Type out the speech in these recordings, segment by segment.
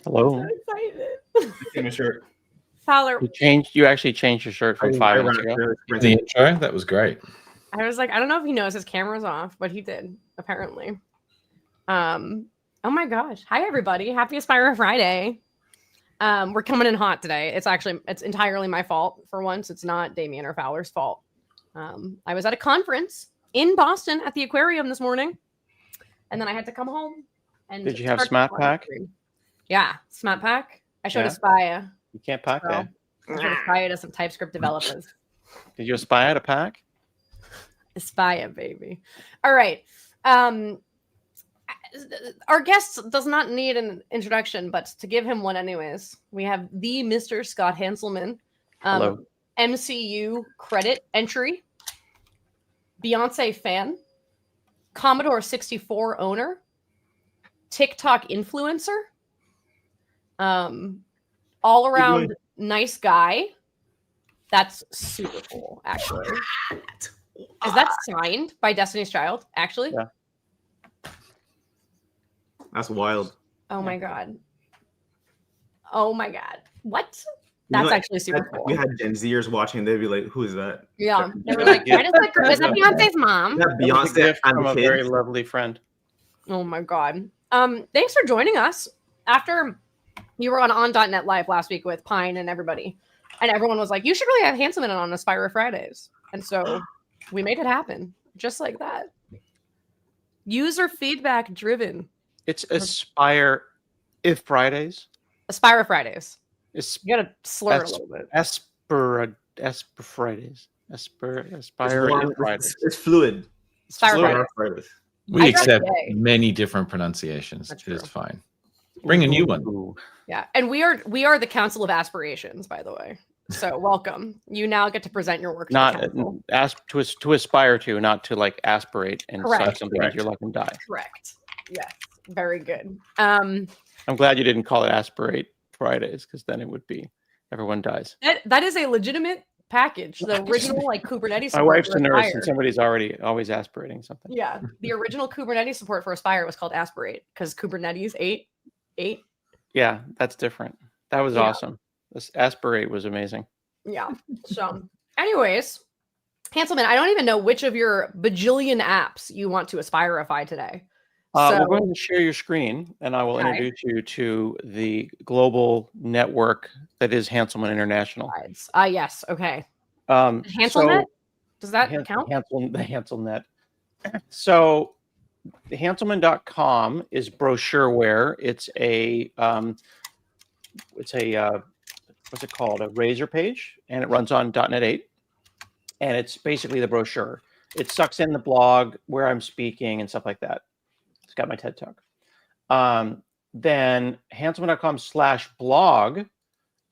Hello. I'm so excited. See my shirt. Fowler, You actually changed your shirt from 5 minutes ago. The intro, that was great. I was like, I don't know if he knows his camera's off, but he did, apparently. Oh my gosh. Hi, everybody. Happy Aspire Friday. We're coming in hot today. It's entirely my fault for once. It's not Damien or Fowler's fault. I was at a conference in Boston at the aquarium this morning, and then I had to come home. And Did you have Smart Pack? Yeah, Smart Pack. I showed Yeah. Aspire. You can't pack So, that. I showed Aspire to some TypeScript developers. Did you aspire to pack? Aspire, baby. All right. Our guest does not need an introduction, but to give him one anyways, we have the Mr. Scott Hanselman. Hello. MCU credit entry. Beyonce fan. Commodore 64 owner. TikTok influencer. All around nice guy. That's super cool, actually. Is that signed by Destiny's Child, actually? Yeah. That's wild. Oh my god. Oh my god. What? That's actually super cool. We had Gen Zers watching. They'd be like, "Who is that?" Yeah. They were like, "Why does that is that Beyonce's mom?" That Beyonce From a and very kids. lovely friend. Oh my god. Thanks for joining us after you were on.net Live last week with Pine and everybody. And everyone was like, you should really have Hanselman on AspiriFridays. And so we made it happen. Just like that. User feedback driven. It's Aspire if Fridays. AspiriFridays. It's You gotta slur a little bit. AspiriFridays. Aspire if Fridays. It's fluid. AspiriFridays. We I accept got it. many different pronunciations. That's It is true. fine. Bring a new one. Ooh. Yeah. And we are the Council of Aspirations, by the way. So welcome. You now get to present your work to the Not council. to aspire to, not to like aspirate and Correct. suck something into your luck and die. Correct. Yes. Very good. I'm glad you didn't call it Aspirate Fridays, because then it would be everyone dies. That is a legitimate package. The original like Kubernetes My support wife's for a nurse, Aspire. and somebody's always aspirating something. Yeah, the original Kubernetes support for Aspire was called Aspirate because Kubernetes 8. Yeah, that's different. That was Yeah. awesome. This Aspirate was amazing. Yeah. So, anyways, Hanselman, I don't even know which of your bajillion apps you want to Aspirify today. We're going to share your screen, and I will Okay. introduce you to the global network that is Hanselman International. Yes. Okay. So, Hanselnet? Does that count? The Hanselnet. So, the Hanselman.com is brochureware. It's a what's it called? A Razor page, and it runs on .NET 8, and it's basically the brochure. It sucks in the blog where I'm speaking and stuff like that. It's got my TED Talk. Then Hanselman.com/blog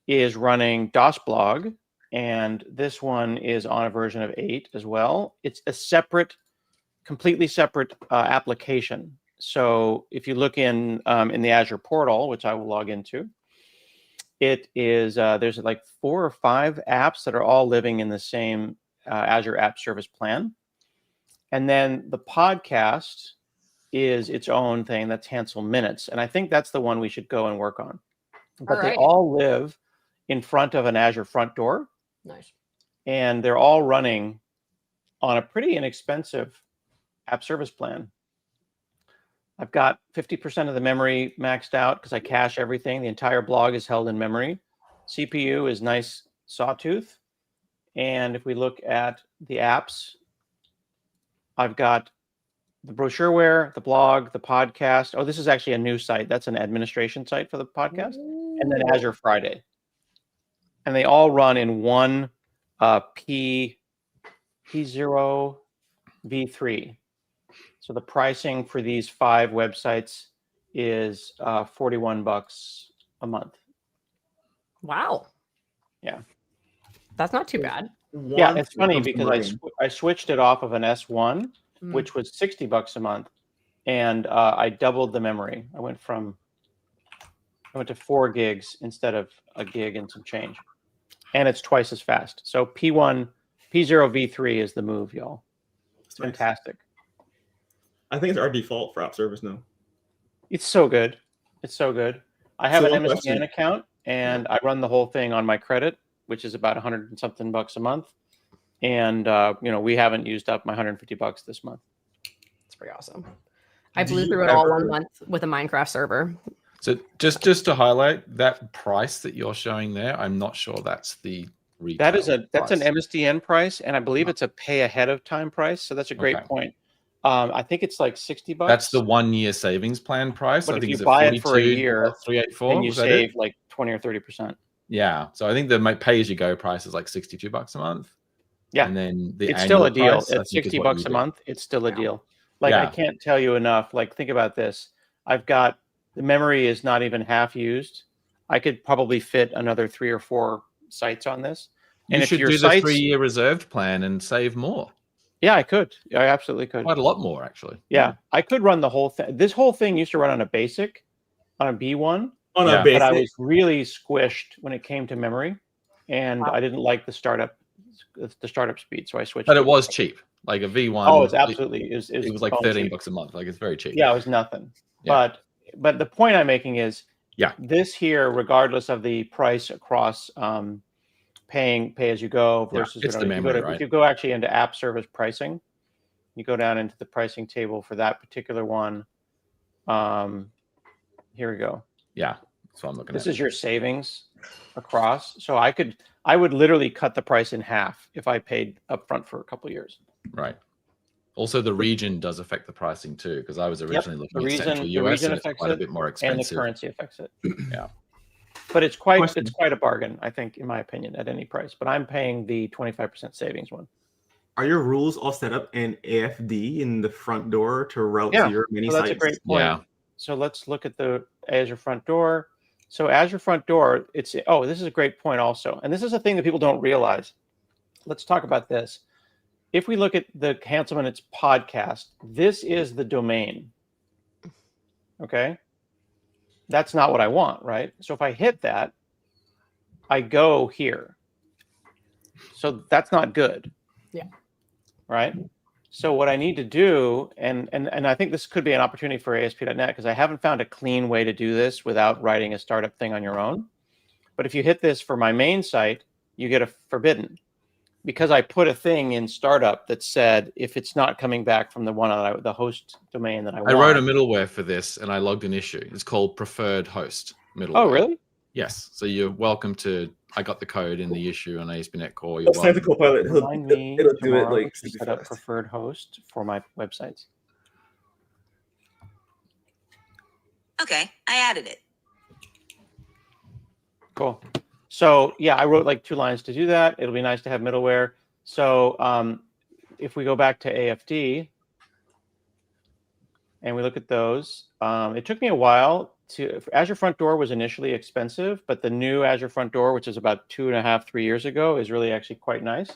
is running DOS blog, and this one is on a version of 8 as well. It's a completely separate application. So if you look in the Azure portal, which I will log into, it is there's like 4 or 5 apps that are all living in the same Azure App Service plan, and then the podcast is its own thing. That's Hansel Minutes, and I think that's the one we should go and work on. But they all live in front of an Azure front door. Nice. And they're all running on a pretty inexpensive app service plan. I've got 50% of the memory maxed out because I cache everything. The entire blog is held in memory. CPU is nice sawtooth. And if we look at the apps, I've got the brochureware, the blog, the podcast. Oh, this is actually a new site. That's an administration site for the podcast. And then Azure Friday. And they all run in one P0 V3. So the pricing for these 5 websites is $41 a month. Wow. Yeah. That's not too bad. Yeah, it's funny because I switched it off of an S1, Mm. which was $60 a month, and I doubled the memory. I went to 4 gigs instead of a gig and some change, and it's twice as fast. So P0 V3 is the move, y'all. It's fantastic. I think it's our default for app service now. It's so good. It's so good. I have So an one MSDN question. account, and I run the whole thing on my credit, which is about $100 and something a month. And we haven't used up my $150 this month. It's pretty awesome. I Do blew you through it all ever- 1 month with a Minecraft server. So just to highlight that price that you're showing there, I'm not sure that's the retail. That's an price. MSDN price, and I believe it's a pay ahead of time price. So that's a great Okay. point. I think it's like $60. That's the 1 year savings plan price. But I if think you it's buy it for a 42, year, 384. then you was that it? save like 20 or 30%. Yeah. So I think the pay as you go price is like $62 a month. Yeah. And then the It's still a annual deal. price, I At think, is $60 what you a do. month, it's still a Yeah. deal. Like I Yeah. can't tell you enough. Like think about this. I've got the memory is not even half used. I could probably fit another 3 or 4 sites on this. You And if should your do sites, the 3-year reserved plan and save more. yeah, I could. I absolutely could. Quite a lot more, actually. Yeah, I could run the whole thing. This whole thing used to run on a basic, on a B1, On Yeah. a but I basic. was really squished when it came to memory, and I didn't like the startup speed, so I switched. But to it was cheap. Like a V1. Oh, it's absolutely. It It was like bone cheap. $13 a month. Like it's very cheap. Yeah, it was nothing. Yeah. But the point I'm making is, Yeah. this here, regardless of the price across pay as you go Yeah, versus it's the if you go memory, to, right? if you go actually into app service pricing, you go down into the pricing table for that particular one. Here we go. Yeah. That's what I'm looking This at. is your savings across. So I would literally cut the price in half if I paid upfront for a couple of years. Right. Also, the region does affect the pricing too, because I was originally looking at Central The US region and it's affects quite a it, bit more and the expensive. currency affects it. Yeah. But it's quite Question. a bargain, I think, in my opinion, at any price. But I'm paying the 25% savings one. Are your rules all set up in AFD in the front door to route Yeah, to your many so that's sites? a great point. Yeah. So let's look at the Azure front door. So Azure front door, this is a great point also. And this is a thing that people don't realize. Let's talk about this. If we look at the Hanselman, it's podcast, this is the domain. Okay. That's not what I want, right? So if I hit that, I go here. So that's not good. Yeah. Right. So what I need to do, and I think this could be an opportunity for ASP.NET, because I haven't found a clean way to do this without writing a startup thing on your own. But if you hit this for my main site, you get a forbidden, because I put a thing in startup that said if it's not coming back from the host domain that I want. I wrote a middleware for this and I logged an issue. It's called preferred host middleware. Oh, really? Yes. So you're welcome to. I got the code in the issue on ASP.NET Core. You're I'll send the welcome. Copilot. Remind me It'll do it tomorrow like to super set up fast. preferred host for my websites. Okay, I added it. Cool. So yeah, I wrote like 2 lines to do that. It'll be nice to have middleware. So if we go back to AFD and we look at those, it took me a while Azure Front Door was initially expensive, but the new Azure Front Door, which is about 2.5, 3 years ago, is really actually quite nice.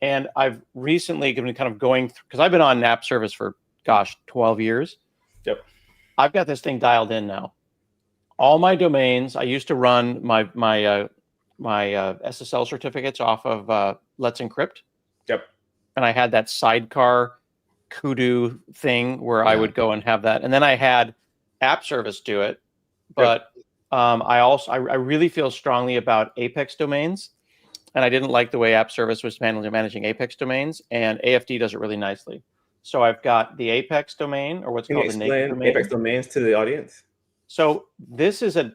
And I've recently been kind of going through, because I've been on app service for, 12 years. Yep. I've got this thing dialed in now. All my domains, I used to run my SSL certificates off of Let's Encrypt. Yep. And I had that sidecar kudu thing where I would go and have that. And then I had app service do it. But I really feel strongly about Apex domains. And I didn't like the way app service was managing Apex domains. And AFD does it really nicely. So I've got the Apex domain, or what's Can you called the naked explain domain. Apex domains to the audience? So this is a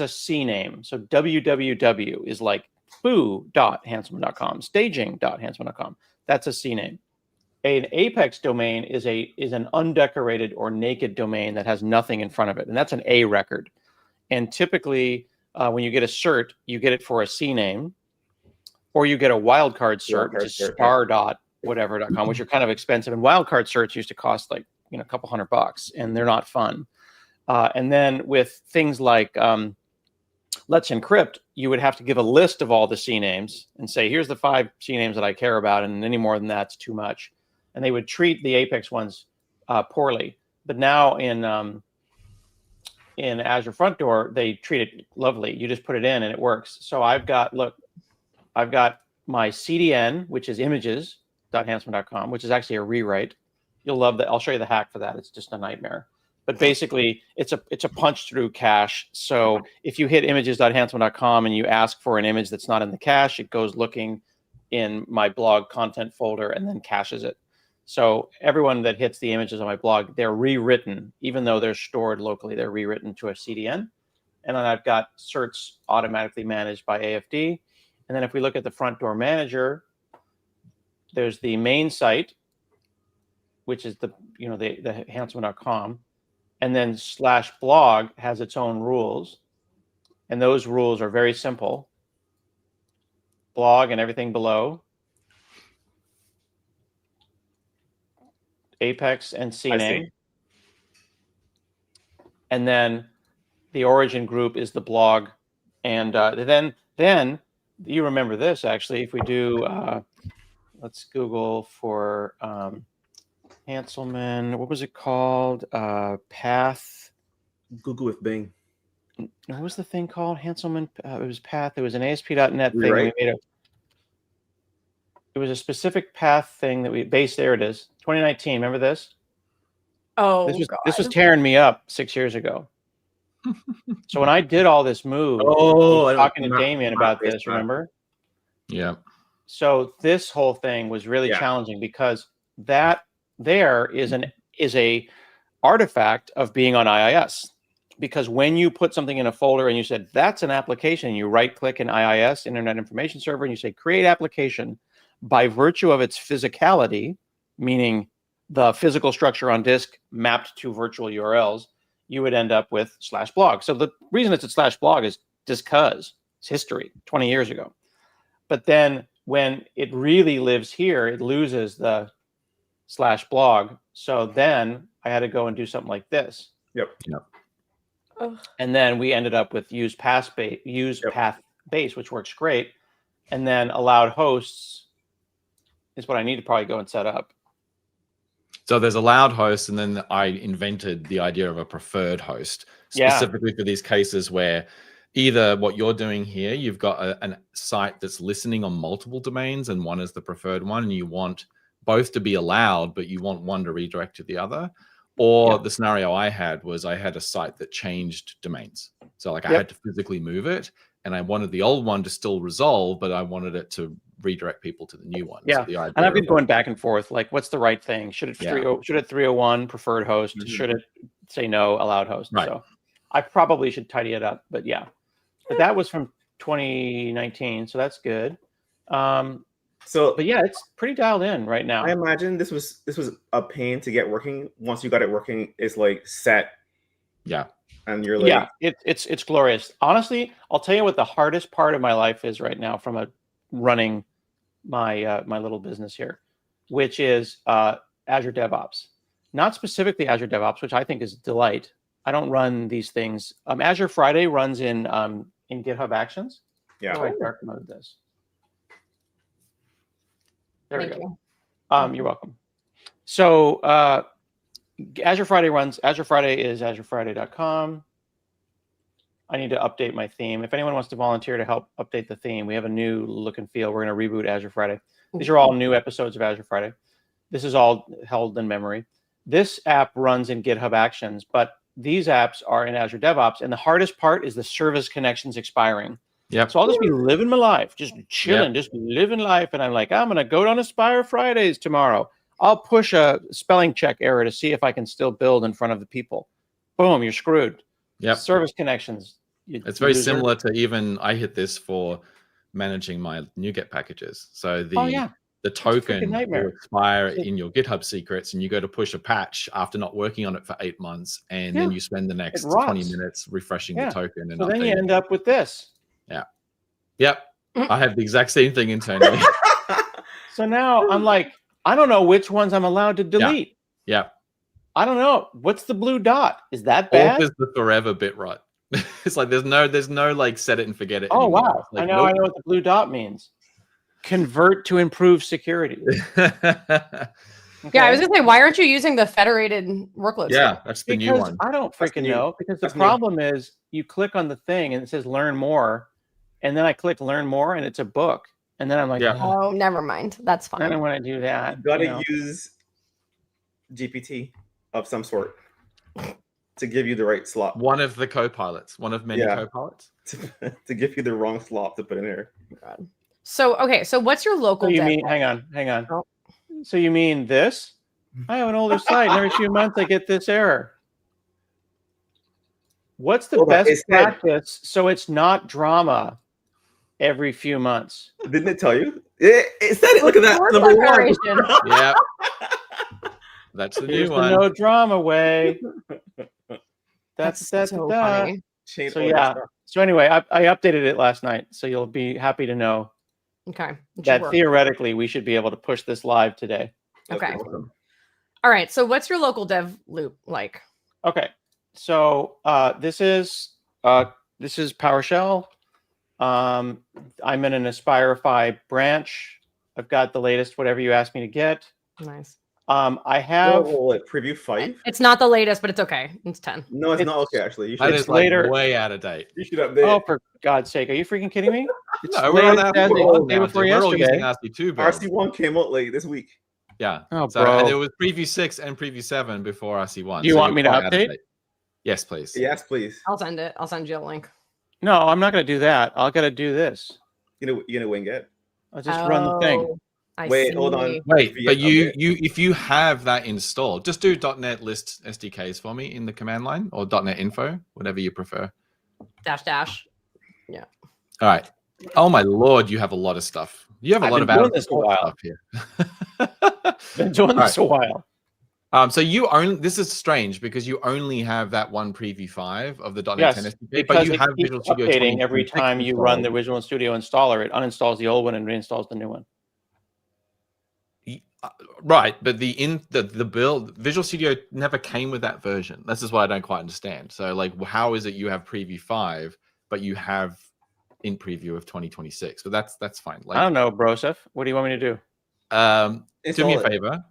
C name. So www is like foo.hanselman.com, staging.hanselman.com. That's a C name. An Apex domain is an undecorated or naked domain that has nothing in front of it, and that's an A record. And typically, when you get a cert, you get it for a C name, or you get a wildcard cert, which is star.whatever.com, which are kind of expensive. And wildcard certs used to cost like a couple $100, and they're not fun. And then with things like Let's Encrypt, you would have to give a list of all the C names and say, here's the 5 C names that I care about, and any more than that's too much. And they would treat the Apex ones poorly. But now in Azure Front Door, they treat it lovely. You just put it in and it works. So I've got my CDN, which is images.hanselman.com, which is actually a rewrite. You'll love that. I'll show you the hack for that. It's just a nightmare. But basically, it's a punch through cache. So if you hit images.hanselman.com and you ask for an image that's not in the cache, it goes looking in my blog content folder and then caches it. So everyone that hits the images on my blog, they're rewritten, even though they're stored locally, they're rewritten to a CDN. And then I've got certs automatically managed by AFD. And then if we look at the front door manager, there's the main site, which is the Hanselman.com. And then /blog has its own rules. And those rules are very simple. Blog and everything below. Apex and CNAME. And then the origin group is the blog. And then you remember this, actually, if we do, let's Google for Hanselman, what was it called? Path. Google with Bing. What was the thing called? Hanselman. It was Path. It was an ASP.NET thing. Right. We made it was a specific path thing that we based. There it is. 2019. Remember this? Oh, this was tearing me up 6 years ago. So when I did all this move, talking to Damien about this, remember? Yeah. So this whole thing was really challenging because that there is a artifact of being on IIS. Because when you put something in a folder and you said, that's an application, you right click in IIS, Internet Information Server, and you say, create application, by virtue of its physicality, meaning the physical structure on disk mapped to virtual URLs, you would end up with /blog. So the reason it's a /blog is just because it's history 20 years ago. But then when it really lives here, it loses the /blog. So then I had to go and do something like this. Yep. And then we ended up with use path base, which works great. And then allowed hosts is what I need to probably go and set up. So there's allowed hosts, and then I invented the idea of a preferred host specifically for these cases where either what you're doing here, you've got a site that's listening on multiple domains and one is the preferred one, and you want both to be allowed, but you want one to redirect to the other. Or the scenario I had was I had a site that changed domains. So like I had to physically move it, and I wanted the old one to still resolve, but I wanted it to redirect people to the new one. Yeah, so and I've been going back and forth, like what's the right thing? Should it 301 preferred host? Should it say no allowed host? Right. So I probably should tidy it up, but yeah. But that was from 2019, so that's good. But yeah, it's pretty dialed in right now. I imagine this was a pain to get working. Once you got it working, it's like set. Yeah. And you're like, it's glorious. Honestly, I'll tell you what the hardest part of my life is right now from running my my little business here, which is Azure DevOps. Not specifically Azure DevOps, which I think is a delight. I don't run these things. Azure Friday runs in GitHub Actions. Yeah. So I dark mode this. There we Thank go. you. You're welcome. So Azure Friday runs. Azure Friday is azurefriday.com. I need to update my theme. If anyone wants to volunteer to help update the theme, we have a new look and feel. We're going to reboot Azure Friday. These are all new episodes of Azure Friday. This is all held in memory. This app runs in GitHub Actions, but these apps are in Azure DevOps. And the hardest part is the service connections expiring. Yep. So I'll just be living my life, just chilling, just living life. And I'm like, I'm going to go on AspiriFridays tomorrow. I'll push a spelling check error to see if I can still build in front of the people. Boom, you're screwed. Yep. Service connections. It's very similar to even I hit this for managing my NuGet packages. So the token will expire in your GitHub secrets, and you go to push a patch after not working on it for 8 months, and then you spend the next 20 minutes refreshing the token. And so then you end up with this. Yeah. Yep. I have the exact same thing internally. So now I'm like, I don't know which ones I'm allowed to delete. Yeah. I don't know. What's the blue dot? Is that bad? Is the forever bit right? It's like there's no like set it and forget it. Oh anymore. wow. Like, I know what the blue dot means. Convert to improve security. Yeah, I was gonna say, why aren't you using the federated workloads? Yeah, that's the new one. I don't freaking know. Because the problem is you click on the thing and it says learn more. And then I click learn more and it's a book. And then I'm like, oh, never mind. That's fine. I don't want to do that. You gotta use GPT of some sort. to give you the right slop. One of the co-pilots, one of many Yeah. co-pilots. To give you the wrong slop to put in there. God. So okay, so what's your local So you dev? mean, hang on. Oh. So you mean this? I have an older site, and every few months I get this error. What's the Hold on, best it said- practice so it's not drama every few months? Didn't it tell you? It said it. Look at that. Course Number one. declaration. Yeah. That's the Here's new the one. no drama way. That's That's so that. funny. Change So all your yeah. stuff. So anyway, I updated it last night, so you'll be happy to know Okay. It should that work. theoretically we should be able to push this live today. That's Okay. awesome. All right. So what's your local dev loop like? Okay, so this is PowerShell. I'm in an Aspirified branch. I've got the latest whatever you asked me to get. Nice. I have Whoa, preview 5? It's not the latest, but it's okay. It's 10. No, it's not okay. Actually, you That should. It's is like later. way out of date. You should update. Oh, for God's sake, are you freaking kidding me? It's No, we're on later than RC1 the day now. before We're all using yesterday. RC2 builds. RC1 came out late this week. Yeah. Oh, So, and bro. there was preview 6 and preview 7 before RC1. Do you so want you're me to quite out of update? date. Yes, please. Yes, please. I'll send it. I'll send you a link. No, I'm not going to do that. I'll got to do this. You gonna wing it? I'll just run the thing. Oh, I Wait, hold on. see. Wait, VS but you update. if you have that installed, just do .NET list SDKs for me in the command line or .NET info, whatever you prefer. Dash. All right. Oh my lord, you have a lot of stuff. You have a I've lot been of doing out this a while. stuff here. Been doing All this a while. So you only this is strange because you only have that one preview 5 of the .NET Yes, 10 SDK, because but you it have keeps Visual Studio updating every 2026 time you run the installed. Visual Studio installer. It uninstalls the old one and reinstalls the new one. Right, but the build Visual Studio never came with that version. This is what I don't quite understand. So like, how is it you have preview 5, but you have in preview of 2026? But that's fine. Like, I don't know, Broseph. What do you want me to do? do Install me a it. favor.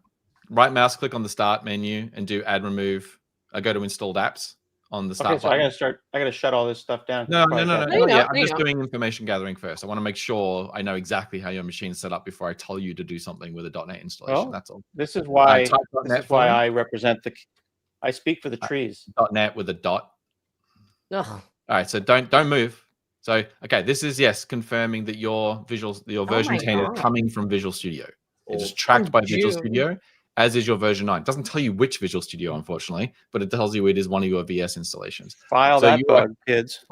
Right mouse click on the start menu and do add remove. Go to installed apps on the start Okay, so I button. gotta shut all this stuff down. No, before I get No, it. you not yet. don't, I'm you just don't. doing information gathering first. I want to make sure I know exactly how your machine's set up before I tell you to do something with a .NET installation. Well, That's all. This is why. Type This .NET is why for me. I represent the. I speak for the trees. .NET with a dot. Ugh. All right, so don't move. So okay, this is confirming that your version my 10 is God. coming from Visual Studio. It's Oh. just tracked From by Visual June. Studio, as is your version 9. It doesn't tell you which Visual Studio, unfortunately, but it tells you it is one of your VS installations. File So that you are- bug, kids.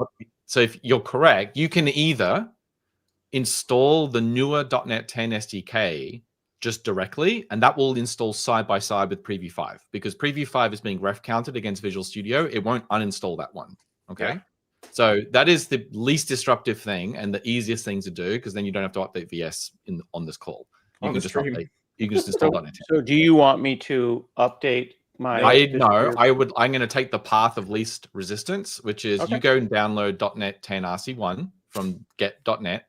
So if you're correct, you can either install the newer .NET 10 SDK just directly, and that will install side by side with Preview 5, because Preview 5 is being ref counted against Visual Studio. It won't uninstall that one. Okay. Yeah. So that is the least disruptive thing and the easiest thing to do, because then you don't have to update VS on this call. You On can the just stream. update. You can just install .NET 10. So do you want me to update my? I'm going to take the path of least resistance, which is Okay. you go and download .NET 10 RC1 from get.net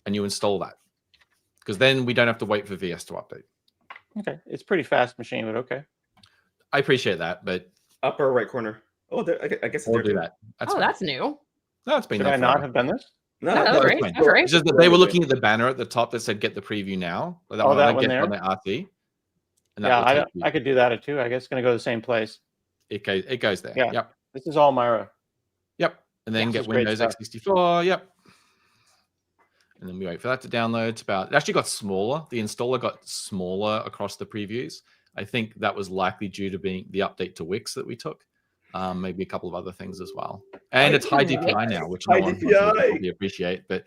and you install that, because then we don't have to wait for VS to update. Okay, it's a pretty fast machine, but okay. I appreciate that, but Upper right corner. Oh, there, I guess we'll there do too. that. That's Oh, fine. that's new. No, it's been Should there I not forever. have done this? No, No, that's no, great. fine. That's great. It's just that they were looking at the banner at the top that said "Get the preview now." Like Oh, that like, one get there? .NET RC, and that Yeah, will take you. I could do that too. I guess it's going to go to the same place. It goes there. Yeah. Yep. This is all Myra. Yep. And then This get is great Windows stuff. x64. Yep. And then we wait for that to download. It actually got smaller. The installer got smaller across the previews. I think that was likely due to being the update to Wix that we took. Maybe a couple of other things as well. And it's high DPI now, which no High one DPI. will probably appreciate. But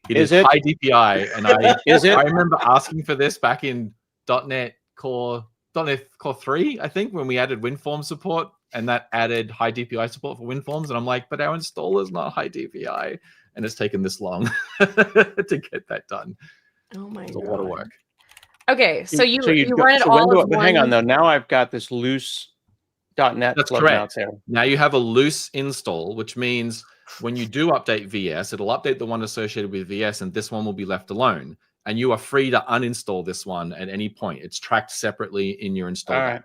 Is is it? high DPI. And I Is it? I remember asking for this back in .NET Core 3, I think, when we added WinForm support, and that added high DPI support for WinForms. And I'm like, but our installer's not high DPI. And it's taken this long to get that done. Oh my It's a god. lot of work. Okay, so you go- run it so all when as but one. hang on though. Now I've got this loose .NET That's floating out correct. there. Now you have a loose install, which means when you do update VS, it'll update the one associated with VS, and this one will be left alone. And you are free to uninstall this one at any point. It's tracked separately in your install. All right.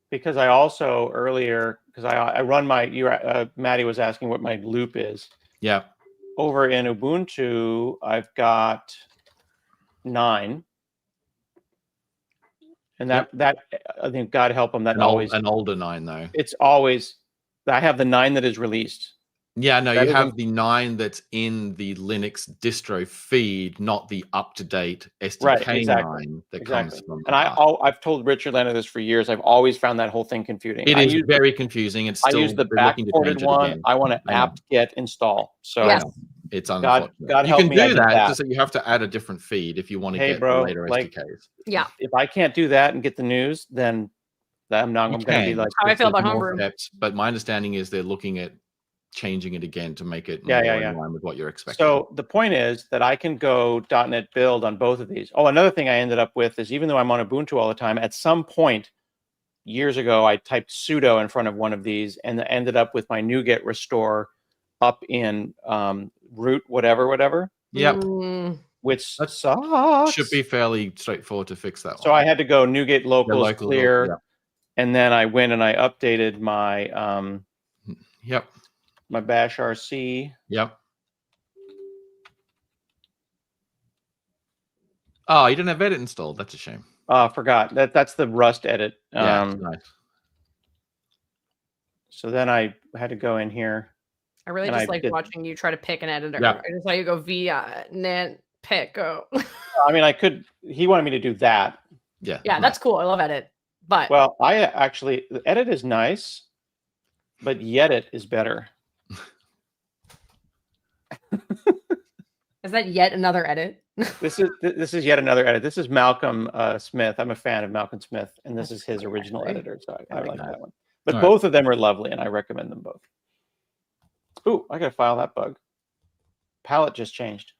Because I also earlier, because I run my, Maddie was asking what my loop is. Yeah. Over in Ubuntu, I've got 9. And that I think God help them. That an older 9 though. It's always. I have the 9 that is released. Yeah, no, That you have isn't- the 9 that's in the Linux distro feed, not the up-to-date SDK Right, exactly. 9 that Exactly. comes from. And I've told Richard Lander this for years. I've always found that whole thing confusing. It is very confusing. It's I still use the they're looking to change backported it one. again. I want to I know. apt-get install. So Yes. It's God unfortunate. You help can me, I do did that. that. Just that you have to add a different feed if you want to Hey, get bro, the later like- SDKs. Yeah. if I can't do that and get the news, then I'm not. You I'm going to be can. like, How I feel There's about more Homebrew. steps, but my understanding is they're looking at changing it again to make it Yeah, more yeah, in yeah. line with what you're expecting. So the point is that I can go .NET Build on both of these. Oh, another thing I ended up with is even though I'm on Ubuntu all the time, at some point years ago, I typed sudo in front of one of these and ended up with my NuGet restore up in root whatever, Yep, which That sucks. should be fairly straightforward to fix that So one. I had to go NuGet locals local, clear, yep. and then I went and I updated my Yep, my bash RC. yep. Oh, you didn't have edit installed. That's a shame. Forgot that's the Rust edit. Yeah, it's nice. So then I had to go in here. I really And just I like did- watching you try to pick an editor. Yeah. I just saw you go via net pick go. I mean, I could. He wanted me to do that. Yeah, Yeah, that's cool. I love edit. But Well, I actually the edit is nice, but Yedit is better. is that yet another edit? This is yet another edit. This is Malcolm Smith. I'm a fan of Malcolm Smith, and this is his original actually. editor. So I like like that. that one. But All both of them are lovely, and I recommend them both. Ooh, I gotta file that bug. Palette just changed.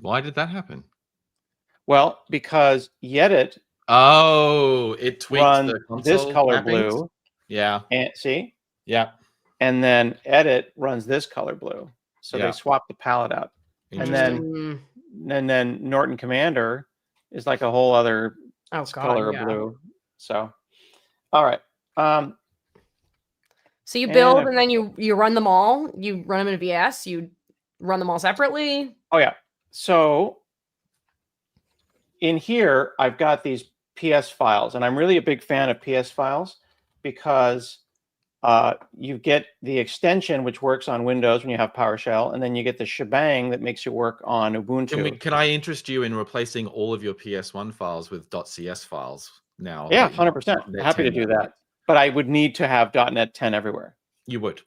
Why did that happen? Well, because Yedit Oh, it tweaks runs the console this color mappings? blue, Yeah, and see, yeah. and then Edit runs this color blue. So Yeah. they swap the palette out. And then- And then Norton Commander is like a whole other oh god, color yeah. of blue. So, all right. So you build And- and then you run them all. You run them in VS. You run them all separately. Oh yeah. So in here, I've got these PS files, and I'm really a big fan of PS files because you get the extension which works on Windows when you have PowerShell, and then you get the shebang that makes you work on Ubuntu. Can I interest you in replacing all of your PS1 files with .cs files now? Yeah, that you're 100%. .NET Happy to 10 do now? that. But I would need to have .NET 10 everywhere, You would.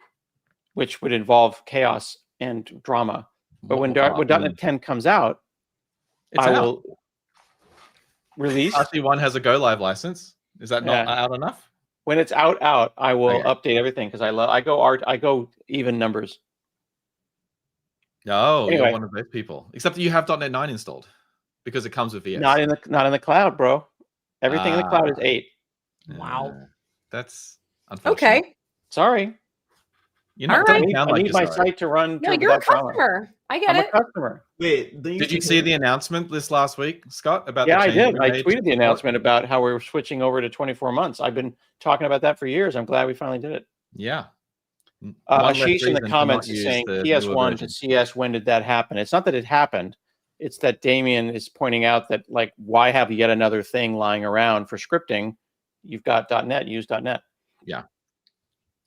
which would involve chaos and drama. But when .NET 10 comes out, it's I out. will release. RC1 has a go live license. Is that not Yeah. out enough? When it's out, I will Okay. update everything because I go even numbers. No, Anyway. you're one of those people. Except that you have .NET 9 installed because it comes with VS. Not in the cloud, bro. Everything in the cloud is 8. Wow. That's unfortunate. Okay. Sorry. You're not All doesn't right. sound I like need you're my sorry. site to run. No, you're a without drama. customer. I get I'm a it. customer. Wait, Did you see the announcement this last week, Scott? About Yeah, the I change did. we I made to tweeted the support? announcement about how we were switching over to 24 months. I've been talking about that for years. I'm glad we finally did it. Yeah. One less Ashish in the reason to comments not is use saying the newer PS1 to version. CS. When did that happen? It's not that it happened. It's that Damien is pointing out that, like, why have yet another thing lying around for scripting? You've got .NET. Use .NET.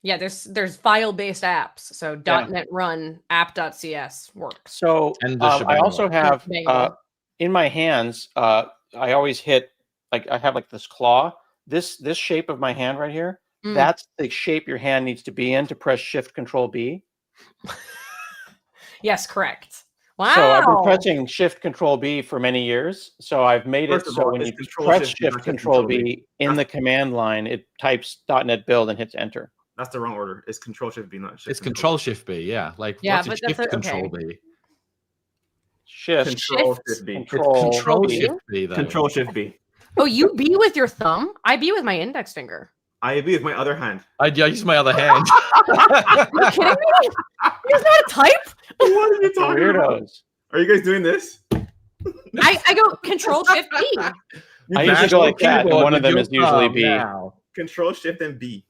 Yeah, there's file-based apps. So Yeah. .NET Run app.cs works. So And the I shebang also one. have Shebang. in my hands. I always hit like I have like this claw. This shape of my hand right here. Mm. That's the shape your hand needs to be in to press Shift Control B. Yes, correct. Wow. So I've been pressing Shift Control B for many years. So I've made First it of so all, when it's you Control press Shift B, not Shift Shift Control Control B in the command line, it types .NET Build and hits Enter. That's the wrong order. It's Control Shift B, not Shift. It's Control Shift B, yeah. Like Yeah, what's a but that's Shift a- Control okay. B? Shift Control Shift, Shift B. Control Control B? Shift B though. Control Shift B. Oh, you B with your thumb? I B with my index finger. I B with my other hand. I use my other hand. Are you kidding me? You guys know how to type? What are you talking about? Weirdos. Are you guys doing this? I go Control Shift B. You I can usually go like that, and Keyboard one of with them your is usually thumb B. now. Control Shift and B.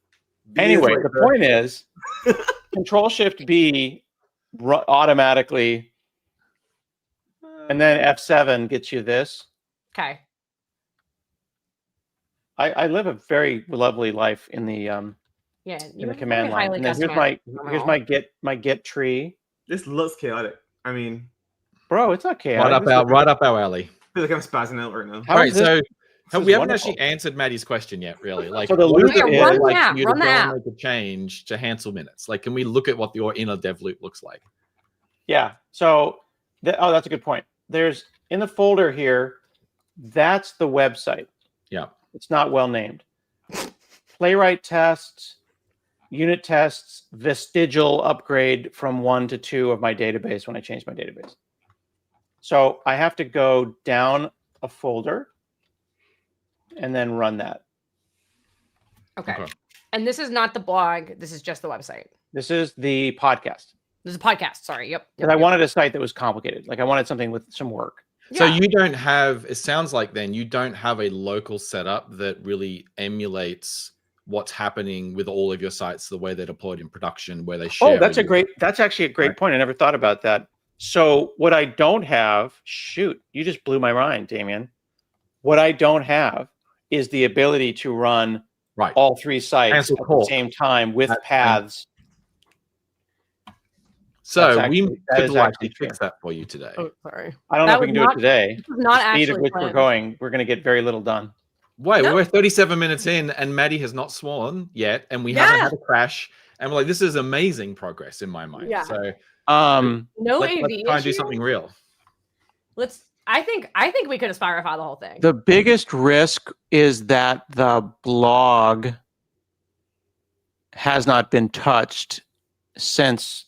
B is Anyway, like the point is, Control Shift B automatically, and then F7 gets you this. Okay. I live a very lovely life in the Yeah, in the command line. And then here's my get tree. This looks chaotic. I mean, Bro, it's not chaotic. Right up our alley. I feel like I'm spazzing out right now. How All right, is this? so This we is haven't wonderful. actually answered Maddie's question yet, really. Like, So the what loop does it is- look Run the like app, for you run to the go and app. make a change to Hansel minutes? Like, can we look at what your inner dev loop looks like? Yeah. So, that's a good point. There's in the folder here. That's the website. Yeah. It's not well named. Playwright tests, unit tests, vestigial upgrade from 1 to 2 of my database when I change my database. So I have to go down a folder and then run that. Okay. Okay. And this is not the blog. This is just the website. This is the podcast. This is a podcast. Sorry. Yep. Because I wanted a site that was complicated. Like I wanted something with some work. So Yeah. you don't have, it sounds like then you don't have a local setup that really emulates what's happening with all of your sites, the way they're deployed in production, where they share. Oh, that's actually a great point. I never thought about that. So what I don't have, shoot, you just blew my mind, Damien. What I don't have is the ability to run Right. all 3 sites Cancel at call. the same time with paths. So That's we actually- that could is likely actually fix that for you today. Oh, sorry. I don't know That if we was can do not- it today. This was not The speed actually at which we're planned. going, we're going to get very little done. Wait, No. we're 37 minutes in and Maddie has not sworn yet, and we haven't Yeah. had a crash. And we're like, this is amazing progress in my mind. Yeah. So No let's AV try and do issue? something real. I think we could Aspirify the whole thing. The biggest risk is that the blog has not been touched since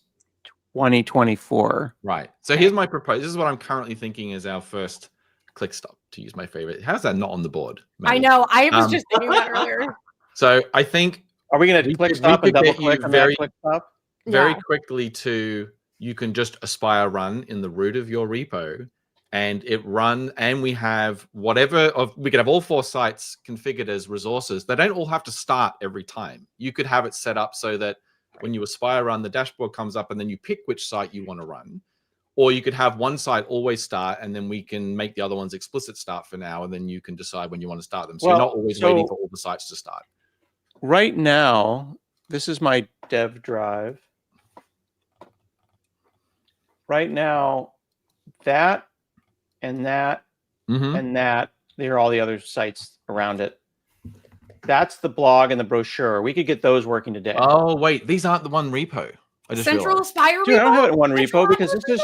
2024. Right. So here's my proposal. This is what I'm currently thinking is our first click stop, to use my favorite. How's that not on the board? I Maddie? know. I was Um, just thinking that earlier. So I think Are we going to We click could- stop we and could double get you click on very- that click stop? very Yeah. quickly to, you can just Aspire run in the root of your repo and it run, and we have whatever we could have all 4 sites configured as resources. They don't all have to start every time. You could have it set up so that when you Aspire run, the dashboard comes up and then you pick which site you want to run. Or you could have one site always start and then we can make the other ones explicit start for now, and then you can decide when you want to start them. So Well, you're not always waiting for all the sites to start. Right now, this is my dev drive. Right now, that and that Mhm. and that, there are all the other sites around it. That's the blog and the brochure. We could get those working today. Oh, wait, these aren't the one repo. I just Central realized. Aspire Dude, I don't repo? have it in one Central repo because repo?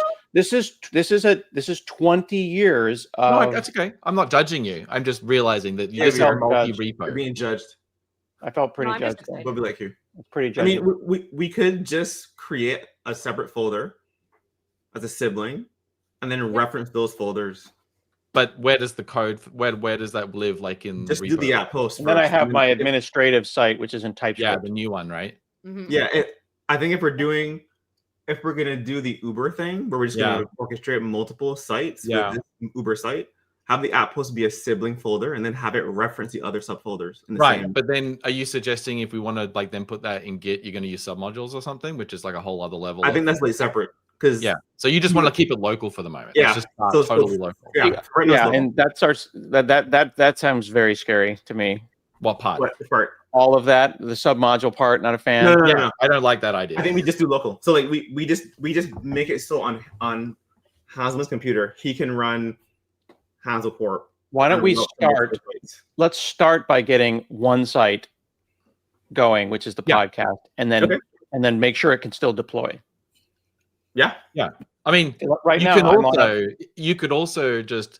this is 20 years No, of. that's okay. I'm not judging you. I'm just realizing that Yeah, this is we a are multi-repo. You're being judged. I felt pretty No, I'm just judged. excited. We'll be like you. It's pretty I judged. mean, we could just create a separate folder as a sibling, and then reference those folders. But where does the code? Where does that live? Like in Just the do repo? the app post. and then I first, have and my then- administrative site, which is in Yeah, TypeScript. the new one, right? Mhm. Yeah, I think if we're gonna do the Uber thing, where we're just gonna orchestrate multiple sites Yeah. with this Uber site, have the app post be a sibling folder, and then have it reference the other subfolders in the Right. same. But then, are you suggesting if we want to like then put that in Git, you're going to use submodules or something, which is like a whole other level? I think that's like separate because Yeah. So you just want to keep it local for the moment. Yeah. Let's just start So- totally local. yeah, right now it's Yeah, local. and that starts that sounds very scary to me. What part? What part? All of that, the submodule part, not a fan. No, no, Yeah, no, no. I don't like that idea. I think we just do local. So like we just make it so on Hanselman's computer he can run Hansel Corp. Why don't we on start? Let's start by getting one site going, which is the Yeah. podcast, and Okay. then make sure it can still deploy. Yeah. I mean, Right you now, can I'm on a- also you could also just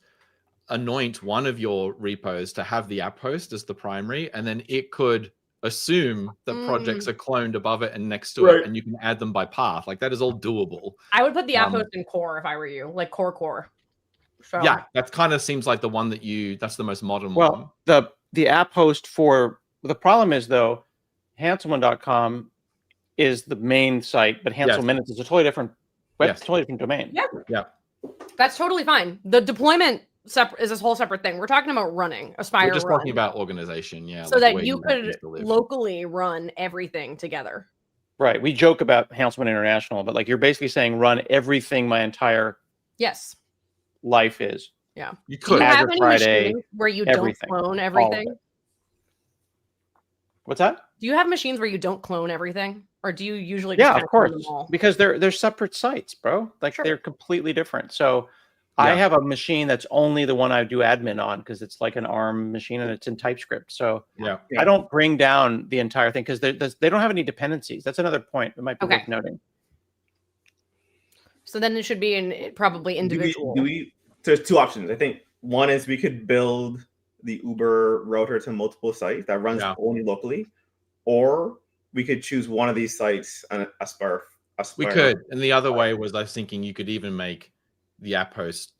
anoint one of your repos to have the app host as the primary, and then it could assume that projects are cloned above it and next to Right. it, and you can add them by path. Like that is all doable. I would put the app Um, host in core if I were you, like core. So, Yeah, that kind of seems like the one that that's the most modern one. Well, the app host for the problem is though, Hanselman.com is the main site, but Hansel Yes. Minutes is a totally different Yes. totally different domain. Yeah. That's totally fine. The deployment is this whole separate thing. We're talking about running Aspire. We're just run, talking about organization, yeah. so like the that way you want could things to live. locally run everything together. Right. We joke about Hanselman International, but like you're basically saying run everything my entire Yes. life is. Yeah. You Do you could. have Azure any Friday, machines where you everything, don't clone all of everything? it. What's that? Do you have machines where you don't clone everything, or do you usually? Yeah, Just of kind clone course, them all? because they're separate sites, bro. Like Sure. they're completely different. So I have a machine that's only the one I do admin on because it's like an ARM machine and it's in TypeScript. So I don't bring down the entire thing because they don't have any dependencies. That's another point that might be worth noting. So then it should be probably individual. There's two options. I think one is we could build the Uber router to multiple sites that runs only locally, or we could choose one of these sites and Aspire. We could, and the other way was I was thinking you could even make the app host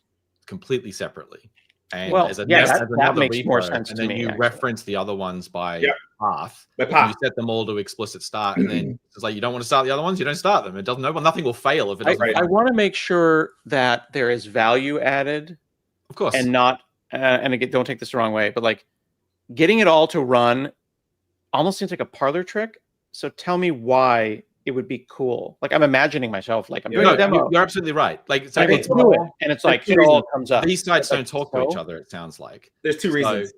completely separately. And that makes more sense and to then me. You reference the other ones by path. By path. You set them all to explicit start, and then it's like you don't want to start the other ones, you don't start them. It doesn't. Nothing will fail if it doesn't. I want to make sure that there is value added, of course, and not. And again, don't take this the wrong way, but like getting it all to run almost seems like a parlor trick. So tell me why it would be cool. Like I'm imagining myself, like I'm doing a demo. You're absolutely right. Like it's and it's like it all comes up. These sites don't talk to each other. It sounds like there's two reasons.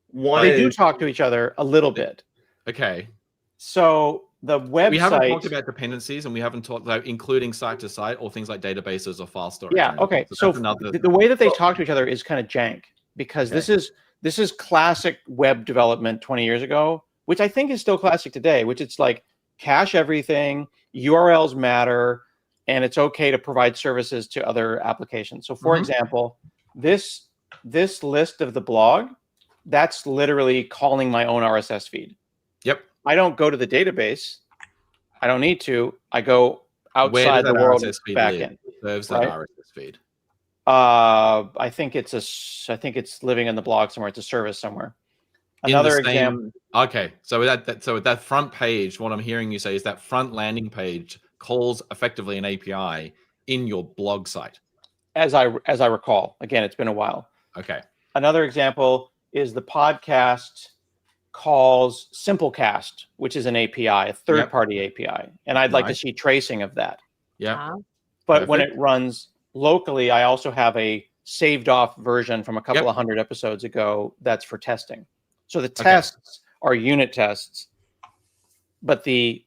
One, they do talk to each other a little bit. Okay. So the website. We haven't talked about dependencies, and we haven't talked about including site to site or things like databases or file storage. Yeah. Okay. So the way that they talk to each other is kind of jank because this is classic web development 20 years ago, which I think is still classic today. Which it's like cache everything, URLs matter, and it's okay to provide services to other applications. So, for example, this list of the blog, that's literally calling my own RSS feed. Yep. I don't go to the database. I don't need to. I go outside the world back in. Serves that RSS feed. I think it's living in the blog somewhere. It's a service somewhere. Another example. Okay, so with that front page, what I'm hearing you say is that front landing page calls effectively an API in your blog site. As I recall, again, it's been a while. Okay. Another example is the podcast calls Simplecast, which is an API, a third-party API, and I'd like to see tracing of that. Yeah. But when it runs locally, I also have a saved-off version from a couple of hundred episodes ago that's for testing. So the tests are unit tests, but the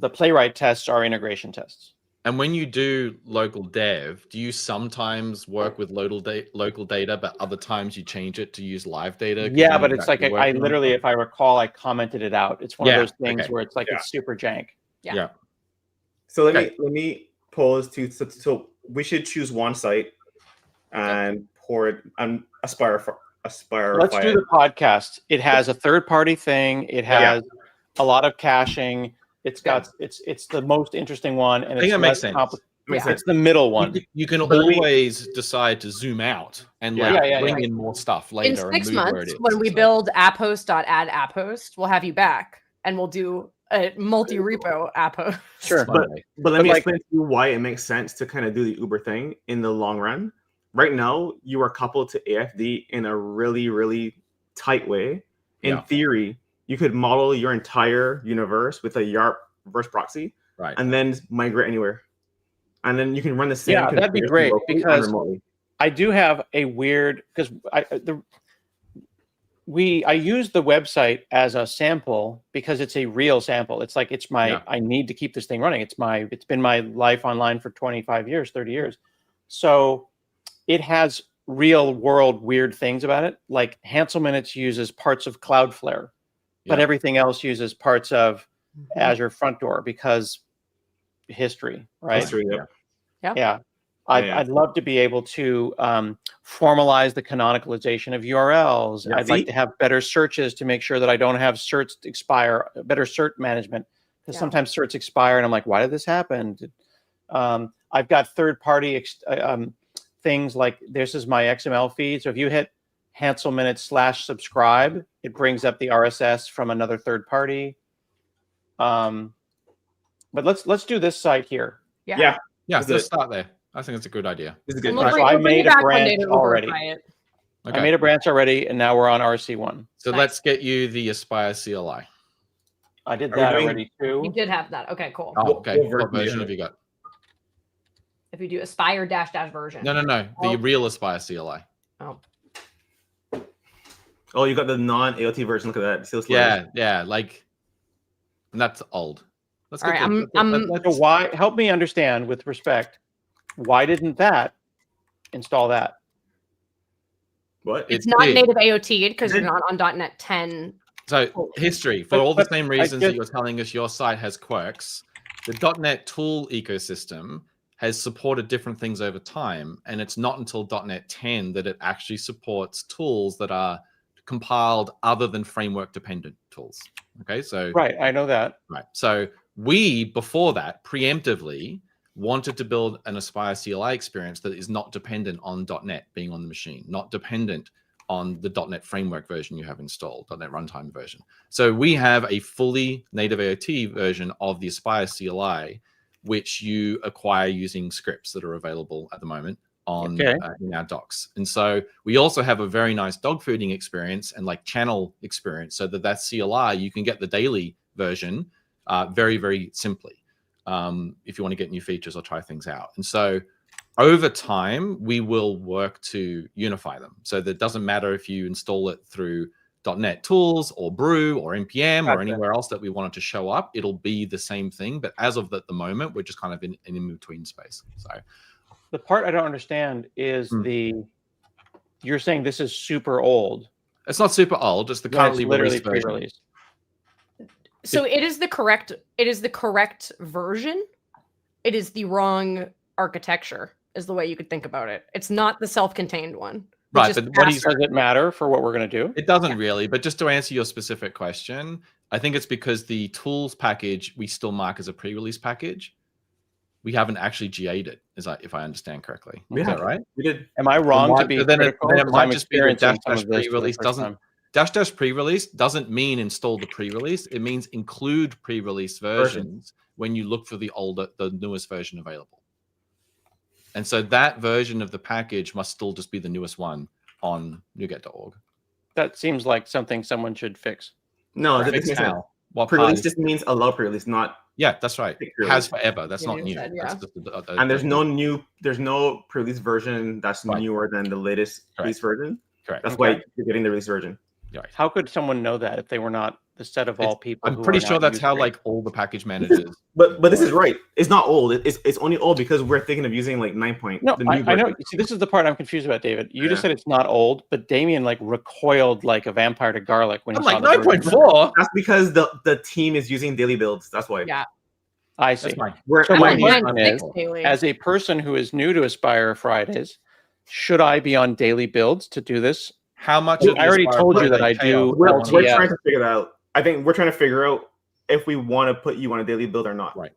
Playwright tests are integration tests. And when you do local dev, do you sometimes work with local data, but other times you change it to use live data? Yeah, but it's like I literally, if I recall, I commented it out. It's one of those things where it's like it's super jank. Yeah. So let me pose to so we should choose one site and pour it and Aspire. Let's do the podcast. It has a third-party thing. It has a lot of caching. It's got it's the most interesting one, and I think that makes sense. It's the middle one. You can always decide to zoom out and bring in more stuff later. In 6 months, when we build apphost.add apphost, we'll have you back, and we'll do a multi-repo app host. Sure, but let me explain to you why it makes sense to kind of do the Uber thing in the long run. Right now, you are coupled to AFD in a really, really tight way. In theory, you could model your entire universe with a YARP reverse proxy, and then migrate anywhere. And then you can run the same. Yeah, that'd be great because I do have a weird I use the website as a sample because it's a real sample. It's like I need to keep this thing running. It's been my life online for 25 years, 30 years. So it has real world weird things about it. Like Hanselman uses parts of Cloudflare, but everything else uses parts of Azure Front Door because history, right? History, yeah. I'd love to be able to formalize the canonicalization of URLs. I'd like to have better searches to make sure that I don't have certs expire, better cert management, because sometimes certs expire and I'm like, why did this happen? I've got third-party things like this is my XML feed. So if you hit Hanselman/subscribe, it brings up the RSS from another third party. But let's do this site here. Yeah. Let's start there. I think it's a good idea. This is good. So I made a branch already. I made a branch already, and now we're on RC1. So let's get you the Aspire CLI. I did that already too. You did have that. Okay, cool. Oh, okay. What version have you got? If you do Aspire -- version. No. The real Aspire CLI. Oh. Oh, you got the non-AOT version. Look at that. Still slow. Yeah, like, and that's old. Let's All get right, So why? Help me understand with respect. Why didn't that install that? What? it's It not did. native AOT because It you're did. not on .NET 10. So history, for But- all the but same I reasons that just- you're telling us your site has quirks, the .NET tool ecosystem has supported different things over time, and it's not until .NET 10 that it actually supports tools that are compiled other than framework dependent tools. Okay, so Right, I know that. right. So we, before that, preemptively wanted to build an Aspire CLI experience that is not dependent on .NET being on the machine, not dependent on the .NET framework version you have installed, .NET runtime version. So we have a fully native AOT version of the Aspire CLI, which you acquire using scripts that are available at the moment on in our docs. And so we also have a very nice dog fooding experience and like channel experience, so that CLI, you can get the daily version very, very simply if you want to get new features or try things out. And so over time, we will work to unify them. So that it doesn't matter if you install it through .NET Tools or Brew or NPM or anywhere else that we want it to show up, it'll be the same thing. But as of the moment, we're just kind of in between space. So the part I don't understand is you're saying this is super old. It's not super old. It's the currently released version. Pre-released. So it is the correct version. It is the wrong architecture, is the way you could think about it. It's not the self-contained one. Right, but does it matter for what we're going to do? It doesn't really, but just to answer your specific question, I think it's because the tools package we still mark as a pre-release package. We haven't actually GA'd it, if I understand correctly. Is that right? We did. Am I wrong to be then critical? it might just be the Experiencing pre-release doesn't pre-release doesn't mean install the pre-release. It means include pre-release versions when you look for the newest version available. And so that version of the package must still just be the newest one on NuGet.org. That seems like something someone should fix. No, Right. that makes sense. What Pre-release just means allow pre-release, not. Yeah, that's right. Has forever. That's not new. Said, That's just and there's no pre-release version that's newer than the latest release version. Correct. That's why you're getting the release version. Right. How could someone know that if they were not the set of all people? I'm pretty sure that's how like all the package managers. But this is right. It's not old. It's only old because we're thinking of using like 9 point. No, I know. See, this is the part I'm confused about, David. You just said it's not old, but Damien like recoiled like a vampire to garlic when he saw like 9.4. That's because the team is using daily builds. That's why. Yeah. I see. So my question is, as a person who is new to AspiriFridays, should I be on daily builds to do this? How much? I already told you that I do. We're trying to figure that out. I think we're trying to figure out if we want to put you on a daily build or not. Right.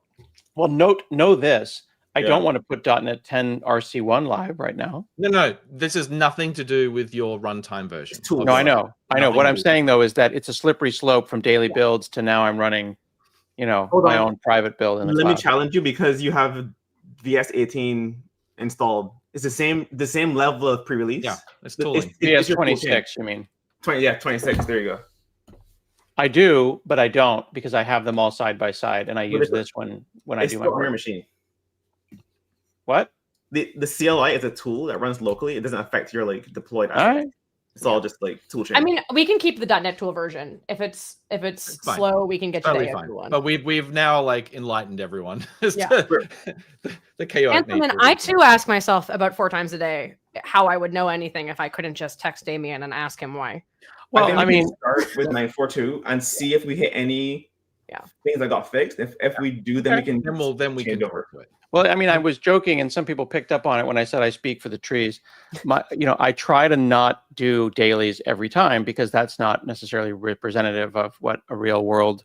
Well, know this. I don't want to put .NET 10 RC1 live right now. No. This has nothing to do with your runtime version. No, I know. What I'm saying though is that it's a slippery slope from daily builds to now I'm running, my own private build in the cloud. Let me challenge you because you have VS18 installed. It's the same level of pre-release. Yeah, it's totally. VS26, you mean? 26. There you go. I do, but I don't because I have them all side by side, and I use this one when I do my work. Machine. What? The CLI is a tool that runs locally. It doesn't affect your like deployed. All right. It's all just like tool chain. I mean, we can keep the .NET tool version. If it's slow, we can get you the AOT one. But we've now like enlightened everyone as to the chaotic nature. I too ask myself about 4 times a day how I would know anything if I couldn't just text Damien and ask him why. Well, I mean, start with 9.4.2 and see if we hit any things that got fixed. If we do, then we can. Then we can over to it. Well, I mean, I was joking, and some people picked up on it when I said I speak for the trees. I try to not do dailies every time because that's not necessarily representative of what a real world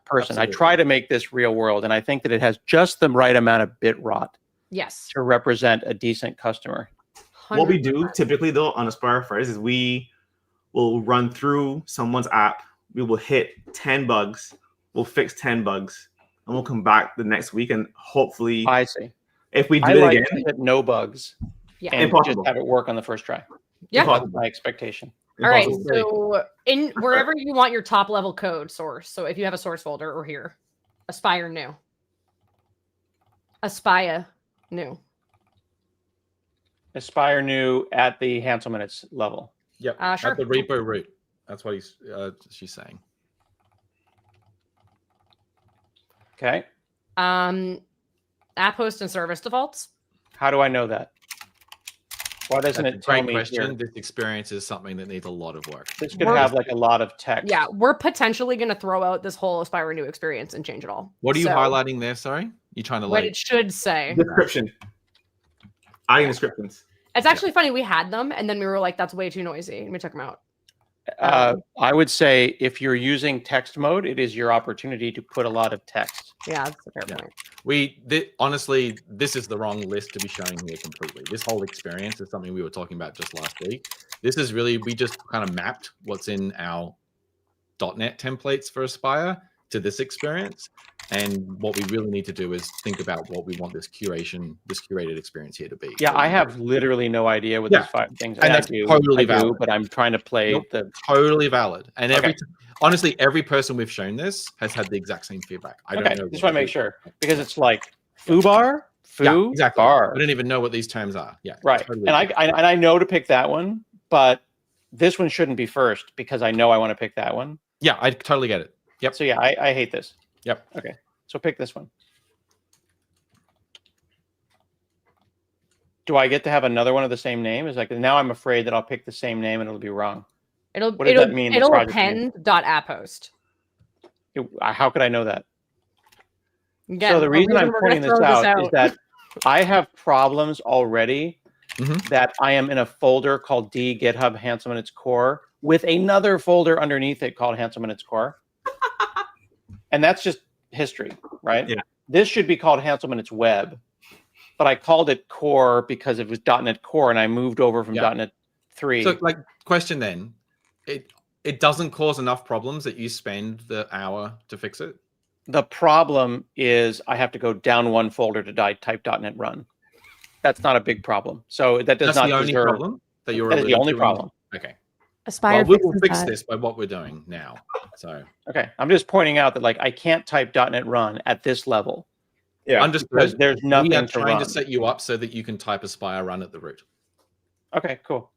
person. Absolutely. I try to make this real world, and I think that it has just the right amount of bit rot. Yes. To represent a decent customer. 100%. What we do typically though on AspiriFridays is we will run through someone's app. We will hit 10 bugs. We'll fix 10 bugs. And we'll come back the next week and hopefully. I see. If we do it again, to hit no bugs. Yeah. And just have it work on the first try. Yeah. That's my expectation. All right. So in wherever you want your top level code source. So if you have a source folder or here, Aspire new. Aspire new. Aspire new at the Hanselman level. Yep. Sure. At the repo root. That's what she's saying. Okay. App host and service defaults. How do I know that? Why doesn't That's it a tell great me question. here? This experience is something that needs a lot of work. This could have like a lot of text. Yeah, we're potentially going to throw out this whole Aspire new experience and change it all. What are you So, highlighting there? Sorry, you trying to what like it should say. Description. Adding descriptions. It's actually funny. We had them, and then we were like, "That's way too noisy," and we took them out. I would say if you're using text mode, it is your opportunity to put a lot of text. Yeah, that's a fair point. Honestly, this is the wrong list to be showing here completely. This whole experience is something we were talking about just last week. This is really, we just kind of mapped what's in our .NET templates for Aspire to this experience. And what we really need to do is think about what we want this curated experience here to be. Yeah, So I have literally no idea what these 5 things are. And that's totally valid. But I'm trying to play the totally valid. And honestly, every person we've shown this has had the exact same feedback. I don't know. Just want to make sure because it's like foobar, foo, exactly. bar. I don't even know what these terms are. Yeah, right. Totally and I know to pick that one, but this one shouldn't be first because I know I want to pick that one. Yeah, I totally get it. Yep. So yeah, I hate this. Yep. Okay. So pick this one. Do I get to have another one of the same name? Is like now I'm afraid that I'll pick the same name and it'll be wrong. What does that mean? It'll append .apphost. How could I know that? Again, so the reason I'm pointing this out is that I have problems already that I am in a folder called D GitHub Hanselman its core with another folder underneath it called Hanselman its core. And that's just history, right? Yeah. This should be called Hanselman its web, but I called it core because it was .NET Core and I moved over from .NET 3. So like question then, it doesn't cause enough problems that you spend the hour to fix it? The problem is I have to go down one folder to type .NET Run. That's not a big problem. So that does not the only problem that you're that is the only problem. Okay. Aspire we will fix this by what we're doing now. So okay, I'm just pointing out that like I can't type .NET Run at this level. Yeah, understood. Because there's nothing we are to trying run. to set you up so that you can type Aspire Run at the root. Okay, cool.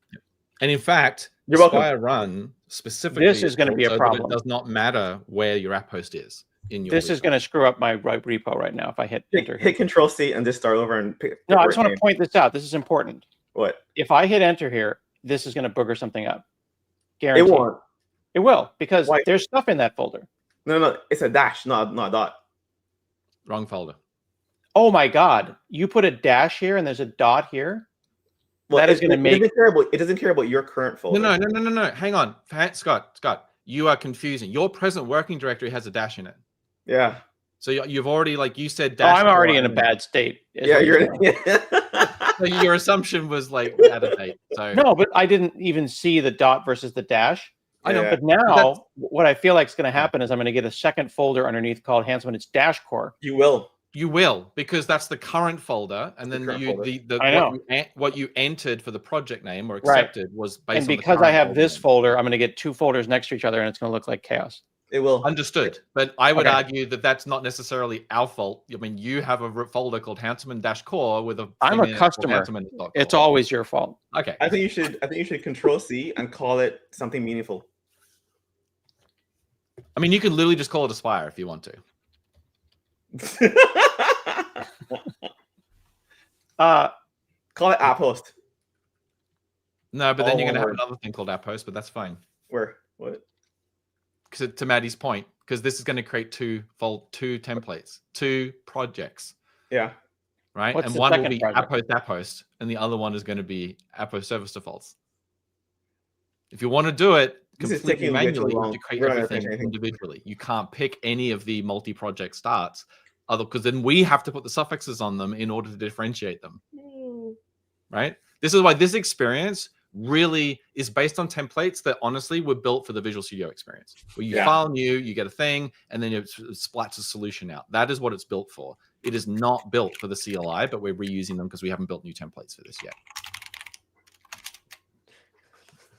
And in fact, You're Aspire Run specifically, this is going to be a problem. It does not matter where your app host is in your. This is going to screw up my repo right now if I hit enter. Hit Control C and just start over and pick. No, I just want to point this out. This is important. What? If I hit enter here, this is going to booger something up. Guaranteed. It won't. It will because Why? there's stuff in that folder. No, it's a dash, not a dot. Wrong folder. Oh my God! You put a dash here and there's a dot here. Well, that is going to make. It doesn't care about your current folder. No. Hang on, Scott. You are confusing. Your present working directory has a dash in it. Yeah. So you've already, like you said, dash. Oh, I'm already in a bad state. Yeah, you're. So your assumption was like out of date. So no, but I didn't even see the dot versus the dash. I know, but now what I feel like is going to happen is I'm going to get a second folder underneath called Hanselman its dash core. You will. You will, because that's the current folder, and then what you entered for the project name or accepted was based on. And because I have this folder, I'm going to get 2 folders next to each other, and it's going to look like chaos. It will. Understood, but I would argue that that's not necessarily our fault. I mean, you have a folder called Hanselman-core with a. I'm a customer. It's always your fault. Okay. I think you should Control C and call it something meaningful. I mean, you can literally just call it Aspire if you want to. Call it app host. No, but then you're going to have another thing called app host, but that's fine. Where? What? Because to Maddie's point, because this is going to create two templates, 2 projects. Yeah. Right. What's and the one will be project? app host, and the other one is going to be app host service defaults. If you want to do it completely manually, you have to create everything individually. You can't pick any of the multi-project starts, because then we have to put the suffixes on them in order to differentiate them. Right. This is why this experience really is based on templates that honestly were built for the Visual Studio experience, where you file new, you get a thing, and then it splats a solution out. That is what it's built for. It is not built for the CLI, but we're reusing them because we haven't built new templates for this yet.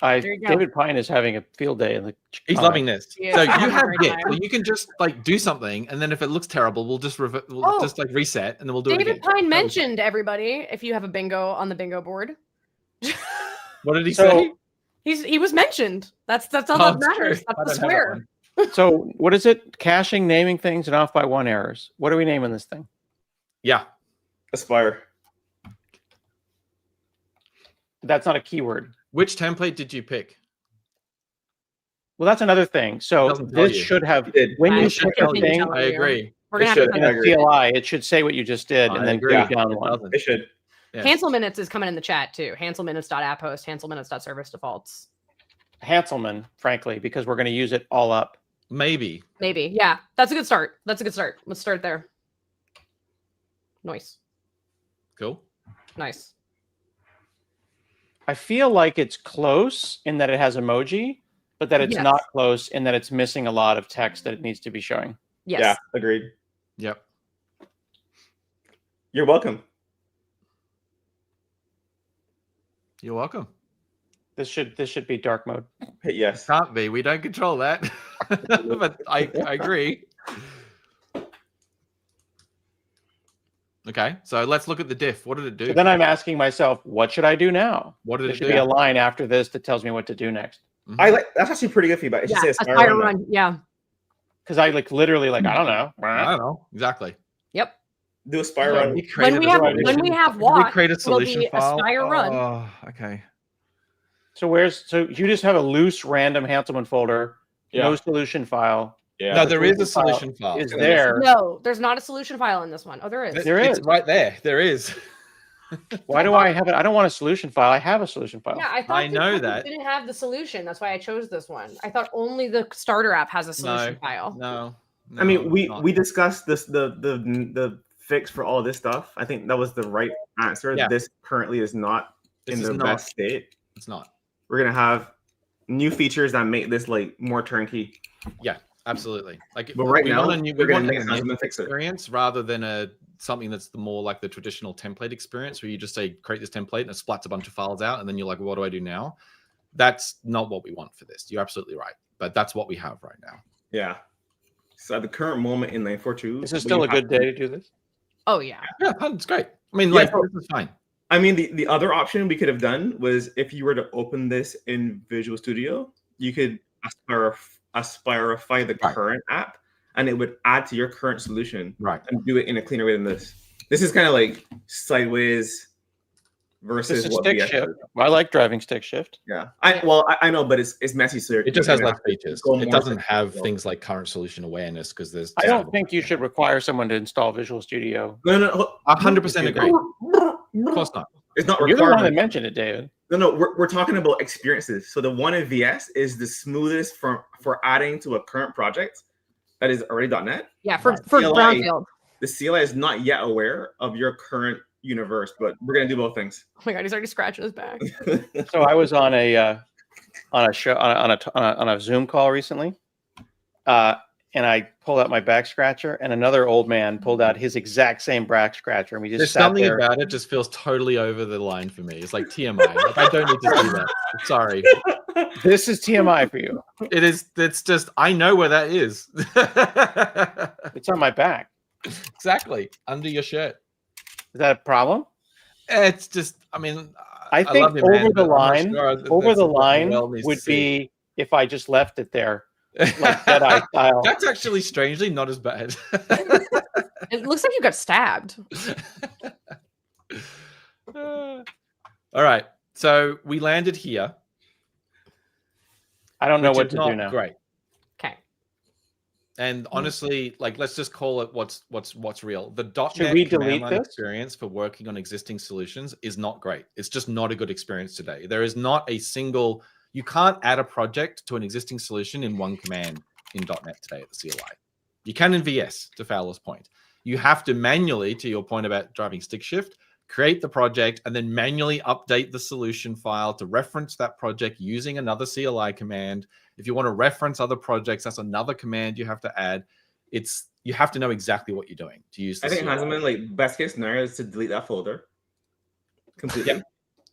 David Pine is having a field day in the. He's loving this. Yeah. So you have Git, so you can just like do something, and then if it looks terrible, we'll just just like reset, and then we'll do it again. David Pine mentioned everybody. If you have a bingo on the bingo board. What did he say? He was mentioned. That's all Oh, that it's matters. true. That's I the don't have that swear. one. So what is it? Caching, naming things, and off by one errors. What are we naming this thing? Yeah. Aspire. That's not a keyword. Which template did you pick? Well, that's another thing. So Doesn't tell this you. should have, It did. when I you should pick a continue thing telling I you. agree. We're gonna It have to should. cut in I a agree. CLI, it should say what you just did and I then agree. go down It one. doesn't. It should. Yes. Hansel minutes is coming in the chat too. Hansel minutes.apphost, Hansel minutes.service defaults. Hanselman, frankly, because we're going to use it all up. Maybe. Maybe. Yeah. That's a good start. That's a good start. Let's start there. Nice. Cool. Nice. I feel like it's close in that it has emoji, but that it's Yes. not close in that it's missing a lot of text that it needs to be showing. Yes. Yeah, agreed. Yep. You're welcome. You're welcome. This should be dark mode. Hit yes. Can't be. We don't control that. But I agree. Okay, so let's look at the diff. What did it do? So then I'm asking myself, what should I do now? What did There it should do? be a line after this that tells me what to do next. Mhm. I like that's actually pretty good feedback. It should Yeah. say Aspire Aspire run. run. Yeah. Because I literally I don't know. I don't know exactly. Yep. Do Aspire Yeah, run. We When created we a have solution. watch, we create a it'll solution be file. Aspire run. Oh, okay. So you just have a loose random Hanselman folder, no solution file. Yeah. No, there is a solution solution file. Is there? No, there's not a solution file in this one. Oh, there is. There It's is. right there. There is. Why do I have it? I don't want a solution file. I have a solution file. Yeah, I thought I know because that. it didn't have the solution. That's why I chose this one. I thought only the starter app has a solution file. No. I mean, it's we not. we discussed this the fix for all this stuff. I think that was the right answer. Yeah. This currently is not This in is the not. best state. It's not. We're gonna have new features that make this like more turnkey. Yeah, absolutely. Like, But right we now, want we we're gonna want make an Hanselman fix it. experience rather than something that's more like the traditional template experience where you just say create this template and it splats a bunch of files out and then you're like, what do I do now? That's not what we want for this. You're absolutely right, but that's what we have right now. Yeah. So at the current moment in 942, This is still a good day to do this. Oh yeah. Yeah, it's great. I mean, Yeah, like so- this is fine. I mean, the other option we could have done was if you were to open this in Visual Studio, you could Aspirify the Right. current app, and it would add to your current solution Right. and do it in a cleaner way than this. This is kind of like sideways versus This is what stick VS shift. does. I like driving stick shift. Yeah, I know, but it's messy. So It just has you're less gonna have to features. go It more doesn't to- have things like current solution awareness because there's. I don't think you should require someone to install Visual Studio. No. 100% agree. Of course not. It's not You're the one that required. mentioned it, David. No, we're talking about experiences. So the one in VS is the smoothest for adding to a current project that is already .NET. Yeah, for CLI. Brownfield. The CLI is not yet aware of your current universe, but we're gonna do both things. Oh my god, he's already scratching his back. So I was on a show on a Zoom call recently, and I pulled out my back scratcher, and another old man pulled out his exact same back scratcher, and we just There's sat something there. about it just feels totally over the line for me. It's like TMI. Like, I don't need to see that. Sorry. This is TMI for you. It is. It's just. I know where that is. It's on my back. Exactly under your shirt. Is that a problem? It's just. I mean, I think love you, man, over the but I'm not line, sure that over that's the what the line world needs to would see. be if I just left it there, like Jedi style. That's actually strangely not as bad. It looks like you got stabbed. All right. So we landed here. I don't know which what is to not do now. Great. Okay. And honestly, like, let's just call it what's real. The Should .NET we command delete line this? experience for working on existing solutions is not great. It's just not a good experience today. There is not a single. You can't add a project to an existing solution in one command in .NET today at the CLI. You can in VS, to Fowler's point. You have to manually, to your point about driving stick shift, create the project and then manually update the solution file to reference that project using another CLI command. If you want to reference other projects, that's another command you have to add. You have to know exactly what you're doing to use the I think CLI. Hanselman, like best case scenario is to delete that folder completely. Yeah.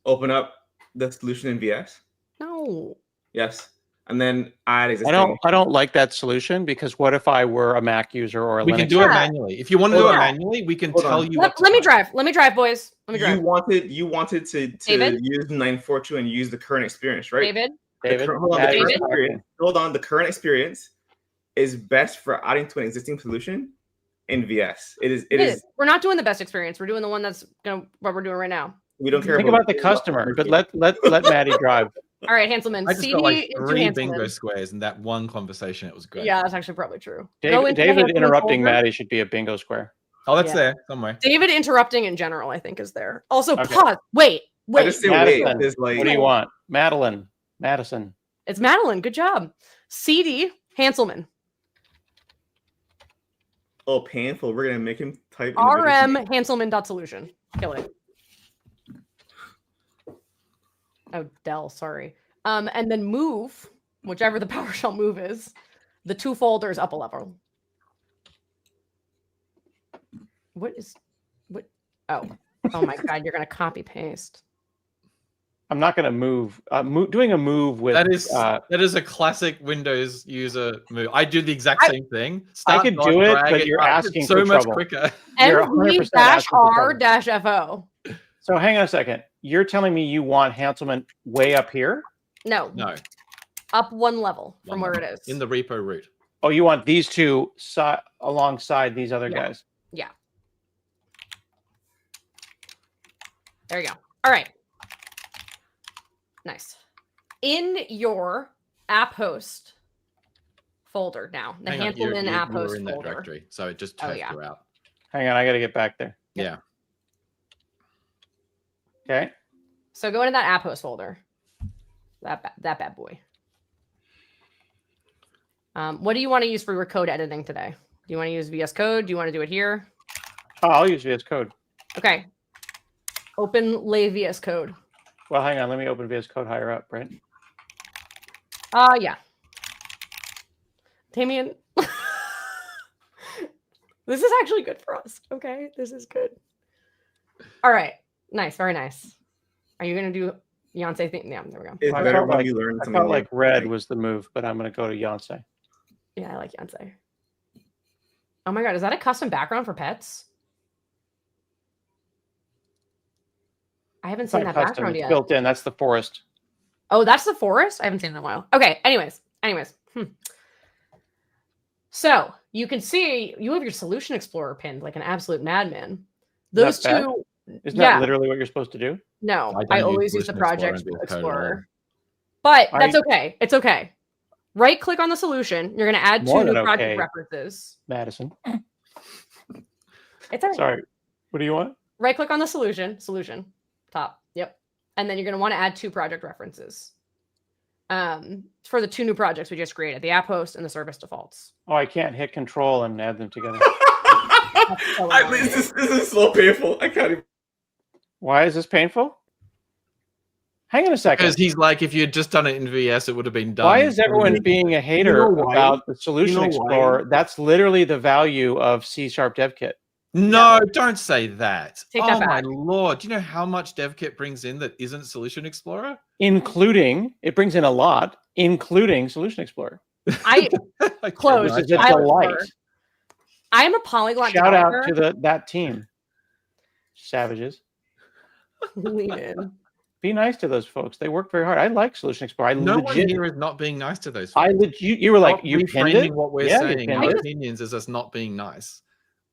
Open up the solution in VS. No. Yes. and then add existing. I don't like that solution because what if I were a Mac user or a We Linux can do it manually. If you want to do it manually, we can tell you. Let me drive. Let me drive, boys. Let me drive. You wanted to David? use 942 and use the current experience, right? David? Hold on. The current experience is best for adding to an existing solution in VS. It is. We're not doing the best experience. We're doing the one that's what we're doing right now. We don't care. Think about the customer, but let Maddie drive. All right, Hanselman. I just CD got like 3 into bingo Hanselman. squares in that one conversation. It was great. Yeah, that's actually probably true. David interrupting Maddie should be a bingo square. Oh, that's there somewhere. David interrupting in general, I think, is there. Also, Okay. pause. Wait. I just say wait. Madison, Like, what do you want? Madison. It's Madeline. Good job. CD Hanselman. Oh, painful. We're gonna make him type RM Hanselman.solution. Kill it. Oh, Dell, sorry. And then move, whichever the PowerShell move is, the 2 folders up a level. What? Oh my God, you're gonna copy paste. I'm not going to move. Doing a move with that is a classic Windows user move. I do the exact same thing. I could do it, but you're asking so for much trouble. quicker. MV-R-FO. So hang on a second. You're telling me you want Hanselman way up here? No. Up 1 level from where it is. In the repo root. Oh, you want these two alongside these other guys? Yeah. There you go. All right. Nice. In your app host folder now, the Hanselman app host in folder. That directory, so it just turns you out. Hang on, I got to get back there. Yeah. Okay. So go into that app host folder. That bad boy. What do you want to use for your code editing today? Do you want to use VS Code? Do you want to do it here? Oh, I'll use VS Code. Okay. Open lay VS Code. Well, hang on. Let me open VS Code higher up, right? Yeah. Damien. This is actually good for us. Okay. This is good. All right. Nice. Very nice. Are you going to do Yonsei thing? Yeah, there we go. It's better when you learn something. I felt like red was the move, but I'm going to go to Yonsei. Yeah, I like Yonsei. Oh my God. Is that a custom background for pets? I haven't seen that background yet. It's built in. That's the forest. Oh, that's the forest? I haven't seen it in a while. Okay. Anyways. So you can see you have your Solution Explorer pinned like an absolute madman. Those two. Isn't that literally what you're supposed to do? No, I always use the Project Explorer. But that's okay. It's okay. Right click on the solution. You're going to add 2 new project references. Madison. It's all right. Sorry. What do you want? Right click on the solution. Top. Yep. And then you're going to want to add 2 project references. For the 2 new projects we just created, the app host and the service defaults. Oh, I can't hit control and add them together. This is so painful. I can't even. Why is this painful? Hang on a second. Because he's like, if you had just done it in VS, it would have been done. Why is everyone being a hater about the Solution Explorer? That's literally the value of C# DevKit. No, don't say that. Take that back. My Lord. Do you know how much DevKit brings in that isn't Solution Explorer? It brings in a lot, including Solution Explorer. I close. This is a delight. I am a polyglot Shout developer. out to that team. Savages. Lean in. Be nice to those folks. They work very hard. I like Solution Explorer. No one here is not being nice to those folks. You were like, you pinned it? What we're saying, our opinions, is us not being nice.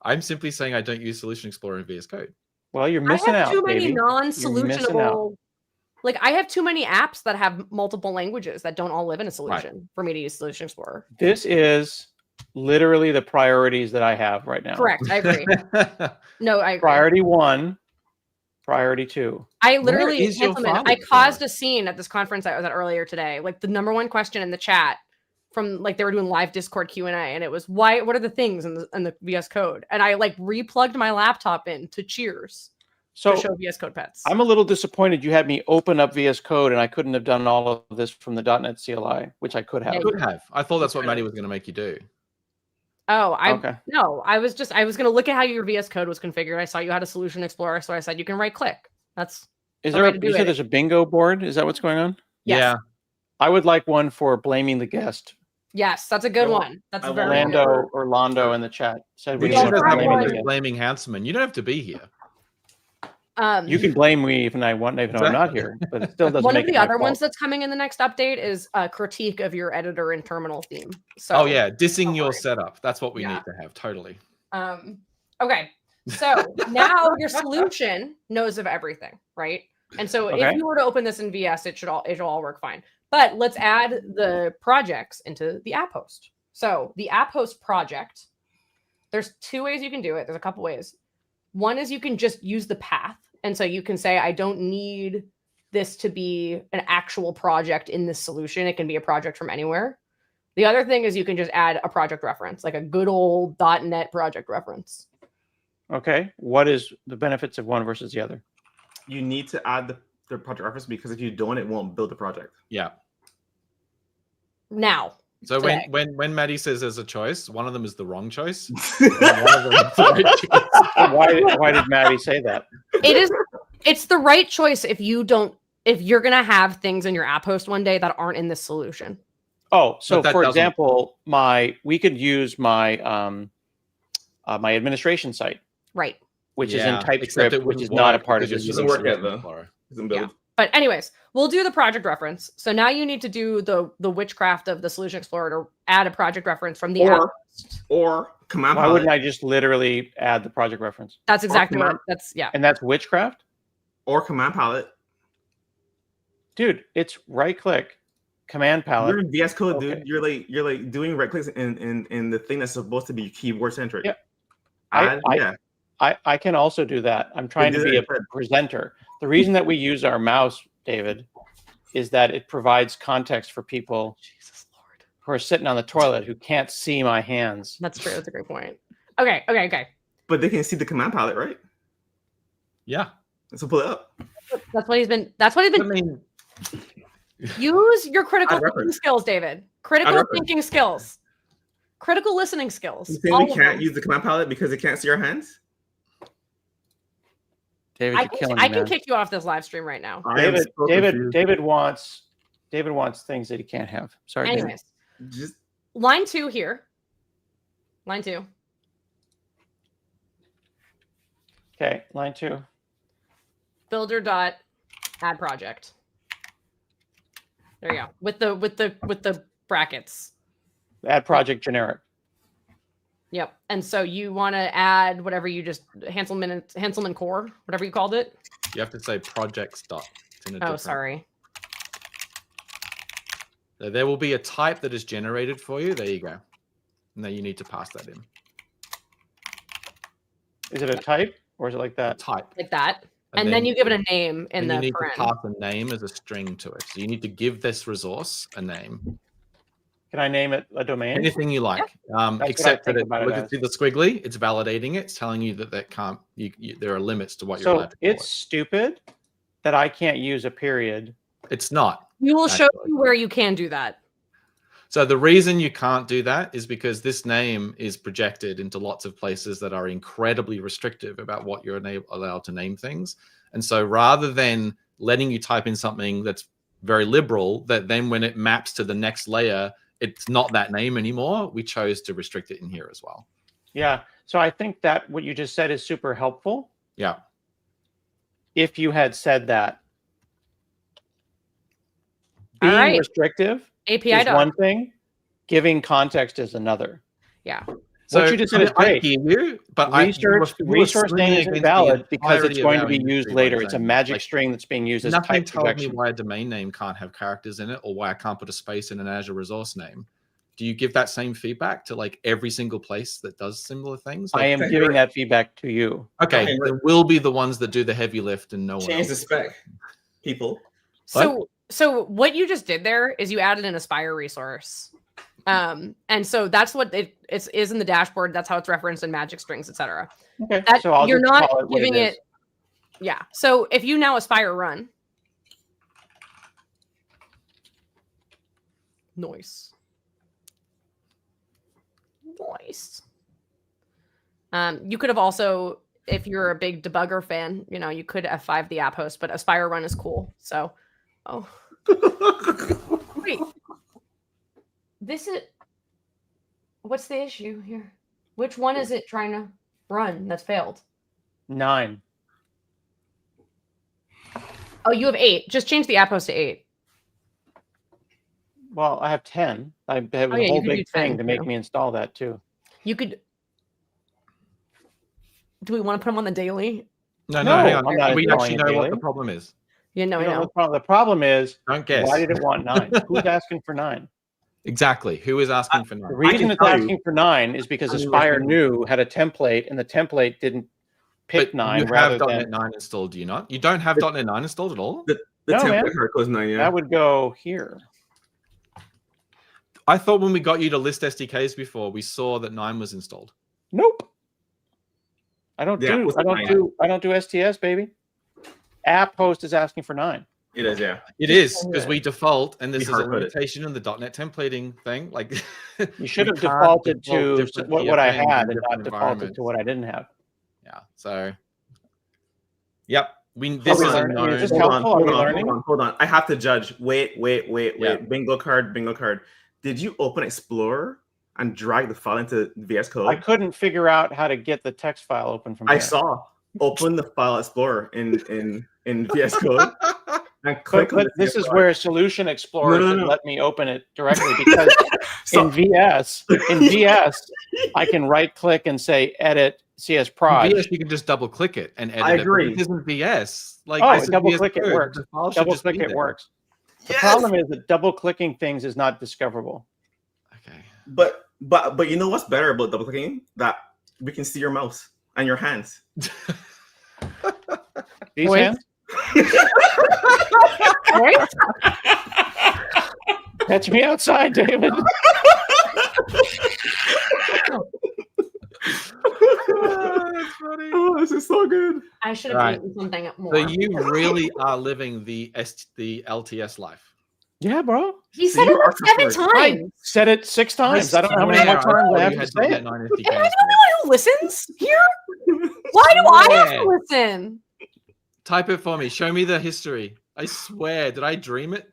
I'm simply saying I don't use Solution Explorer in VS Code. Well, you're missing out. I have too many non-solutionable. Like I have too many apps that have multiple languages that don't all live in a solution for me to use Solution Explorer. This is literally the priorities that I have right now. Correct. I agree. No, I agree. Priority 1, priority 2. I literally, I caused a scene at this conference I was at earlier today. Like the #1 question in the chat from like they were doing live Discord Q&A, and it was what are the things in the VS Code? And I like replugged my laptop in to Cheers to show VS Code pets. I'm a little disappointed you had me open up VS Code and I couldn't have done all of this from the .NET CLI, which I could have. I thought that's what Maddie was going to make you do. Oh, no, I was going to look at how your VS Code was configured. I saw you had a Solution Explorer, so I said you can right click. That's you said there's a bingo board? Is that what's going on? Yes. Yeah. I would like one for blaming the guest. Yes, that's a good I want- one. That's I want very one good. Lando or Londo in the chat said we We need don't one for have blaming one. the guest. blaming Hanselman. You don't have to be here. You can blame me even though I'm not here, but it still doesn't One make of it the my other ones fault. that's coming in the next update is a critique of your editor and terminal theme. So, Oh yeah, dissing don't your worry. setup. That's what we Yeah. need to have. Totally. Okay. So now your solution knows of everything, right? And so if Okay. you were to open this in VS, it'll all work fine. But let's add the projects into the app host. So the app host project, there's two ways you can do it. There's a couple ways. One is you can just use the path. And so you can say, I don't need this to be an actual project in this solution. It can be a project from anywhere. The other thing is you can just add a project reference, like a good old .NET project reference. Okay. What is the benefits of one versus the other? You need to add the project reference because if you don't, it won't build the project. Yeah. Now. So today. when Maddie says there's a choice, one of them is the wrong choice. And one of them is the right choice. Why did Maddie say that? It's the right choice if you're gonna have things in your app host one day that aren't in this solution. Oh, so But that for doesn't- example, we could use my my administration site, Right. which is Yeah, in except TypeScript, it which wouldn't is not a work part of because this you're doesn't solution. work yet, though. Doesn't build. Yeah. But anyways, we'll do the project reference. So now you need to do the witchcraft of the Solution Explorer to add a project reference from the app host. Or command Why palette. wouldn't I just literally add the project reference? That's exactly command- what that's yeah. And that's witchcraft? Or command palette. Dude, it's right click, command palette. You're in VS Code, Okay. dude. You're like doing right clicks in the thing that's supposed to be keyboard centric. Yeah. Yeah. I can also do that. I'm trying to do be a that instead. presenter. The reason that we use our mouse, David, is that it provides context for people Jesus Lord. who are sitting on the toilet who can't see my hands. That's true. That's a great point. Okay. But they can see the command palette, right? Yeah. So pull it up. That's what he's been I mean, use your critical Add thinking reference. skills, David. Critical Add reference. thinking skills. Critical listening skills. You saying all we of can't them. use the command palette because it can't see our hands? David, you're killing I me, can man. kick you off this live stream right now. I am so confused. David wants things that he can't have. Sorry, David. Anyways, Just line 2 here. Line 2. Okay, line 2. Builder dot add project. There you go. With the brackets. Add project generic. Yep. And so you want to add whatever you just Hanselman core, whatever you called it. you have to say projects dot. It's in a Oh, different- sorry. So there will be a type that is generated for you. There you go. And then you need to pass that in. Is it a type or is it like that? Type. Like that. And then you give it a name in and the you need paren. to pass a name as a string to it. So you need to give this resource a name. Can I name it a domain? Anything you like, what I except that think it, about it look at as. see the squiggly. It's validating it. It's telling you that can't. There are limits to what you're So allowed to call it's stupid that I can't use a period. It's not. You will show actually. you where you can do that. So the reason you can't do that is because this name is projected into lots of places that are incredibly restrictive about what you're allowed to name things. And so rather than letting you type in something that's very liberal, that then when it maps to the next layer, it's not that name anymore, we chose to restrict it in here as well. Yeah. So I think that what you just said is super helpful. Yeah. If you had said that, All being right. restrictive API is doc. one thing, giving context is another. Yeah. What you just said is I great. hear you, but Resource name is invalid because it's going to be used later. It's a magic Like, string that's being used as nothing type tells me projection. why a domain name can't have characters in it, or why I can't put a space in an Azure resource name. Do you give that same feedback to like every single place that does similar things? I Like, am giving that feedback to you. okay, Okay, there will be the ones that do the heavy lift and no one change else. the spec, people. So what you just did there is you added an Aspire resource. And so that's what it is in the dashboard. That's how it's referenced in magic strings, etc. Okay. That So I'll you're just not call it what giving is. it. Yeah. So if you now Aspire run. Noise. You could have also, if you're a big debugger fan, you could F5 the app host, but Aspire run is cool. So, oh, wait, This is what's the issue here? Which one is it trying to run that's failed? 9. Oh, you have 8. Just change the app host to 8. Well, I have 10. I have Oh, a yeah, whole you could do big thing 10 to make too. me install that too. You could. Do we want to put them on the daily? No, No, hang on. I'm not We actually installing it know what daily. the problem is. Yeah, no, You I know, know. the problem is, Don't guess. why did it want 9? Who's asking for 9? Exactly. Who is asking for 9? The reason it's tell you. asking for 9 is because I knew Aspire what New had a template, and the template didn't pick But 9 you rather have than .NET 9 installed, do you not? You don't have .NET 9 installed at all? The No, template man. hard was 9, yeah. that would go here. I thought when we got you to list SDKs before, we saw that 9 was installed. Nope. I don't Yeah, do what's I the don't 9? do I don't do STS, baby. App host is asking for 9. It is, yeah. It is because we default, and this is a hard-code it. limitation in the .NET templating thing. Like You should we have can't defaulted default to different what I PFNs in had and different not defaulted environments. to what I didn't have. Yeah. So, yep. This we is a learning? I mean, is this known. helpful? Are we learning? Hold on. I have to judge. Wait. Yeah. Bingo card. Did you open Explorer and drag the file into VS Code? I couldn't figure out how to get the text file open from I there. saw. Open the file Explorer in VS Code and click on But the this is CLI. where Solution Explorer No. should let me open it directly because So- in VS, I can right click and say edit CS proj. VS, you can just double click it and edit I it. agree. But it isn't VS. Like Oh, this is double VS click it Code. works. The file should Double just click be it there. works. The Yes! problem is that double clicking things is not discoverable. Okay. But you know what's better about double clicking? That we can see your mouse and your hands. These Wait. hands? Right? Catch me outside, David. That's funny. Oh, this is so good. I should have Right. eaten something more. So you really are living the LTS life. Yeah, bro. He So said you it like are 7 I times. said it 6 times. I don't know how many swear more times I thought have you to had say .NET it. 9 Am I SDK the only installed. one who listens here? Why do I have to listen? Type it for me. Show me the history. I swear. Did I dream it?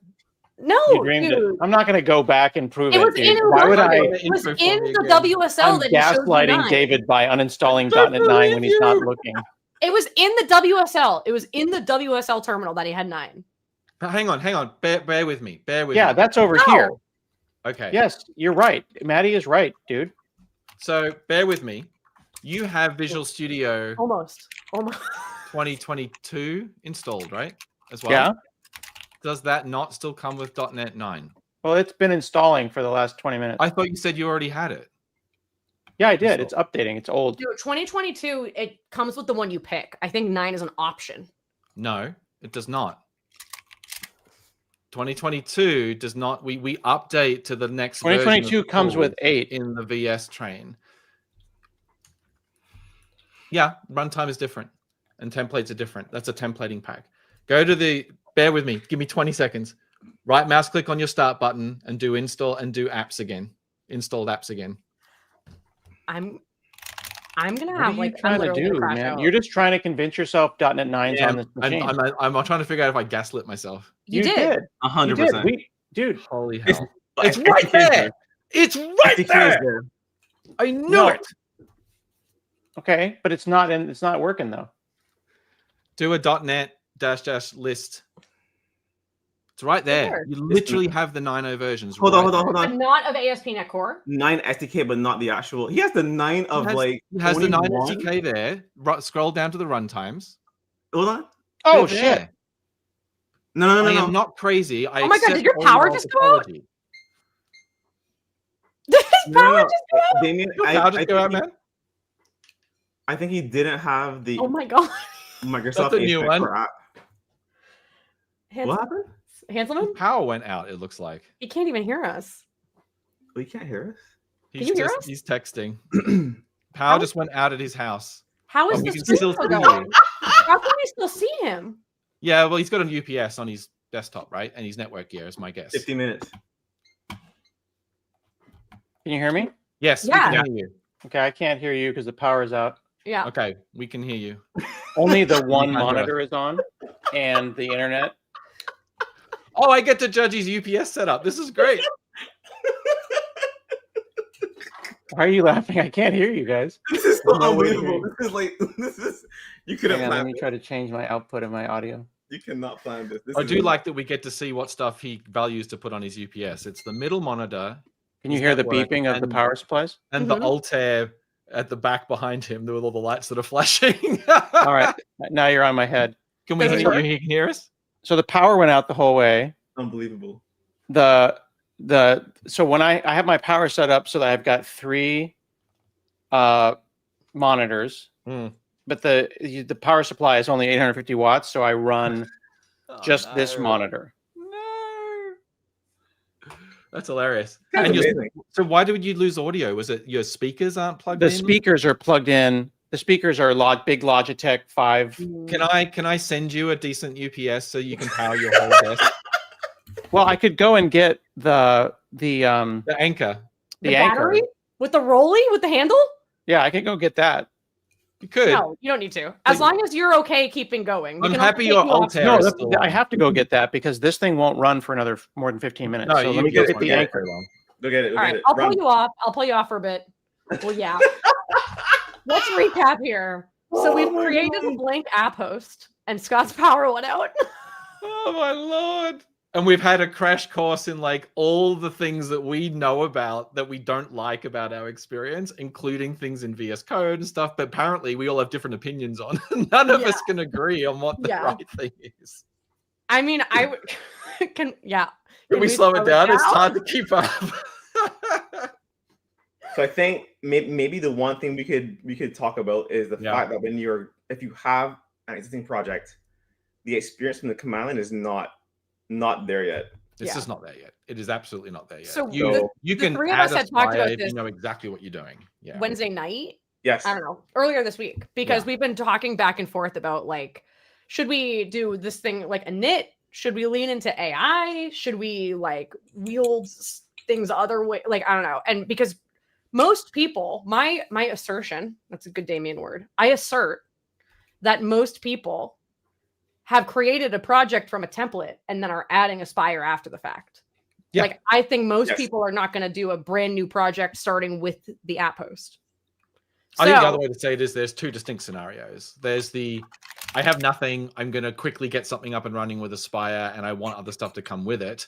No, You dreamed dude. it. I'm not going to go back and prove It it. was dude. in Why would I? It was Info for in me the again. WSL I'm that it showed you gaslighting 9. David by uninstalling .NET 9 when he's not looking. It was in the WSL. It was in the WSL terminal that he had 9. Hang on. Bear with me. Yeah, that's over No. here. Okay. Yes, you're right. Maddie is right, dude. So bear with me. You have Visual Studio Almost. 2022 installed, right? As well. Yeah. Does that not still come with .NET 9? Well, it's been installing for the last 20 minutes. I thought you said you already had it. Yeah, I did. It's updating. It's old. Dude, 2022, it comes with the one you pick. I think 9 is an option. No, it does not. 2022 does not. We update to the next. 2022 comes with 8. in the VS train. Yeah, runtime is different, and templates are different. That's a templating pack. Go to the. Bear with me. Give me 20 seconds. Right mouse click on your start button and do install and do apps again. Installed apps again. I'm gonna What have are like you trying to literally do, crash man? out. You're just trying to convince yourself .NET 9's on this machine. I'm trying to figure out if I gaslit myself. You did. 100%. Dude, Holy It's- hell! It's right there. It's right SDK is there. there. I knew No. it. okay, but it's not working though. Do a .NET -- list. It's right there. Sure. You literally have the 9.0 versions. Hold right on. But not of ASP.NET Core. 9 SDK, but not the actual. He has the 9 of He has the 9 21. SDK there. Scroll down to the runtimes. Hold on. Oh They're shit! there. No. I am not crazy. Oh my God, did your power just go out? apology. Did his power just go out? Damien, Your power just go out, man? I think he didn't have the Oh my God. Microsoft That's a new API one. Core app. What happened? Hanselman? Power went out, it looks like. He can't even hear us. Oh, you can't hear Can you hear us? He's texting. us? Power just went out at his house. How Oh, is we the can screen still still see going? you. How can we still see him? Yeah, well, he's got an UPS on his desktop, right? And his network gear is my guess. 50 minutes. Can you hear me? Yes, Yeah. we can hear you. Okay, I can't hear you because the power is out. Yeah. Okay, we can hear you. Only the one can't hear us. monitor is on, and the internet. Oh, I get to judge his UPS setup. This is great. Why are you laughing? I can't hear you guys. This is so No way to unbelievable. hear This is like you couldn't Hang on, let plan me this. try to change my output of my audio. You cannot plan this. I do like that we get to see what stuff he values to put on his UPS. It's the middle monitor. Can you his hear the network, beeping of the and- power supplies? And Mhm. the Altair at the back behind him with all the lights that are flashing. All right, now you're on my head. Can we Does it hear work? you? You can hear us? So the power went out the whole way. unbelievable. So when I have my power set up so that I've got 3 monitors, but the power supply is only 850 watts, so I run just this monitor. No. That's hilarious. That's And amazing. so why did you lose audio? Was it your speakers aren't plugged The in? speakers are plugged in. The speakers are big Logitech 5. Can I send you a decent UPS so you can power your whole desk? Well, I could go and get the The anchor. the anchor. battery with the rolly with the handle. Yeah, I could go get that. You could. No, you don't need to. As long as you're okay keeping going. We I'm can happy also your take you off- Altair No, is still I on. have to go get that because this thing won't run for another more than 15 minutes. No, so you let me can go get get the it. anchor. Look at it. Look All at right, it. I'll Run. pull you off. I'll pull you off for a bit. Well, yeah. Let's recap here. So we've created a blank app host, and Scott's power went out. Oh my lord. And we've had a crash course in like all the things that we know about that we don't like about our experience, including things in VS Code and stuff. But apparently we all have different opinions on. None of us can agree on what the Yeah. right thing is. I mean, I would can Can we slow it down? It's hard to keep up. So I think maybe the one thing we could talk about is the Yeah. fact that if you have an existing project, the experience from the command line is not there yet. This Yeah. is not there yet. It is absolutely not there yet. So you the can three of add us a had talked spire about if you this know exactly what you're doing. Yeah. Wednesday night. Yes. I don't know, earlier this week, because Yeah. we've been talking back and forth about like, should we do this thing like a knit? Should we lean into AI? Should we like wield things other way? Like, I don't know. And because most people, my assertion, that's a good Damien word. I assert that most people have created a project from a template and then are adding Aspire after the fact. Yeah. Like, I think most Yes. people are not going to do a brand new project starting with the app host. I think the So- other way to say it is there's 2 distinct scenarios. There's the I have nothing, I'm going to quickly get something up and running with Aspire and I want other stuff to come with it,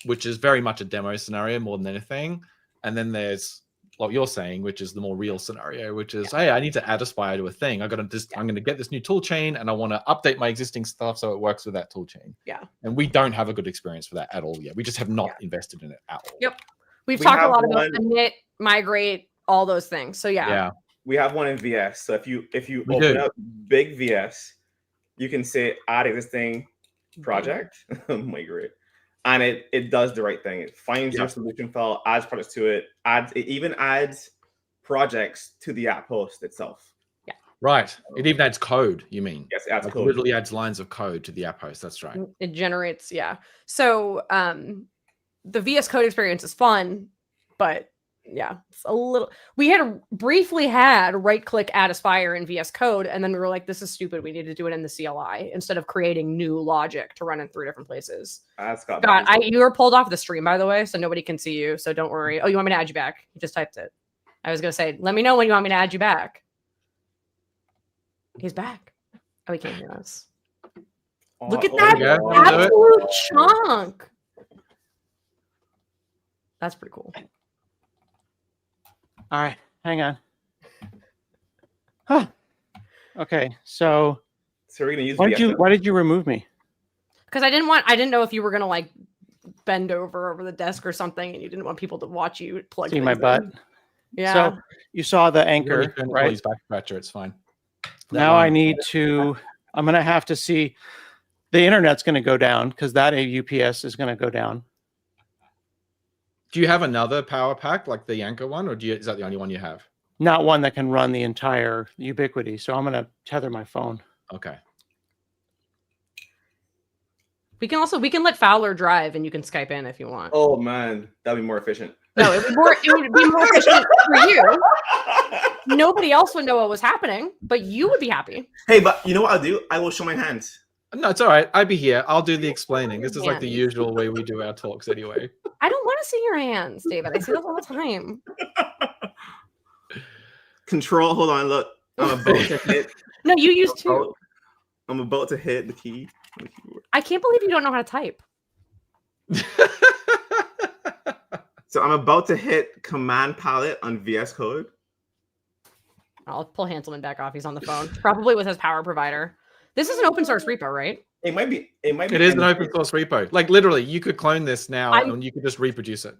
which is very much a demo scenario more than anything. And then there's what you're saying, which is the more real scenario, which is, hey, I need to add Aspire to a thing. I'm going to get this new tool chain and I want to update my existing stuff so it works with that tool chain. Yeah. And we don't have a good experience for that at all yet. We just have not invested in it at all. Yep. We've We talked a have lot about one- the knit, migrate, all those things. So yeah. We have one in VS. So if you We open do. up big VS, you can say add existing project, migrate, and it does the right thing. It finds your solution file, adds projects to it, it even adds projects to the app host itself. Right. It even adds code, you mean? Yes, it adds Like code. literally adds lines of code to the app host. That's right. It generates, yeah. So the VS Code experience is fun, but yeah, it's a little. We had briefly had right click add Aspire in VS Code, and then we were like, this is stupid. We need to do it in the CLI instead of creating new logic to run in 3 different places. Scott, God, you were pulled off the stream, by the way, so nobody can see you. So don't worry. Oh, you want me to add you back? You just typed it. I was gonna say, let me know when you want me to add you back. He's back. Oh, he can't hear us. Look at that there we go. absolute chunk. That's pretty cool. All right, hang on. Huh. Okay, so So we're gonna use why did you remove me? Because I didn't know if you were gonna like bend over the desk or something, and you didn't want people to watch you plug. See my things butt? in. Yeah. So you saw the Really anchor, turn right? He's back scratcher. It's fine. That Now I line- need to. I'm gonna have to see. The internet's gonna go down because that UPS is gonna go down. Do you have another power pack like the Anchor one, or is that the only one you have? Not one that can run the entire Ubiquity. So I'm gonna tether my phone. Okay. we can let Fowler drive, and you can Skype in if you want. Oh man, that'd be more efficient. No, it would be more efficient for you. Nobody else would know what was happening, but you would be happy. Hey, but you know what I'll do? I will show my hands. No, it's all right. I'd be here. I'll do the explaining. This is like the Yeah. usual way we do our talks anyway. I don't want to see your hands, David. I see those all the time. Control. Hold on. Look, I'm about to hit. No, you used two. I'm about to hit the key on the keyboard. I can't believe you don't know how to type. So I'm about to hit Command Palette on VS Code. I'll pull Hanselman back off. He's on the phone, probably with his power provider. This is an open source repo, right? It might be. It is an open source repo. Like literally, you could clone this now and you could just reproduce it.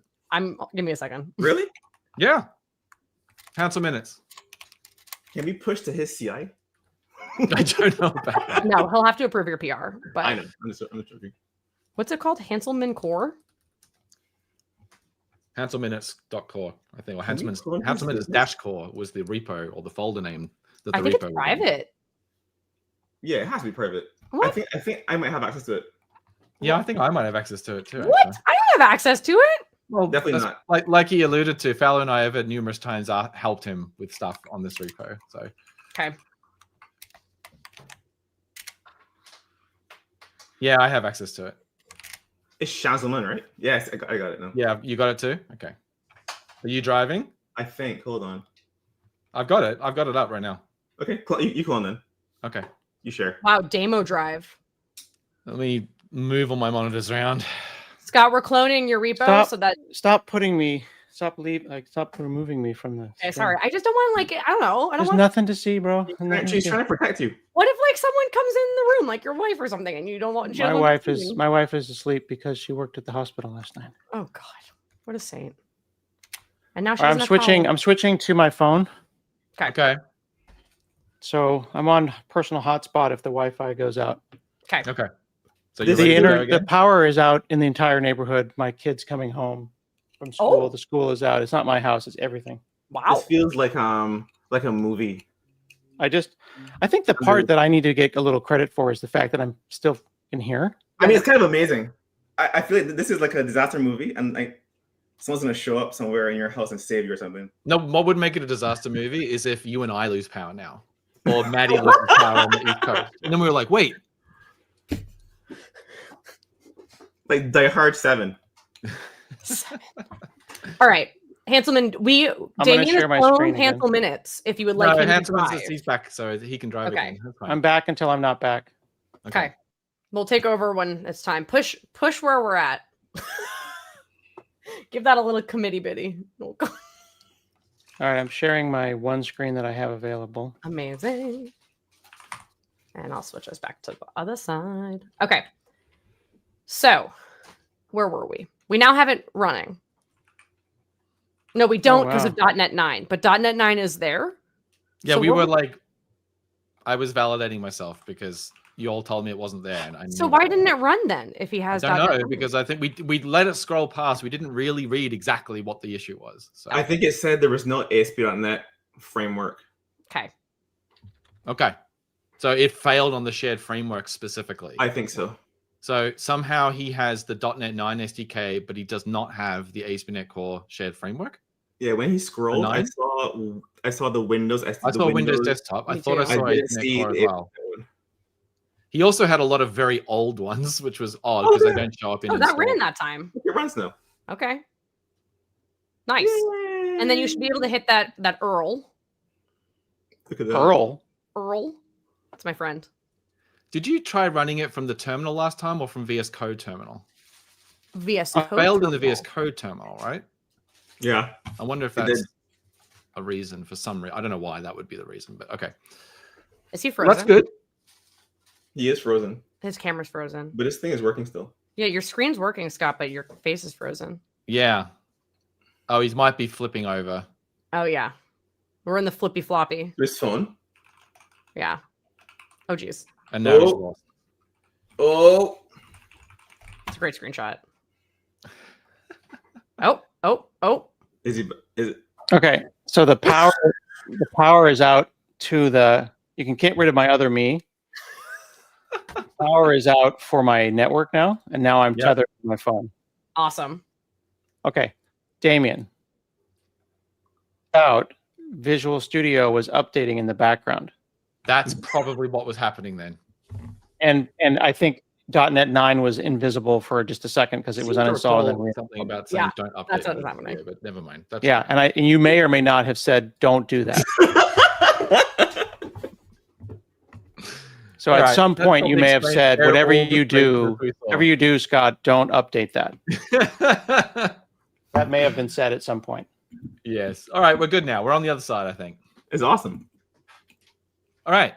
Give me a second. Really? Yeah. Council minutes. Can we push to his CI? I don't know about that. No, he'll have to approve your PR. But I know. I'm just joking. what's it called? Hanselman Core? Hanselminutes.core, I think, or Can we clone his Hanselminutes business? dash core was the repo or the folder name that the I think repo it's was in. private. Yeah, it has to be private. What? I think I might have access to it. Yeah, I think I might have access to it too. What? Actually. I don't have access to it. Well, Definitely that's- not. Like he alluded to, Fallow and I have numerous times helped him with stuff on this repo. So Okay. yeah, I have access to it. It's Hanselman, right? Yes, I got it now. Yeah, you got it too? Okay. Are you driving? I think. Hold on. I've got it. I've got it up right now. Okay, you clone then. Okay. You share. Wow, Demo Drive. Let me move all my monitors around. Scott, we're cloning your repo Stop. so that. Stop stop removing me from the. Okay, stream. sorry. I just don't want I don't know. I don't There's want. nothing to see, bro. Nothing to She's see. trying to protect you. What if someone comes in the room, like your wife or something, and you don't want? My wife is asleep because she worked at the hospital last night. Oh God, what a saint! And now she's. I'm switching to my phone, Okay. so I'm on personal hotspot if the Wi-Fi goes out. Okay. Okay. So This- you're ready to go The again? power is out in the entire neighborhood. My kid's coming home from school. Oh. The school is out. It's not my house. It's everything. Wow. This feels like a movie. I think the part that I need to get a little credit for is the fact that I'm still in here. I mean, it's kind of amazing. I feel like this is like a disaster movie, and like someone's gonna show up somewhere in your house and save you or something. No, what would make it a disaster movie is if you and I lose power now, or Maddie loses power on the East Coast, and then we were like, "Wait, Like Die Hard 7. All right, Hanselman. Damien share has my cloned screen again. Hansel Minutes. If you would no, like him to Hanselman drive. says he's back, so he can drive Okay. again." That's fine. I'm back until I'm not back. Okay. We'll take over when it's time. Push where we're at. Give that a little committee biddy. All right, I'm sharing my one screen that I have available. Amazing. And I'll switch us back to the other side. Okay. So, where were we? We now have it running. No, we don't because of .NET 9, but .NET 9 is there. Yeah, So we what were would- like, I was validating myself because you all told me it wasn't there, and I So knew why it. didn't it run then if he I has don't .NET know 9? because I think we let it scroll past. We didn't really read exactly what the issue was. So I think it said there was no ASP.NET framework. Okay. okay, so it failed on the shared framework specifically. I think so. So somehow he has the .NET 9 SDK, but he does not have the ASP.NET Core shared framework. Yeah, when he scrolled, I 9? saw the Windows. I saw Windows Desktop. I Me thought I too. saw didn't ASP.NET see Core as the well. He also had a lot of very old ones, which was odd because they don't show up in Oh, that install. ran that time. It runs now. Okay. Nice. And then you should be able to hit that URL. Look at that. URL. That's my friend. Did you try running it from the terminal last time or from VS Code terminal? VS It Code. failed in the terminal. VS Code terminal, right? Yeah. I wonder if It that's did. a reason for some reason. I don't know why that would be the reason, but okay. Is he Well, frozen? that's good. He is frozen, His camera's frozen. but his thing is working still. Yeah, your screen's working, Scott, but your face is frozen. Yeah. Oh, he might be flipping over. Oh yeah. We're in the flippy floppy. His phone. Yeah. Oh geez. And now he's Oh. lost. Oh. It's a great screenshot. Oh. Is it? Okay, so the power is out to the. You can get rid of my other me. Power is out for my network now, and now I'm Yep. tethered to my phone. Awesome. Okay, Damien. Out. Visual Studio was updating in the background, That's probably what was happening then. and I think .NET 9 was invisible for just a second because it was uninstalled. And then Something about saying don't update. That's what was happening. Yeah, but never mind. That's yeah, fine. and you may or may not have said don't do that. So All at right, some that point you probably may have explains said where whatever all the you do, phrases we whatever you do, Scott, don't update that. thought. That may have been said at some point. Yes. All right, we're good now. We're on the other side, I think. It's awesome. All right.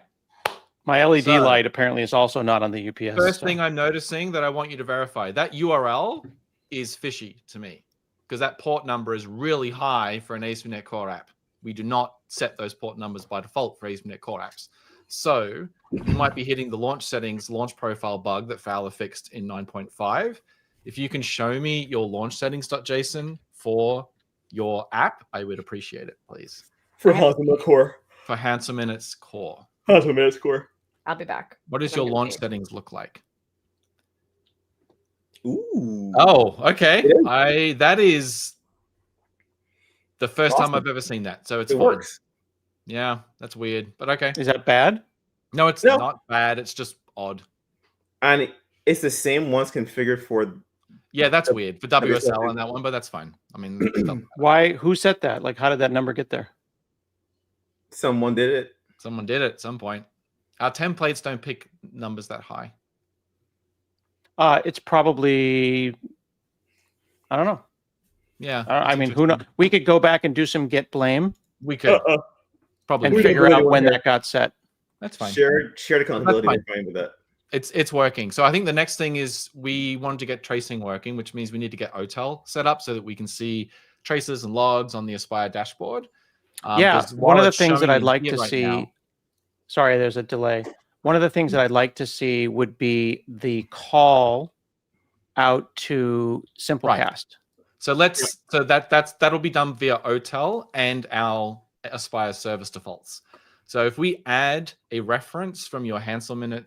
My LED So- light apparently is also not on the UPS. First so- thing I'm noticing that I want you to verify, that URL is fishy to me because that port number is really high for an ASP.NET Core app. We do not set those port numbers by default for ASP.NET Core apps. So you might be hitting the launch settings, launch profile bug that Fowler fixed in 9.5. If you can show me your launch settings.json for your app, I would appreciate it, please. For Hanselman Core. For Hanselman, it's core. Hanselman Core. I'll be back. What does I'm your gonna launch see. settings look like? Ooh. Oh, okay. It That is the first time Awesome. I've ever seen that. So it's It fine. works. Yeah, that's weird, but okay. Is that bad? No, it's No. not bad. It's just odd. And it's the same ones configured for. Yeah, that's weird for WSL WSL. on that one, but that's fine. I mean, it doesn't- Why? Who set that? Like, how did that number get there? Someone did it. someone did it at some point. Our templates don't pick numbers that high. It's probably, I don't know. Yeah. I it's mean, who knows? interesting. We could go back and do some git blame We could probably and We do. can figure really out do when it. that got set. That's fine. Shared accountability. fine. We're fine with that. It's working. So I think the next thing is we wanted to get tracing working, which means we need to get OTel set up so that we can see traces and logs on the Aspire dashboard. Yeah, 'cause one while of the it's things that showing I'd like here to right see. now- Sorry, there's a delay. One of the things that I'd like to see would be the call out to Simplecast. So that'll be done via OTel and our Aspire service defaults. So if we add a reference from your Hanselman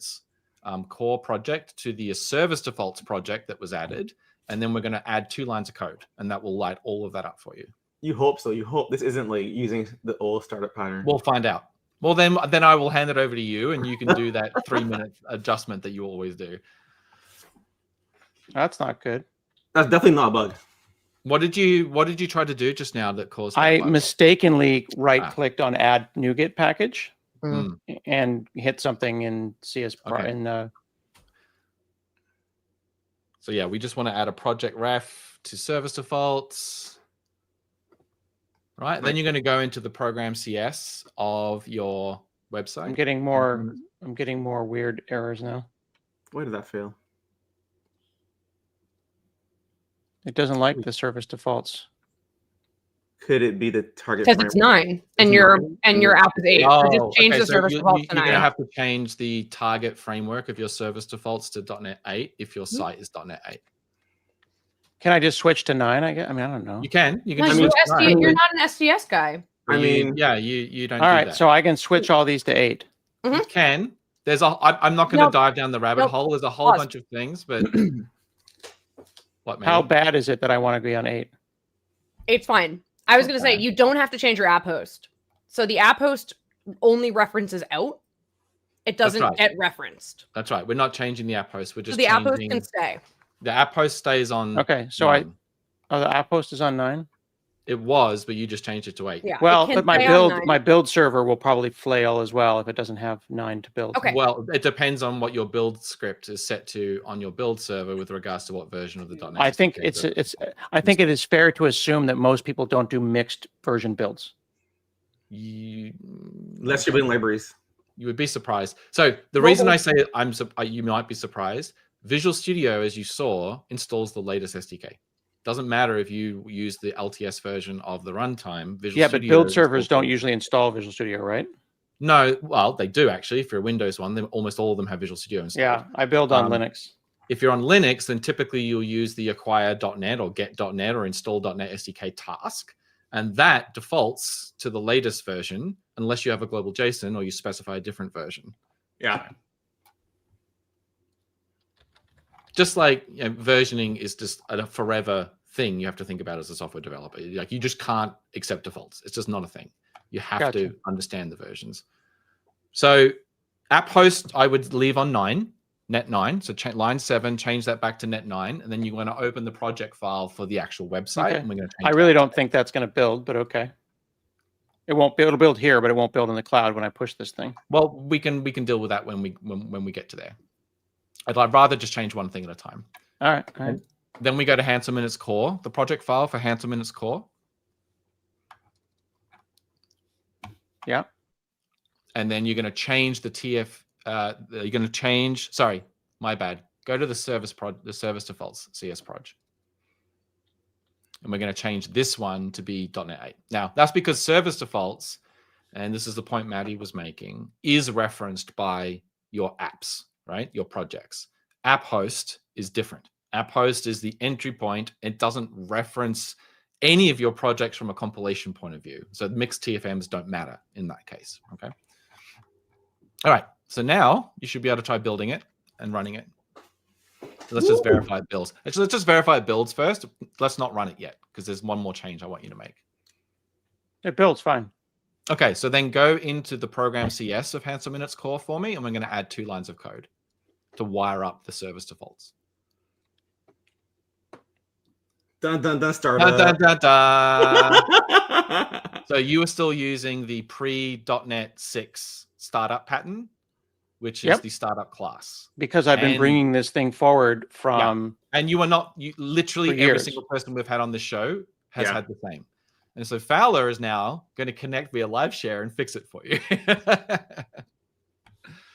core project to the service defaults project that was added, and then we're going to add 2 lines of code, and that will light all of that up for you. You hope so. You hope this isn't like using the old startup pattern. We'll find out. Well, then I will hand it over to you, and you can do that 3-minute adjustment that you always do. That's not good. That's definitely not a bug. What did you try to do just now that caused? that I bug? mistakenly right-clicked on Add NuGet package Hmm. and hit something in CS Okay. in So yeah, we just want to add a project ref to service defaults. Right. Then you're going to go into the program CS of your website. I'm getting more weird errors now. Why did that fail? It doesn't like the service defaults. Could it be the target? Because it's framework? 9 and your 9? app is 8. So just change the so service defaults to you're going to 9. have to change the target framework of your service defaults to .NET 8 if your site is .NET 8. Can I just switch to 9? I mean, I don't know. You can. You can. No, just you're, switch to 9. you're not an SDS guy. I mean, yeah, you don't. All do right, that. so I can switch all these to 8. You can. I'm not going to Nope. dive down the rabbit Nope. hole. There's a whole Pause. bunch of things, but what? Man? How bad is it that I want to be on 8? It's fine. I was going to say, Okay. you don't have to change your app host. So the app host only references out. It doesn't right. get referenced. That's right. We're not changing the app host. We're So just the app host changing. can stay. The app host stays on. Okay, so 9. the app host is on 9. It was, but you just changed it to 8. Yeah. it Well, can but my stay on 9. build server will probably flail as well if it doesn't have 9 to build. Okay. Well, it depends on what your build script is set to on your build server with regards to what version of the .NET. I think SDK I think it is fair to assume that most people don't do mixed version builds. unless you're building libraries. You would be surprised. So the reason I say you might be surprised, Visual Studio, as you saw, installs the latest SDK. Doesn't matter if you use the LTS version of the runtime. Visual But Studio build servers installs don't the- usually install Visual Studio, right? No, well, they do actually. If you're a Windows one, almost all of them have Visual Studio installed. Yeah, I build on Um, Linux. If you're on Linux, then typically you'll use the acquire.net or get.net or install.net SDK task. And that defaults to the latest version unless you have a global JSON or you specify a different version. Yeah. Just like versioning is just a forever thing you have to think about as a software developer. Like you just can't accept defaults. It's just not a thing. You have to understand the versions. So app host, I would leave on 9. net9. So line 7, change that back to net9, and then you're going to open the project file for the actual website. Okay. And we're going to. I really don't think that's going to build, but okay. It won't. It'll build here, but it won't build in the cloud when I push this thing. Well, we can deal with that when we get to there. I'd rather just change one thing at a time. All right. All right. Then we go to Hanselman its core, the project file for Hanselman its core. Yeah. And then you're going to change the TF. You're going to change. Sorry, my bad. Go to the service defaults CS proj. And we're going to change this one to be .NET 8. Now, that's because service defaults, and this is the point Maddie was making, is referenced by your apps, right? Your projects. App host is different. App host is the entry point. It doesn't reference any of your projects from a compilation point of view. So mixed TFMs don't matter in that case, okay? All right, so now you should be able to try building it and running it. So let's just verify it builds. Actually, let's just verify it builds first. Let's not run it yet because there's one more change I want you to make. It builds fine. Okay, so then go into the program CS of Hanselman its core for me, and we're going to add 2 lines of code to wire up the service defaults. Dun dun dun start. Dun, dun, dun, dun. So you are still using the pre.NET 6 startup pattern, which is the startup class. Because I've been bringing this thing forward from. Yeah. And you are not, literally every years. single person we've had on the show has had the same. And so Fowler is now going to connect via live share and fix it for you.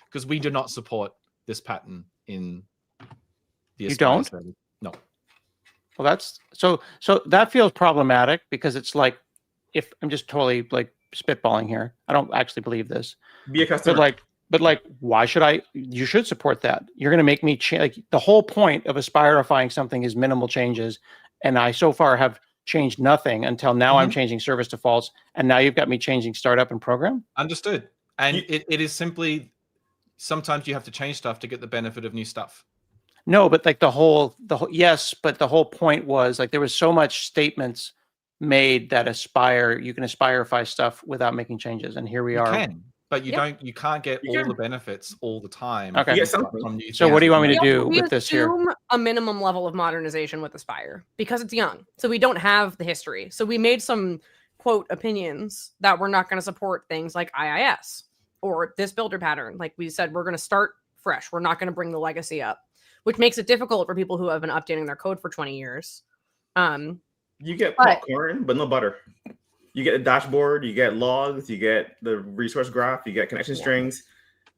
Because we do not support this pattern in the You don't? service. No. Well, that's so that feels problematic because it's like, if I'm just totally like spitballing here, I don't actually believe this. Be a customer. But like, why should I? You should support that. You're going to make me change. Like, the whole point of Aspirifying something is minimal changes, and I so far have changed nothing until now. I'm changing service defaults, and now you've got me changing startup and program. Understood. And it is simply sometimes you have to change stuff to get the benefit of new stuff. No, but like the whole yes, but the whole point was like there was so much statements made that you can Aspirify stuff without making changes, and here we are. You can, but you can't get all the benefits all the time. Okay. From new So things. what do you want me to do We with this here? assume a minimum level of modernization with Aspire because it's young, so we don't have the history. So we made some quote opinions that we're not going to support things like IIS or this builder pattern. Like we said, we're going to start fresh. We're not going to bring the legacy up, which makes it difficult for people who have been updating their code for 20 years. You get popcorn, but no butter. You get a dashboard, you get logs, you get the resource graph, you get connection strings.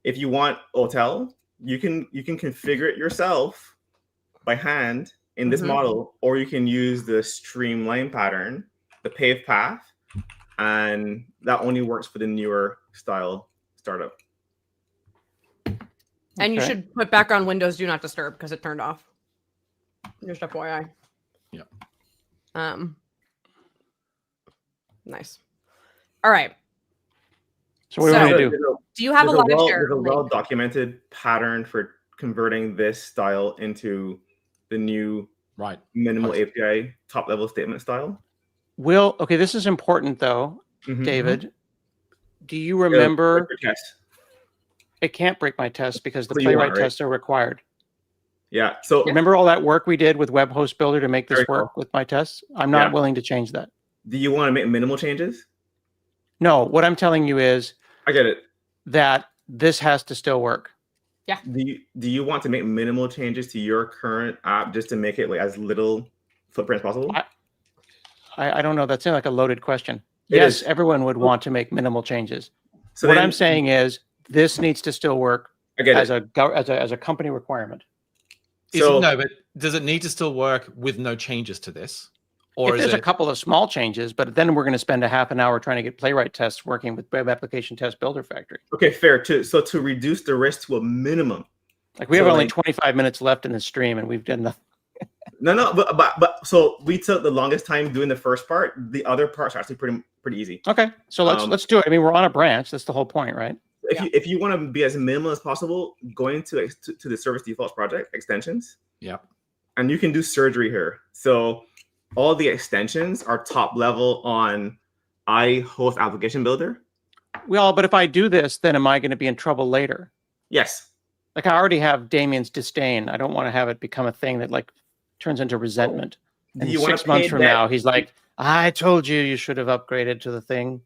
If you want hotel, you can configure it yourself by hand in this model, or you can use the streamline pattern, the paved path, and that only works for the newer style startup. And you should put back on Windows Do Not Disturb because it turned off. Just FYI. Yeah. Nice. All right. So what do you want me to do? Do you have a live share? There's a well-documented pattern for converting this style into the new minimal API top-level statement style. Okay, this is important though, David. Do you remember? It can't break my test because the playwright tests are required. Yeah. So remember all that work we did with Web Host Builder to make this work with my tests? I'm not willing to change that. Do you want to make minimal changes? No, what I'm telling you is I get it. That this has to still work. Yeah. Do you want to make minimal changes to your current app just to make it like as little footprint as possible? I don't know. That's like a loaded question. Yes, everyone would want to make minimal changes. So what I'm saying is this needs to still work as a company requirement. No, but does it need to still work with no changes to this? Or if there's a couple of small changes, but then we're going to spend a half an hour trying to get playwright tests working with Web Application Test Builder Factory. Okay, fair. So to reduce the risk to a minimum. Like we have only 25 minutes left in the stream, and we've done nothing. No, but so we took the longest time doing the first part. The other parts are actually pretty easy. Okay, so let's do it. I mean, we're on a branch. That's the whole point, right? If you want to be as minimal as possible, going to the service defaults project extensions. Yeah. And you can do surgery here. So all the extensions are top level on iHost Application Builder. Well, but if I do this, then am I going to be in trouble later? Yes. Like I already have Damien's disdain. I don't want to have it become a thing that like turns into resentment. Do And you want 6 to months pay from that? now, he's like, I told you you should have upgraded to the thing.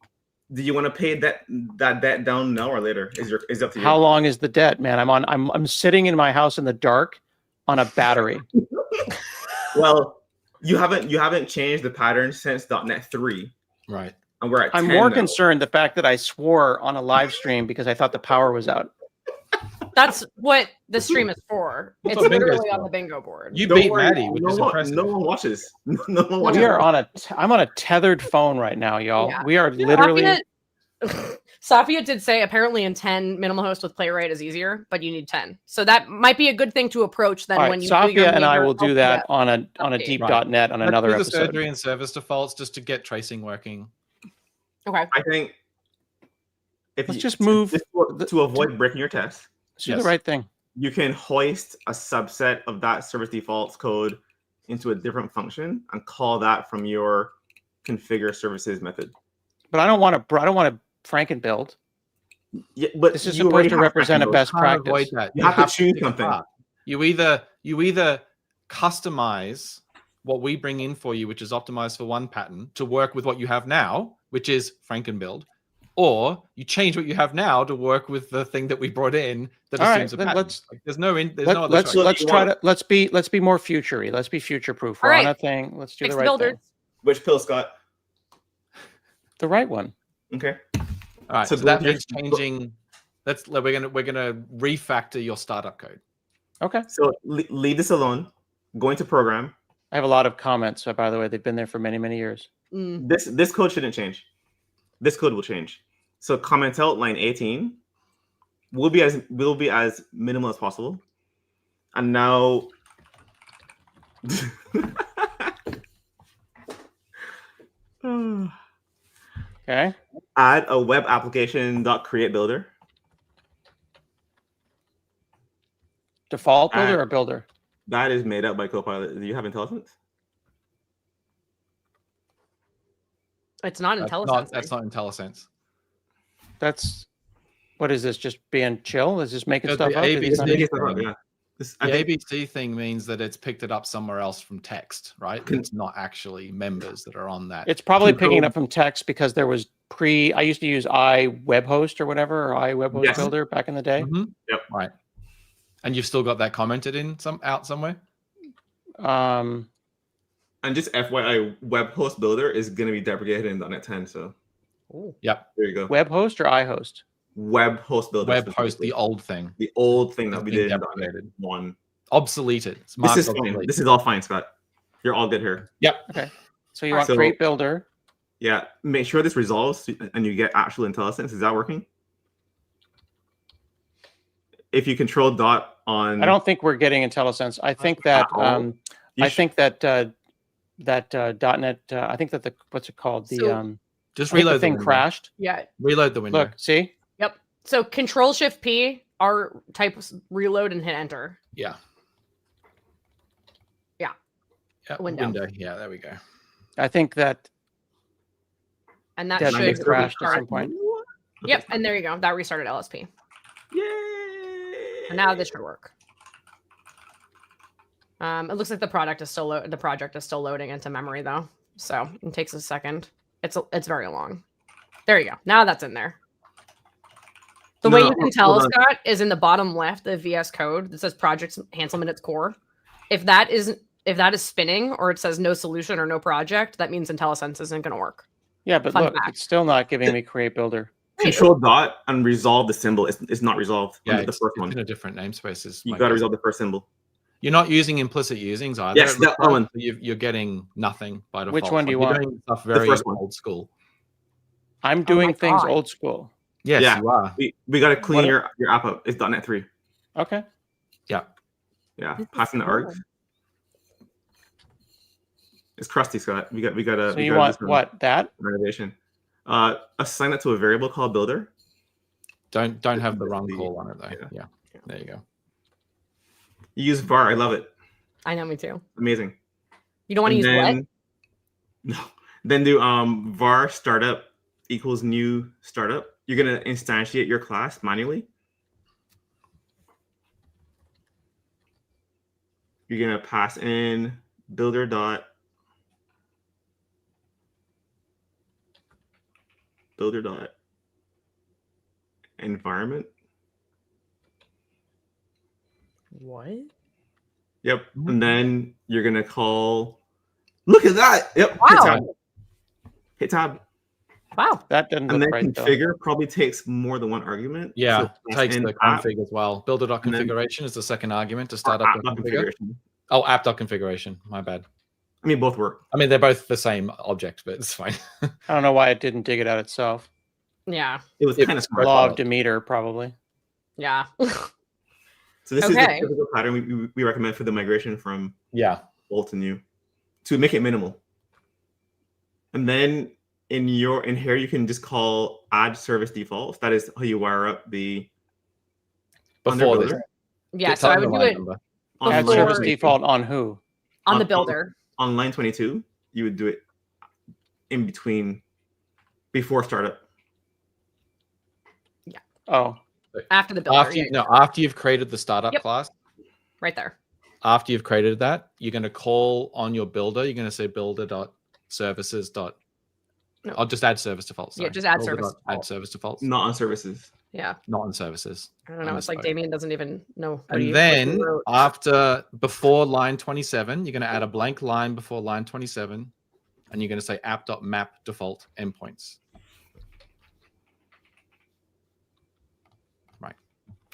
Do you want to pay that debt down now or later? Is up to you. How long is the debt, man? I'm sitting in my house in the dark on a battery. Well, you haven't changed the pattern since .NET 3, Right. and we're at 10 I'm more now. concerned the fact that I swore on a live stream because I thought the power was out. That's what the stream is for. That's It's what bingo's literally on for. the bingo board. You Don't beat worry, Maddie, which is impressive. No one watches. No one watches. We are on I'm on a tethered phone right now, y'all. Yeah. We are literally. Safia did say apparently in 10 minimal host with playwright is easier, but you need 10. So that might be a good thing to approach then All when right, you do your Safia and I major will do that LPF. on a update. deep.net on Let's another do the episode. surgery and service defaults just to get tracing working. Okay. I think if Let's you, just move to avoid breaking your test, Let's do Yes. the right thing. you can hoist a subset of that service defaults code into a different function and call that from your configure services method. But I don't want to Frankenbuild. Yeah, but This is you already supposed to have represent a Frankenbuild. best Can't avoid practice. that. You have to choose pick a something. path. You either customize what we bring in for you, which is optimized for one pattern, to work with what you have now, which is Frankenbuild, or you change what you have now to work with the thing that we brought in that All right, assumes a then pattern. let's- There's no other Let's choice. let's be more future-y. Let's be future-proof. All We're on right. a thing. Let's do Fix the the right builders. thing. Which pill, Scott? The right one. Okay. All right, So so that go here- means changing. We're gonna refactor your startup code. Okay. So leave this alone. Go into program. I have a lot of comments. By the way, they've been there for many, many years. Mm. This code shouldn't change. This code will change. So comment out line 18 will be as minimal as possible. And now Okay. add a web application .create builder. Default builder or builder? That is made up by Copilot. Do you have IntelliSense? It's not IntelliSense. That's not IntelliSense. That's what is this? Just being chill? Is this making The stuff up? Is ABC this not- Yeah. The ABC thing means that it's picked it up somewhere else from text, right? It's not actually members that are on that. It's probably Control- picking it up from text because there was I used to use iWebhost or whatever, or iWebhost Yes. Builder back in the day. Mhm. Yep. Right. And you've still got that commented in somewhere? And just FYI, web host builder is going to be deprecated in .NET 10. So Yep. there you go. Web host or iHost? Web host builder. Web host, specifically. the old thing. The old thing that Has we been did in .NET deprecated. 1. Obsoleted. It's This marked is fine. obsolete. This is all fine, Scott. You're all good here. Okay. So you want So- create builder. Yeah. Make sure this resolves and you get actual IntelliSense. Is that working? If you control dot on, I don't think we're getting IntelliSense. I think that you I should- think that .NET. I think that what's it called? The So- Just I think the reload thing window. crashed. Yeah. Reload the window. Look, see. Yep. So Control Shift P are type reload and hit enter. Yeah. Yeah. Yeah. Window. Yeah, there we go. I think that And that That should makes crashed at restart. some point. Yep. And there you go. That restarted LSP. Yay! And now this should work. It looks like the project is still loading into memory though, so it takes a second. It's very long. There you go. Now that's in there. The way you can tell, hold on. Scott, is in the bottom left, the VS code that says Project Hanselman at its core. If that is spinning or it says no solution or no project, that means IntelliSense isn't going to work. yeah, but Fun look, fact. it's still not giving me create builder. Control dot and resolve the symbol. It's not resolved. Yeah, The it's first one. in a different namespaces. You got to resolve the first symbol. You're not using implicit usings either. Yes, that one. You're getting nothing by default. Which one do you You're want? doing stuff very first one. old school. I'm doing my things God. old school. Yes, Yeah. you are. We got to clean What- your app up. It's .NET 3. Okay. Yeah, This is passing the args. It's crusty, Scott. We got So you want what? That? renovation. Assign it to a variable called builder. Don't have the wrong The- call on it though. yeah. Yeah. There you go. You use var. I love it. I know, me too. Amazing. You don't want to use And what? No. Then do var startup equals new startup. You're gonna instantiate your class manually. you're gonna pass in builder dot environment. What? Yep. And then you're gonna call. Look at that. Yep. Wow. Hit tab. Wow. That doesn't And look then right though. configure probably takes more than one argument. Yeah, So pass takes in the app config as well. Builder.configuration is the second argument to start or up app the configure. configuration. Oh, app.configuration. My bad. I mean, both work. I mean, they're both the same object, but it's fine. I don't know why it didn't dig it out itself. Yeah. It was It kind of was smart. Law of Demeter, probably. Yeah. So this is the Okay. typical pattern we recommend for the migration from Yeah. old to new to make it minimal. And then in here you can just call add service defaults. That is how you wire up the Before under this. builder. Yeah. So I would do it On Add line service 22. default on who? on the on- builder. On line 22, you would do it in between before startup. Oh, After the builder. After you've created the startup Yep. class, Right there. after you've created that, you're going to call on your builder. You're going to say builder.services. No. I'll just add service defaults. Yeah, sorry. just add Builder service dot Add defaults. service defaults. Not on services. Yeah. Not on services. I don't know. It's like misspoke. Damien doesn't even know. what And he then wrote. before line 27, you're going to add a blank line before line 27, and you're going to say app.map default endpoints.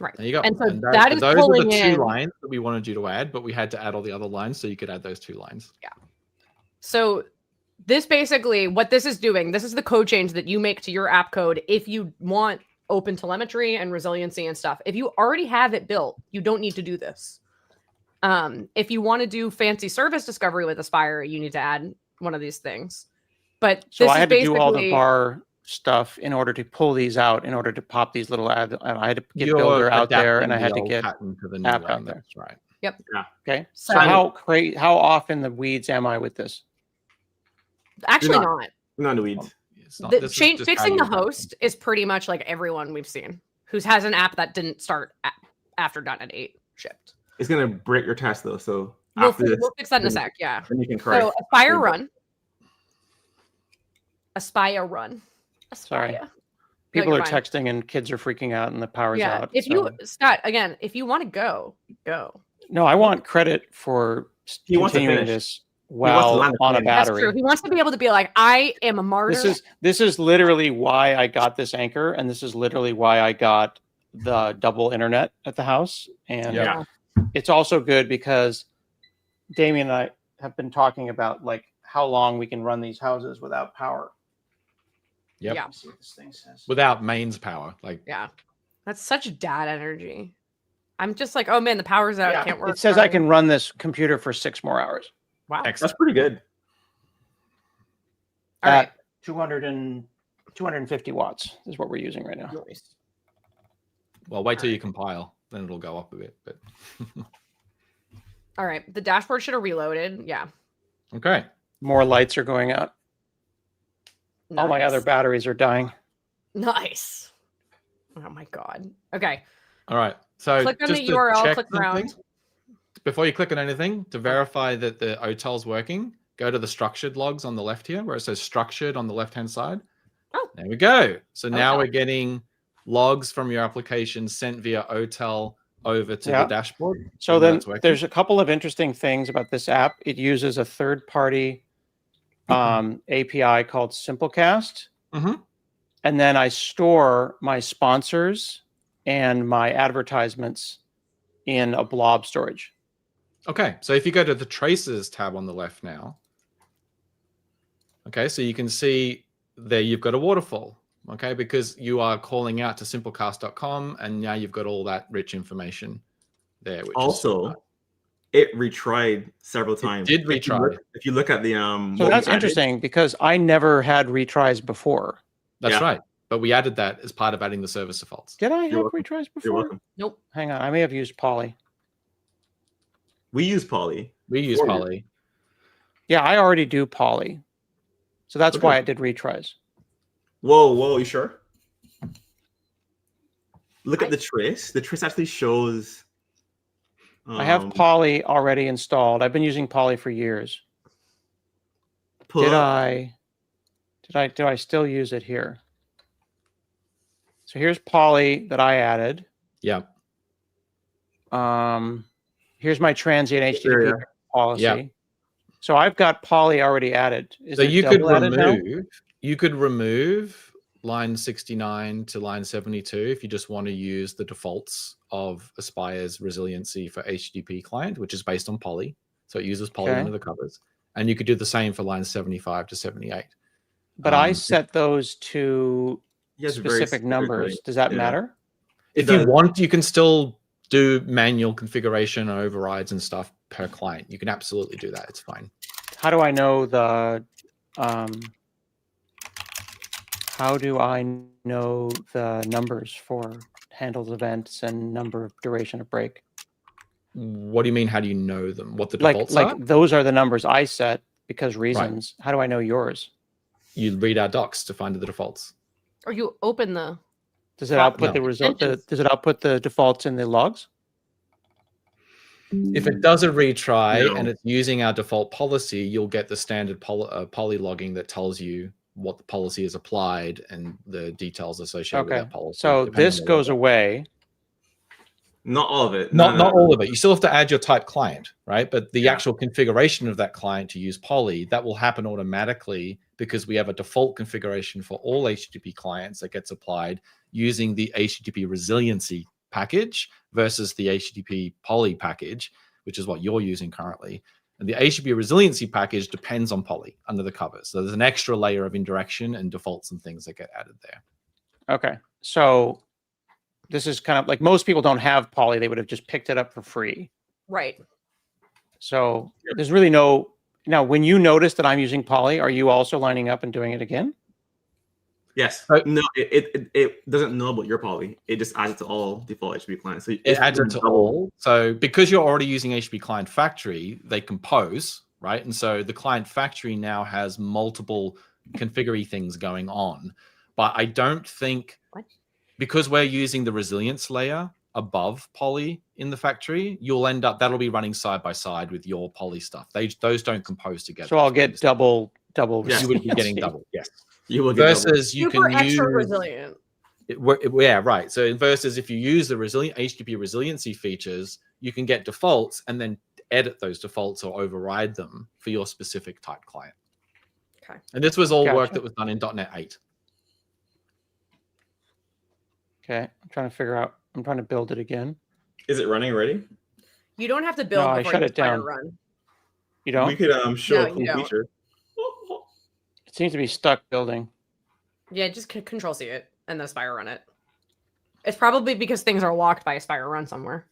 Right. There you go. And so And that is those are the pulling two in. lines that we wanted you to add, but we had to add all the other lines so you could add those two lines. So this basically, what this is doing, this is the code change that you make to your app code if you want open telemetry and resiliency and stuff. If you already have it built, you don't need to do this. If you want to do fancy service discovery with Aspire, you need to add one of these things. But so this I is had to do all the basically- bar stuff in order to pull these out, in order to pop these little add. I had to get You're builder out there, and adapting I had the to old get pattern to the new app one. out there. That's right. Okay. So So- how off in the weeds am I with this? Actually You're not. Not in the weeds. It's not, The this is change just how fixing you the adapt them. host is pretty much like everyone we've seen who has an app that didn't start after .NET 8 shipped. It's gonna break your test though. So We'll, after this, we'll fix that in a then- sec. Yeah. then you can correct. So Aspire Good. run. Aspire run. Sorry. Aspire. People you're are fine. texting and kids are freaking out and the power's Yeah. out. If so- you Scott, again, if you want to go. No, I want credit for He wants to continuing finish. this wants to while land the on a plane. That's battery. true. He wants to be able to be like, I am a martyr. This is literally why I got this anchor, and this is literally why I got the double internet at the house. And Yeah. it's also good because Damien and I have been talking about like how long we can run these houses without power. Yep. Yeah. Let's see what this thing says. Without mains power. Like, Yeah. That's such dad energy. I'm just like, oh man, the power's out. Yeah, Can't work. it says I Sorry. can run this computer for 6 more hours Wow. That's pretty good. All right. at 250 watts is what we're using right now. Nice. well, wait till you compile, then it'll go up a bit. But All right. The dashboard should have reloaded. Yeah. okay. More lights are going out. All my other Nice. batteries are dying. Nice. Oh my god. Okay. All right. So Click on just the to URL, check click something, around. before you click on anything, to verify that the OTel's working, go to the structured logs on the left here, where it says structured on the left-hand side. Oh. There we go. So now OTel. we're getting logs from your application sent via OTel over to Yeah. the dashboard. So and then that's working. there's a couple of interesting things about this app. It uses a third-party API called Simplecast. Mhm. And then I store my sponsors and my advertisements in a blob storage. Okay, so if you go to the traces tab on the left now, okay, so you can see there you've got a waterfall, okay, because you are calling out to simplecast.com and now you've got all that rich information there. Which is Also, super. it retried several times. did If you retry. look- If you look at the So what that's we added, interesting because I never had retries before. That's Yeah. right. But we added that as part of adding the service defaults. Did I have welcome. retries You're before? welcome. Nope. Hang on, I may have used Poly. We use Poly. We use For you. Poly. Yeah, I already do Poly. So that's Okay. why I did retries. Whoa, you sure? Look at the trace. The trace actually shows I have Poly already installed. I've been using Poly for years. Do I still use it here? So here's Poly that I added. Yeah. Here's my transient HTTP policy. Yeah. So I've got Poly already added. Is So it you could added now? remove line 69 to line 72 if you just want to use the defaults of Aspire's resiliency for HTTP client, which is based on Poly. So it uses Poly under the covers. And you could do the same for lines 75 to 78. But I set those to specific numbers. Right? Does that matter? If you want, you can still do manual configuration overrides and stuff per client. You can absolutely do that. It's fine. How do I know the numbers for handled events and number of duration of break? What do you mean? How do you know them? What the defaults are? Like those are the numbers I set because reasons. Right. How do I know yours? You read our docs to find the defaults. Or you open the. Does it output the result? Does it output the defaults in the logs? If it does a retry and it's using our default policy, you'll get the standard poly logging that tells you what the policy is applied and the details associated with that policy. So this goes away. Not all of it. Not all of it. You still have to add your type client, right? But the actual configuration of that client to use Poly, that will happen automatically because we have a default configuration for all HTTP clients that gets applied using the HTTP resiliency package versus the HTTP Poly package, which is what you're using currently. And the HTTP resiliency package depends on Poly under the covers. So there's an extra layer of indirection and defaults and things that get added there. Okay. So this is kind of like most people don't have Poly. They would have just picked it up for free. Right. So there's really no... Now, when you notice that I'm using Poly, are you also lining up and doing it again? Yes. No, it doesn't know about your Poly. It just adds it to all default HTTP clients. So it adds it to all. So because you're already using HTTP Client Factory, they compose, right? And so the Client Factory now has multiple configure things going on. But I don't think, because we're using the resilience layer above Poly in the factory, you'll end up, that'll be running side by side with your Poly stuff. Those don't compose together. So I'll get double. Yeah, you would be getting double, yes. You will get versus double. You can extra use resilient. Yeah, right. So versus if you use the resilient HTTP resiliency features, you can get defaults and then edit those defaults or override them for your specific type client. Okay. And this was all work that was done in .NET 8. Okay, I'm trying to build it again. Is it running already? You don't have to build before I shut it down. Run. You don't? We could show a cool feature. It seems to be stuck building. Yeah, just control C it and then Aspire run it. It's probably because things are locked by Aspire run somewhere.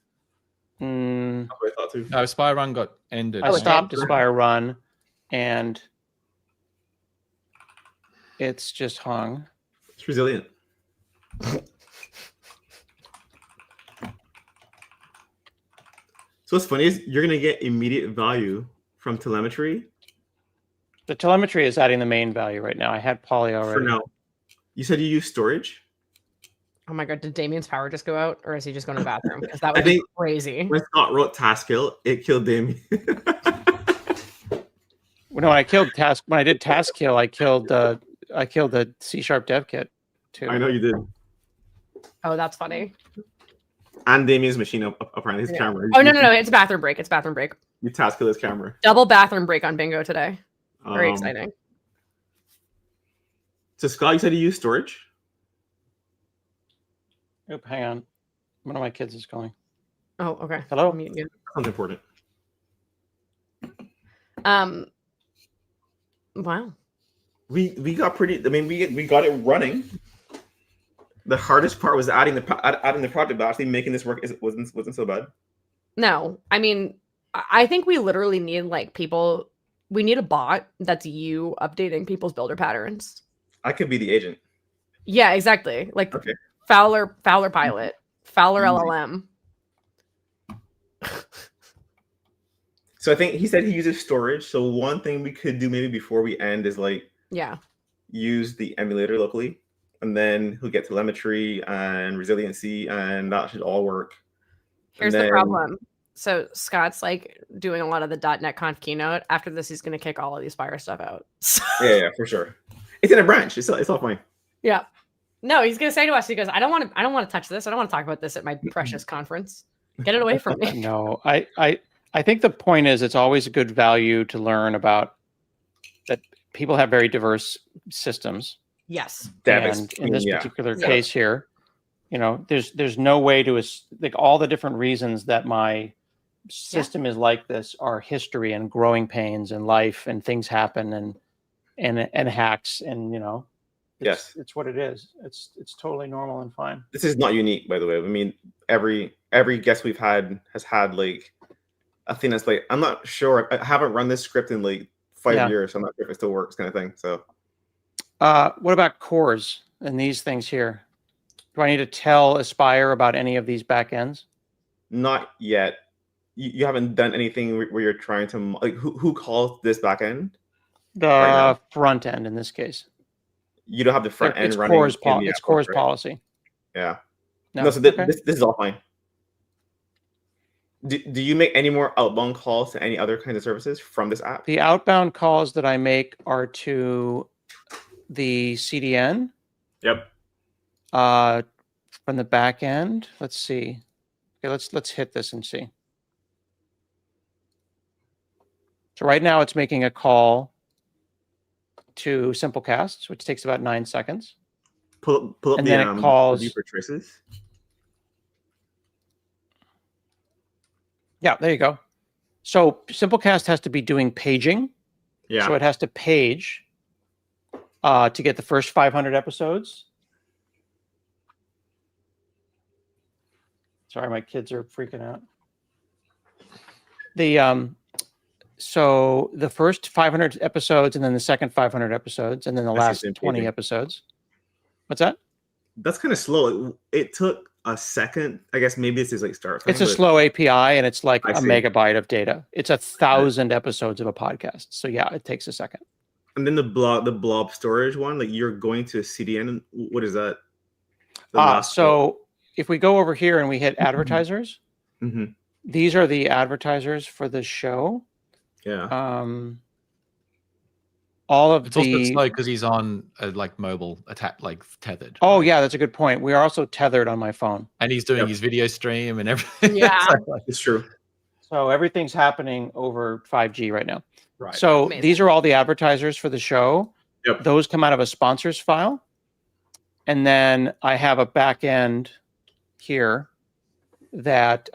I thought too. No, Aspire run got ended. I stopped Aspire run and it's just hung. It's resilient. So what's funny is you're going to get immediate value from telemetry. The telemetry is adding the main value right now. I had Poly already. For now. You said you use storage? Oh my God, did Damien's power just go out? Or is he just going to the bathroom? Because that would be crazy. When Scott wrote task kill, it killed Damien. No, when I did task kill, I killed the C# dev kit too. I know you did. Oh, that's funny. And Damien's machine, apparently his camera. Oh, no. It's bathroom break. It's bathroom break. You task kill his camera. Double bathroom break on bingo today. Very exciting. So Scott, you said you use storage? Oop, hang on. One of my kids is calling. Oh, okay. Hello? Sounds important. Wow. We got pretty. I mean, we got it running. The hardest part was adding the project, but actually making this work wasn't so bad. No, I mean, I think we literally need people. We need a bot that's you updating people's builder patterns. I could be the agent. Yeah, exactly. Okay. Fowler pilot, Fowler LLM. So I think he said he uses storage. So one thing we could do maybe before we end is use the emulator locally, and then he'll get telemetry and resiliency, and that should all work. Here's the problem. So Scott's like doing a lot of the .NET Conf keynote. After this, he's going to kick all of the Aspire stuff out. Yeah, for sure. It's in a branch. It's all fine. Yeah. No, he's going to say to us, he goes, I don't want to touch this. I don't want to talk about this at my precious conference. Get it away from me. No, I think the point is it's always a good value to learn about that people have very diverse systems. Yes. And in this particular case here, you know, there's no way to like all the different reasons that my system is like this are history and growing pains and life and things happen and hacks and you know, it's what it is. It's totally normal and fine. This is not unique, by the way. I mean, every guest we've had has had like a thing that's like, I'm not sure. I haven't run this script in like 5 years, so I'm not sure if it still works, kind of thing. So, what about cores and these things here? Do I need to tell Aspire about any of these backends? Not yet. You haven't done anything where you're trying to like who calls this backend? The front end in this case. You don't have the front end running. It's Core's policy. Yeah. No, so this is all fine. Do you make any more outbound calls to any other kinds of services from this app? The outbound calls that I make are to the CDN. Yep. From the back end. Let's see. Okay, let's hit this and see. So right now it's making a call to Simplecasts, which takes about 9 seconds. Pull up and then it calls deeper traces. Yeah, there you go. So Simplecast has to be doing paging. Yeah. So it has to page to get the first 500 episodes. Sorry, my kids are freaking out. So the first 500 episodes and then the second 500 episodes and then the last 20 episodes. What's that? That's kind of slow. It took a second. I guess maybe this is like start. It's a slow API and it's like a megabyte of data. It's 1,000 episodes of a podcast. So yeah, it takes a second. And then the blob storage one, like you're going to a CDN. What is that? So if we go over here and we hit advertisers, these are the advertisers for the show. Yeah. All of it's also slow because he's on like mobile like tethered. Oh yeah, that's a good point. We are also tethered on my phone. And he's doing his video stream and everything. Yeah, it's true. So everything's happening over 5G right now. Right. So these are all the advertisers for the show. Yep. Those come out of a sponsors file. And then I have a back end here that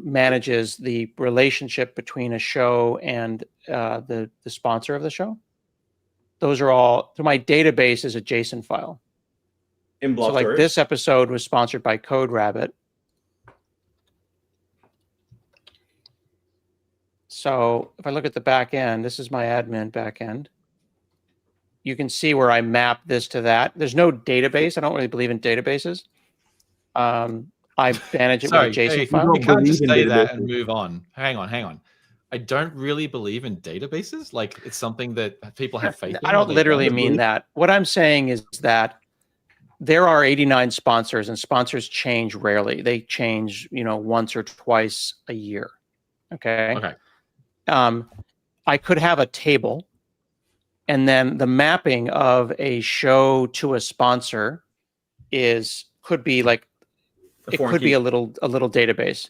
manages the relationship between a show and the sponsor of the show. Those are all, so my database is a JSON file. In block so like storage? this episode was sponsored by CodeRabbit. So if I look at the back end, this is my admin back end. You can see where I map this to that. There's no database. I don't really believe in databases. I manage it with a JSON file. You can't just say that and move on. Hang on. I don't really believe in databases. Like it's something that people have faith in. I don't literally mean that. What I'm saying is that there are 89 sponsors and sponsors change rarely. They change, once or twice a year. Okay. I could have a table and then the mapping of a show to a sponsor could be like, it could be a little database.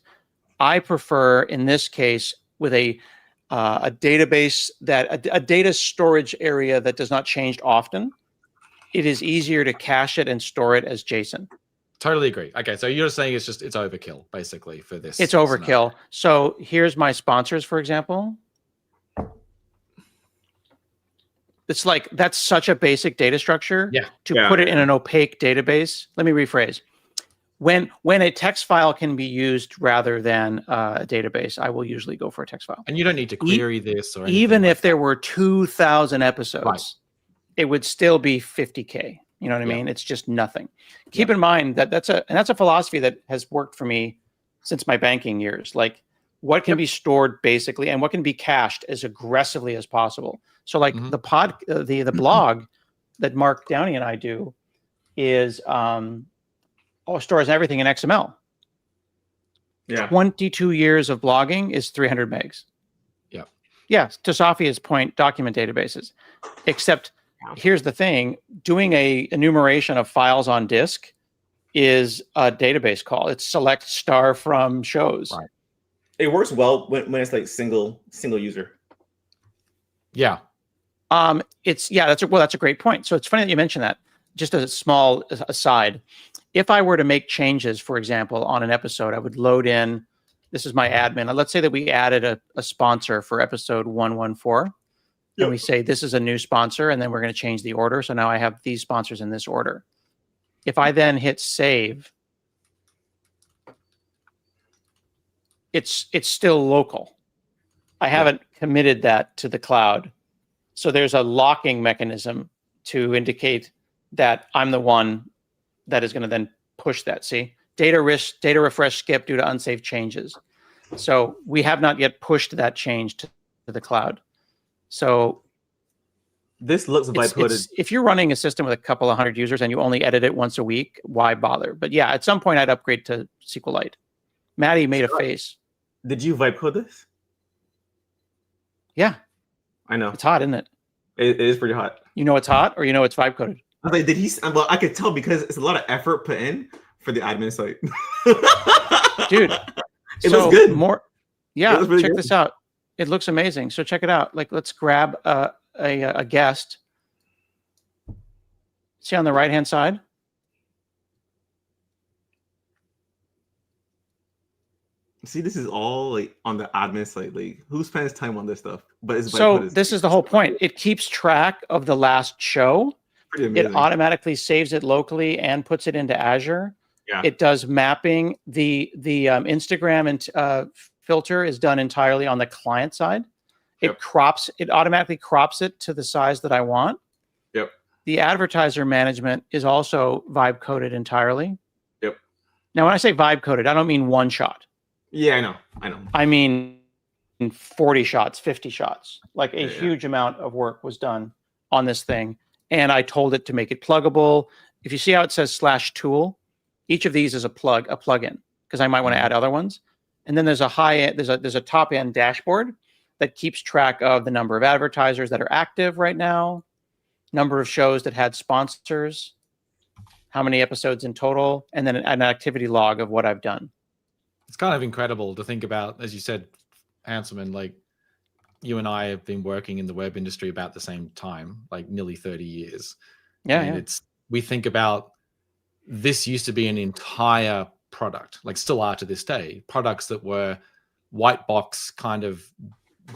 I prefer in this case with a database a data storage area that does not change often. It is easier to cache it and store it as JSON. Totally agree. Okay, so you're saying it's overkill basically for this. It's overkill. Scenario. So here's my sponsors, for example. It's like that's such a basic data structure. Put it in an opaque database. Let me rephrase. When a text file can be used rather than a database, I will usually go for a text file. And you don't need to query this or anything. Even if there were 2,000 episodes, it would still be 50K. You know what I mean? It's just nothing. Keep in mind that that's a philosophy that has worked for me since my banking years. Like what can be stored basically and what can be cached as aggressively as possible. So like the blog that Mark Downey and I do is stores everything in XML. Yeah. 22 years of blogging is 300 megs. Yeah. Yeah. To Safia's point, document databases. Except here's the thing, doing a enumeration of files on disk is a database call. It's select star from shows. Right. It works well when it's like single user. Yeah. That's a great point. So it's funny that you mentioned that. Just as a small aside, if I were to make changes, for example, on an episode, I would load in, this is my admin. Let's say that we added a sponsor for episode 114. Yep. And we say, this is a new sponsor, and then we're going to change the order. So now I have these sponsors in this order. If I then hit save, it's still local. I haven't committed that to the cloud. So there's a locking mechanism to indicate that I'm the one that is going to then push that. See, data refresh skip due to unsafe changes. So we have not yet pushed that change to the cloud. So this looks vibe coded. If you're running a system with a couple of hundred users and you only edit it once a week, why bother? But yeah, at some point I'd upgrade to SQLite. Maddie made a face. Did you vibe code this? Yeah. I know. It's hot, isn't it? It is pretty hot. You know it's hot, or you know it's vibe coded? I was like, did he? Well, I could tell because it's a lot of effort put in for the admin site. Dude, it looks good. Yeah, really check good. this out. It looks amazing. So check it out. Like, let's grab a guest. See on the right-hand side? See, this is all like on the admin site. Like, who spends time on this stuff? But it's so this is the whole point. It keeps track of the last show. Pretty amazing. It automatically saves it locally and puts it into Azure. Yeah. It does mapping. The Instagram and filter is done entirely on the client side. It automatically crops it to the size that I want. Yep. The advertiser management is also vibe coded entirely. Yep. Now, when I say vibe coded, I don't mean one shot. Yeah, I know. I mean 40 shots, 50 shots. Like a huge amount of work was done on this thing. And I told it to make it pluggable. If you see how it says /tool, each of these is a plugin, because I might want to add other ones. And then there's a top end dashboard that keeps track of the number of advertisers that are active right now, number of shows that had sponsors, how many episodes in total, and then an activity log of what I've done. It's kind of incredible to think about, as you said, Hanselman, like you and I have been working in the web industry about the same time, like nearly 30 years. Yeah. We think about this used to be an entire product, like still are to this day, products that were white box kind of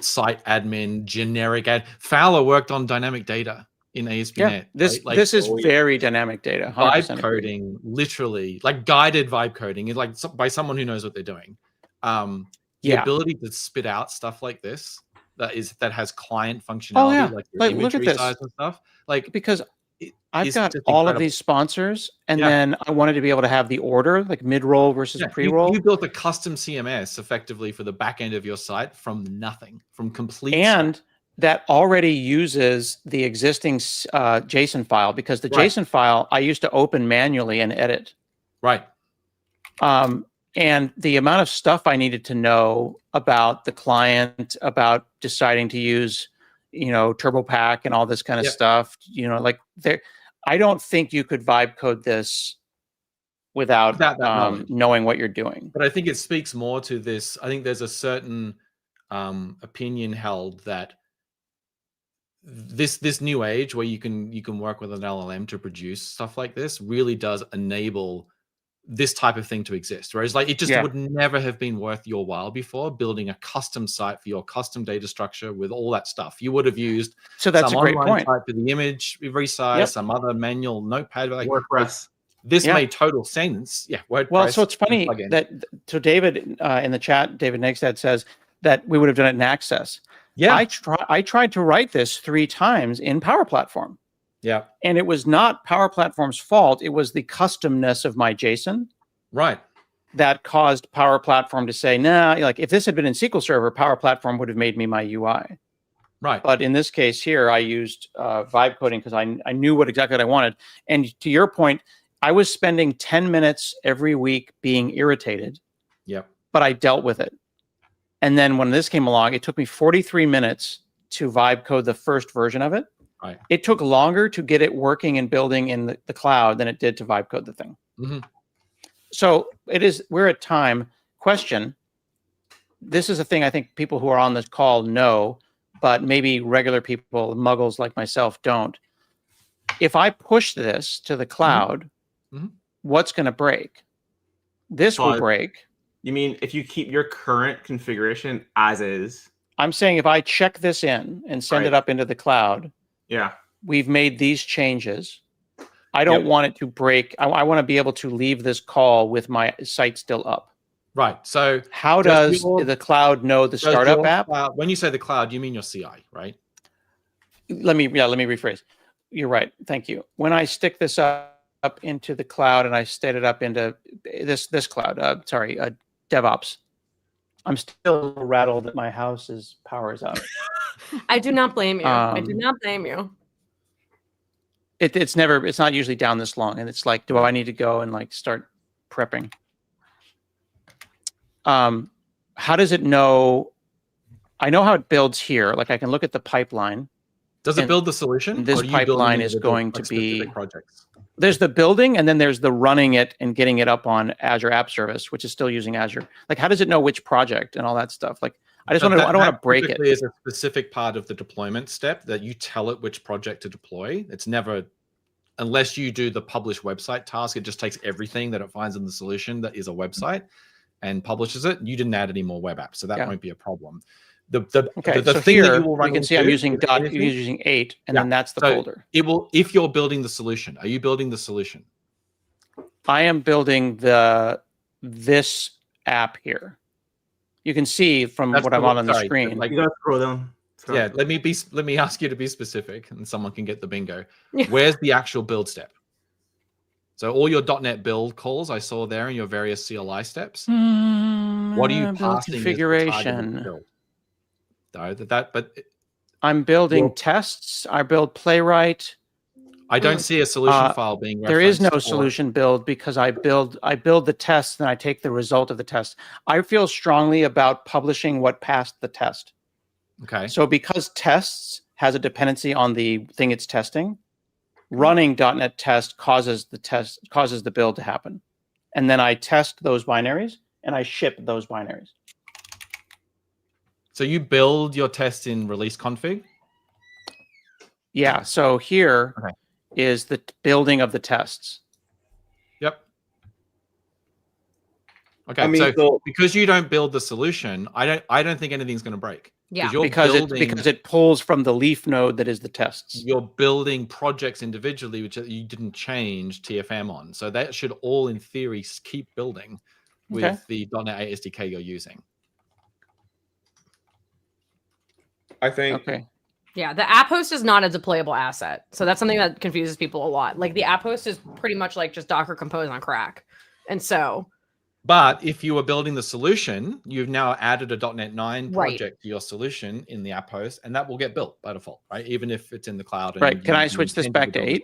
site admin, generic ad. Fowler worked on dynamic data in ASP.NET. Yeah, this is very dynamic data. 100% vibe coding, literally, like guided vibe coding is like by someone who knows what they're doing. The ability to spit out stuff like this that has client functionality, like imagery size and stuff. Like, because I've got all of these sponsors, and then I wanted to be able to have the order, like mid-roll versus pre-roll. You built a custom CMS effectively for the back end of your site from nothing, from complete. And that already uses the existing JSON file, because the JSON file I used to open manually and edit. Right. And the amount of stuff I needed to know about the client, about deciding to use, TurboPack and all this kind of stuff, I don't think you could vibe code this without knowing what you're doing. But I think it speaks more to this. I think there's a certain opinion held that this new age where you can work with an LLM to produce stuff like this really does enable this type of thing to exist. Whereas like it just would never have been worth your while before building a custom site for your custom data structure with all that stuff. You would have used that's some a great online point site for the image resize, some other manual notepad, like WordPress. This made total sense. Yeah, WordPress. Well, so it's funny that David in the chat, David Negstad says that we would have done it in Access. Yeah, I tried to write this 3 times in Power Platform. Yeah. And it was not Power Platform's fault. It was the customness of my JSON. Right. That caused Power Platform to say, nah, like if this had been in SQL Server, Power Platform would have made me my UI. Right. But in this case here, I used vibe coding because I knew exactly what I wanted. And to your point, I was spending 10 minutes every week being irritated. Yep. but I dealt with it. And then when this came along, it took me 43 minutes to vibe code the first version of it. Right. It took longer to get it working and building in the cloud than it did to vibe code the thing. Mm-hmm. So we're at time. Question. This is a thing I think people who are on this call know, but maybe regular people, muggles like myself, don't. If I push this to the cloud, Mm-hmm. what's going to break? This will break. You mean if you keep your current configuration as is? I'm saying if I check this in and send it up into the cloud, yeah, we've made these changes. I don't want it to break. I want to be able to leave this call with my site still up. Right. So how does the cloud know the startup app? When you say the cloud, you mean your CI, right? Let me rephrase. You're right. Thank you. When I stick this up into the cloud and I state it up into this cloud, DevOps, I'm still rattled that my house's power is out. I do not blame you. I do not blame you. It's not usually down this long, and it's like, do I need to go and like start prepping? How does it know? I know how it builds here. Like I can look at the pipeline. Does it build the solution? This pipeline is going to be projects. There's the building, and then there's the running it and getting it up on Azure App Service, which is still using Azure. Like, how does it know which project and all that stuff? Like, I don't want to break it. Is a specific part of the deployment step that you tell it which project to deploy. It's never, unless you do the publish website task, it just takes everything that it finds in the solution that is a website and publishes it. You didn't add any more web apps, so that won't be a problem. The thing here, that you will run you can see I'm using using 8, and then that's the folder. It will, if you're building the solution. Are you building the solution? I am building this app here. You can see from what I'm on the screen. Like, you gotta scroll down. Yeah, let me ask you to be specific, and someone can get the bingo. Where's the actual build step? So all your .NET build calls I saw there in your various CLI steps. What are you passing? Configuration. But I'm building tests. I build Playwright. I don't see a solution file being referenced. There is no solution build because I build the tests and I take the result of the test. I feel strongly about publishing what passed the test. Okay. So because tests has a dependency on the thing it's testing, running .NET test causes the build to happen. And then I test those binaries and I ship those binaries. So you build your test in release config? Yeah. So here is the building of the tests. Yep. Okay. So because you don't build the solution, I don't think anything's going to break. Yeah. Because it pulls from the leaf node that is the tests. You're building projects individually, which you didn't change TFM on. So that should all, in theory, keep building with the .NET 8 SDK you're using. I think. Okay. Yeah, the app host is not a deployable asset. So that's something that confuses people a lot. Like the app host is pretty much like just Docker Compose on crack. And so. But if you were building the solution, you've now added a .NET 9 project to your solution in the app host, and that will get built by default, right? Even if it's in the cloud. Right. Can I switch this back to 8?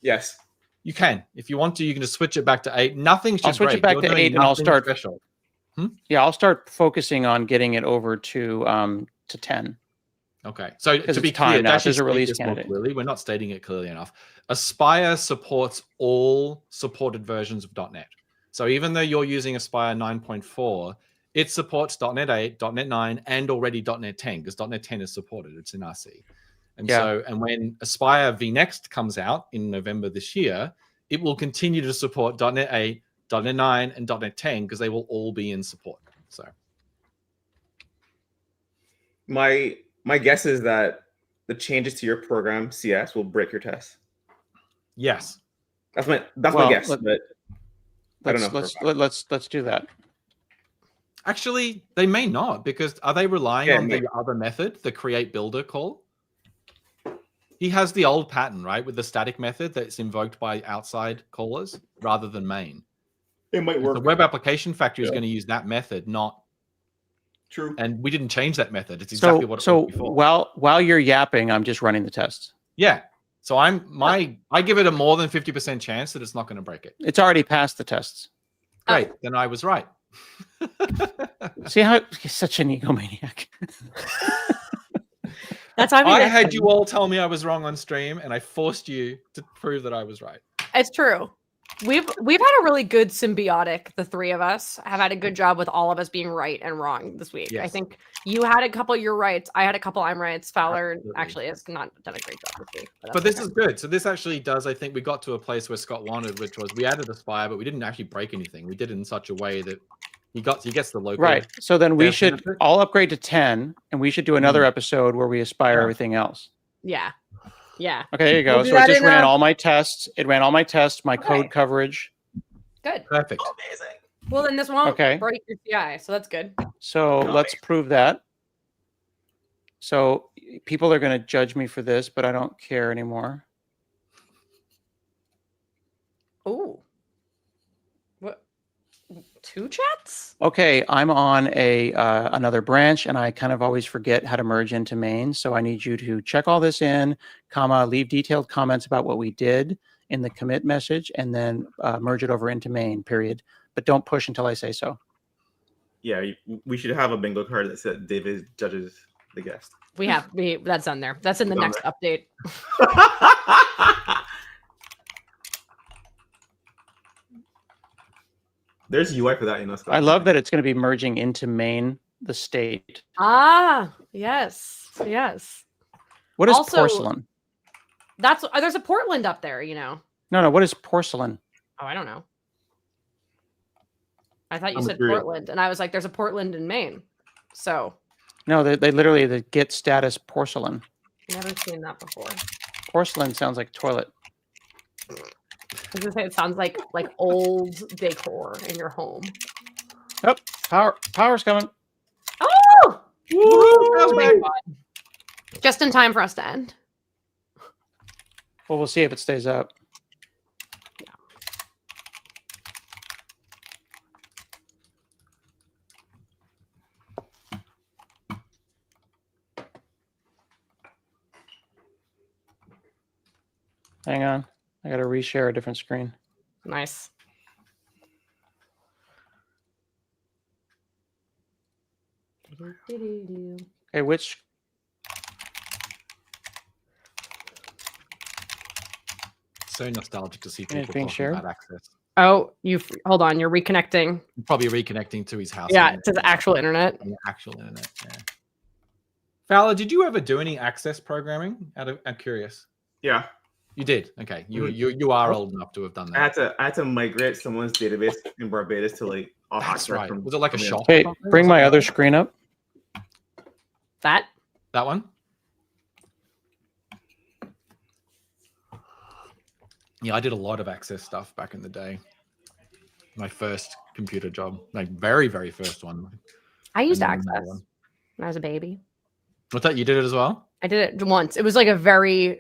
Yes. You can. If you want to, you can just switch it back to 8. Nothing should I'll switch it back to 8 and I'll start. Special. Yeah, I'll start focusing on getting it over to 10. Okay, so to be clear, now there's a release candidate. Clearly, we're not stating it clearly enough. Aspire supports all supported versions of .NET. So even though you're using Aspire 9.4, it supports .NET 8, .NET 9, and already .NET 10 because .NET 10 is supported. It's in RC. And and when Aspire vNext comes out in November this year, it will continue to support .NET 8, .NET 9, and .NET 10 because they will all be in support. So my guess is that the changes to your program CS will break your tests. Yes, that's my guess. But I don't know. Let's do that. Actually, they may not because are they relying on the other method, the create builder call? He has the old pattern, right, with the static method that's invoked by outside callers rather than main. It might work. The web application factory is going to use that method, not. True. And we didn't change that method. It's exactly what it was before. While you're yapping, I'm just running the tests. Yeah. So I give it a more than 50% chance that it's not going to break it. It's already passed the tests. Great. Then I was right. See how he's such an egomaniac. That's why I had you all tell me I was wrong on stream, and I forced you to prove that I was right. It's true. We've had a really good symbiotic. The three of us have had a good job with all of us being right and wrong this week. Yes. I think you had a couple you're right. I had a couple I'm right. Fowler Absolutely. actually has not done a great job this week. But this is good. So this actually does, I think we got to a place where Scott wanted, which was we added Aspire, but we didn't actually break anything. We did it in such a way that he gets the local. Right. So then we dev should benefit. all upgrade to 10, and we should do another episode where we aspire everything else. Yeah. Yeah. Okay, there you go. We'll do So it that just in, ran all my tests. It ran all my tests, my Okay. code coverage. Good. Perfect. Amazing. Well, then this won't Okay. break your CI, so that's good. So let's prove that. So people are going to judge me for this, but I don't care anymore. Ooh. What? 2 chats? Okay, I'm on a another branch, and I kind of always forget how to merge into main. So I need you to check all this in, leave detailed comments about what we did in the commit message, and then merge it over into main, period. But don't push until I say so. Yeah, we should have a bingo card that said David judges the guest. That's on there. That's in the It's on next update. There's UI for that, Scott. I love that it's going to be merging into main, the state. Ah, yes. Yes. What is Also- porcelain? There's a Portland up there, No, what is porcelain? Oh, I don't know. I thought you I'm said curious. Portland, and I was like, there's a Portland in Maine. So, No, they literally the git status porcelain. never seen that before. Porcelain sounds like toilet. I was gonna say it sounds like old decor in your home. Power's coming. Oh! Woo! Thank God. Just in time for us to end. Well, we'll see if it stays up. Hang on. I got to reshare a different screen. Nice. Okay, which? So nostalgic to see And it's people being talking shared? about access. Oh, hold on. You're reconnecting. Probably reconnecting to his house. Yeah, internet. to the actual internet. On the actual internet. Yeah. Fowler, did you ever do any access programming? I'm curious. Yeah, You did. Okay. You are old enough to have done I that. had to migrate someone's database in Barbados to like off That's access right. from- Was it like a from the- shop? Hey, or something? bring my Something other like screen up. That? that one? Yeah, I did a lot of access stuff back in the day. My first computer job, like very, very first one. I used And then another Access one. when I was a baby. What's that? You did it as well? I did it once. It was like a very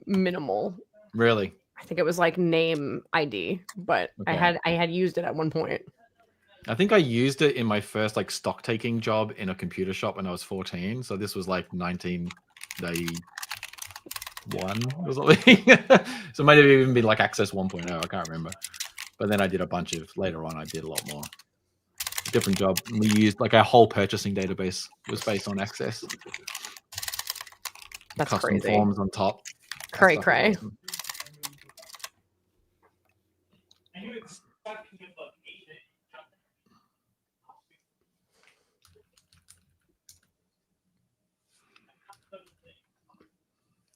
minimal. Really? I think it was like name ID, but Okay. I had used it at one point. I think I used it in my first like stock taking job in a computer shop when I was 14. So this was like 1991 or something. So it might have even been like Access 1.0. I can't remember. But then I did a bunch of later on. I did a lot more. Different job. We used like our whole purchasing database was based on Access. That's Custom crazy. forms on top. That Cray stuff was cray. awesome.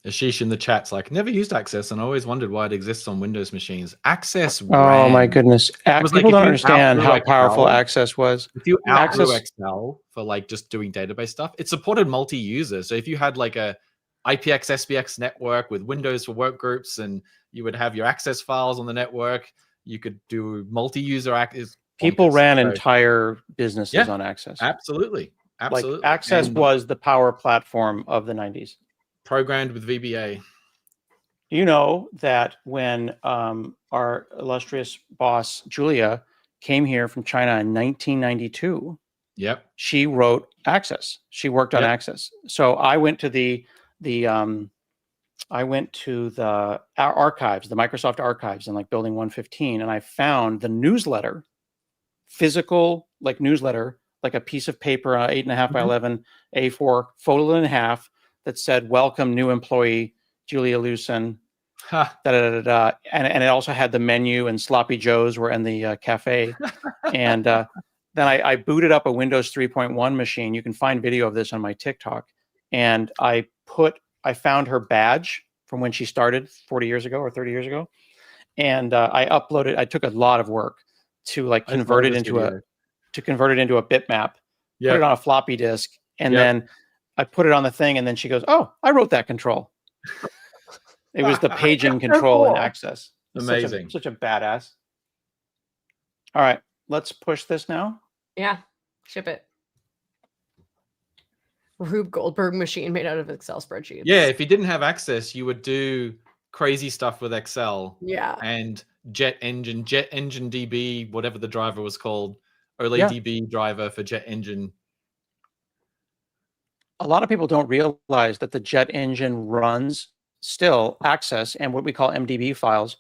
Ashish in the chat's like, never used Access and I always wondered why it exists on Windows machines. Access Oh my ran. goodness. was like People if don't you understand how outgrew powerful Excel- Access was. If you outgrew Access- Excel for like just doing database stuff, it supported multi-user. So if you had like a IPX SPX network with Windows for work groups and you would have your Access files on the network, you could do multi-user access. People ran entire businesses Yeah. on Access. Absolutely. Absolutely. Like Access And was the power platform of the 90s. programmed with VBA. You know that when our illustrious boss, Julia, came here from China in 1992, Yep. she wrote Access. She worked on Yep. Access. So I went to our archives, the Microsoft archives in like building 115, and I found the newsletter physical like newsletter, like a piece of paper, 8.5 by Mhm. 11 A4, folded in half, that said, "Welcome, new employee, Julia Lewson." Ha. Da, da, da, da. And it also had the menu, and sloppy joes were in the cafe. And then I booted up a Windows 3.1 machine. You can find video of this on my TikTok. And I found her badge from when she started 40 years ago or 30 years ago. And I took a lot of work to like convert it into a bitmap, put it on a floppy disk, and then I put it on the thing, and then she goes, "Oh, I wrote that control." It was the paging control cool. in Access. Amazing. Such a badass. All right, let's push this now. Yeah, ship it. Rube Goldberg machine made out of Excel spreadsheets. Yeah, if you didn't have Access, you would do crazy stuff with Excel. Yeah. And Jet Engine DB, whatever the driver was called, OLEDB driver for Jet Engine. A lot of people don't realize that the Jet Engine runs still Access and what we call MDB files.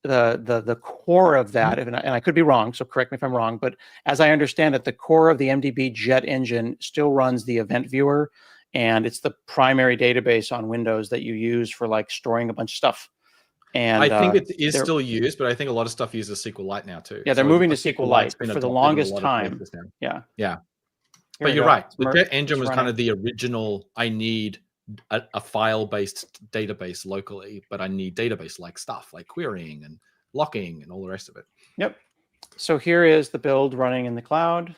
The core of that, and I could be wrong, so correct me if I'm wrong, but as I understand it, the core of the MDB Jet Engine still runs the event viewer, and it's the primary database on Windows that you use for like storing a bunch of stuff. And I think it is still used, but I think a lot of stuff uses SQLite now too. Yeah, they're moving to SQLite for the longest time. Yeah. Here But you're right. The Jet Engine was running. kind of the original, I need a file-based database locally, but I need database-like stuff like querying and locking and all the rest of it. Yep. So here is the build running in the cloud.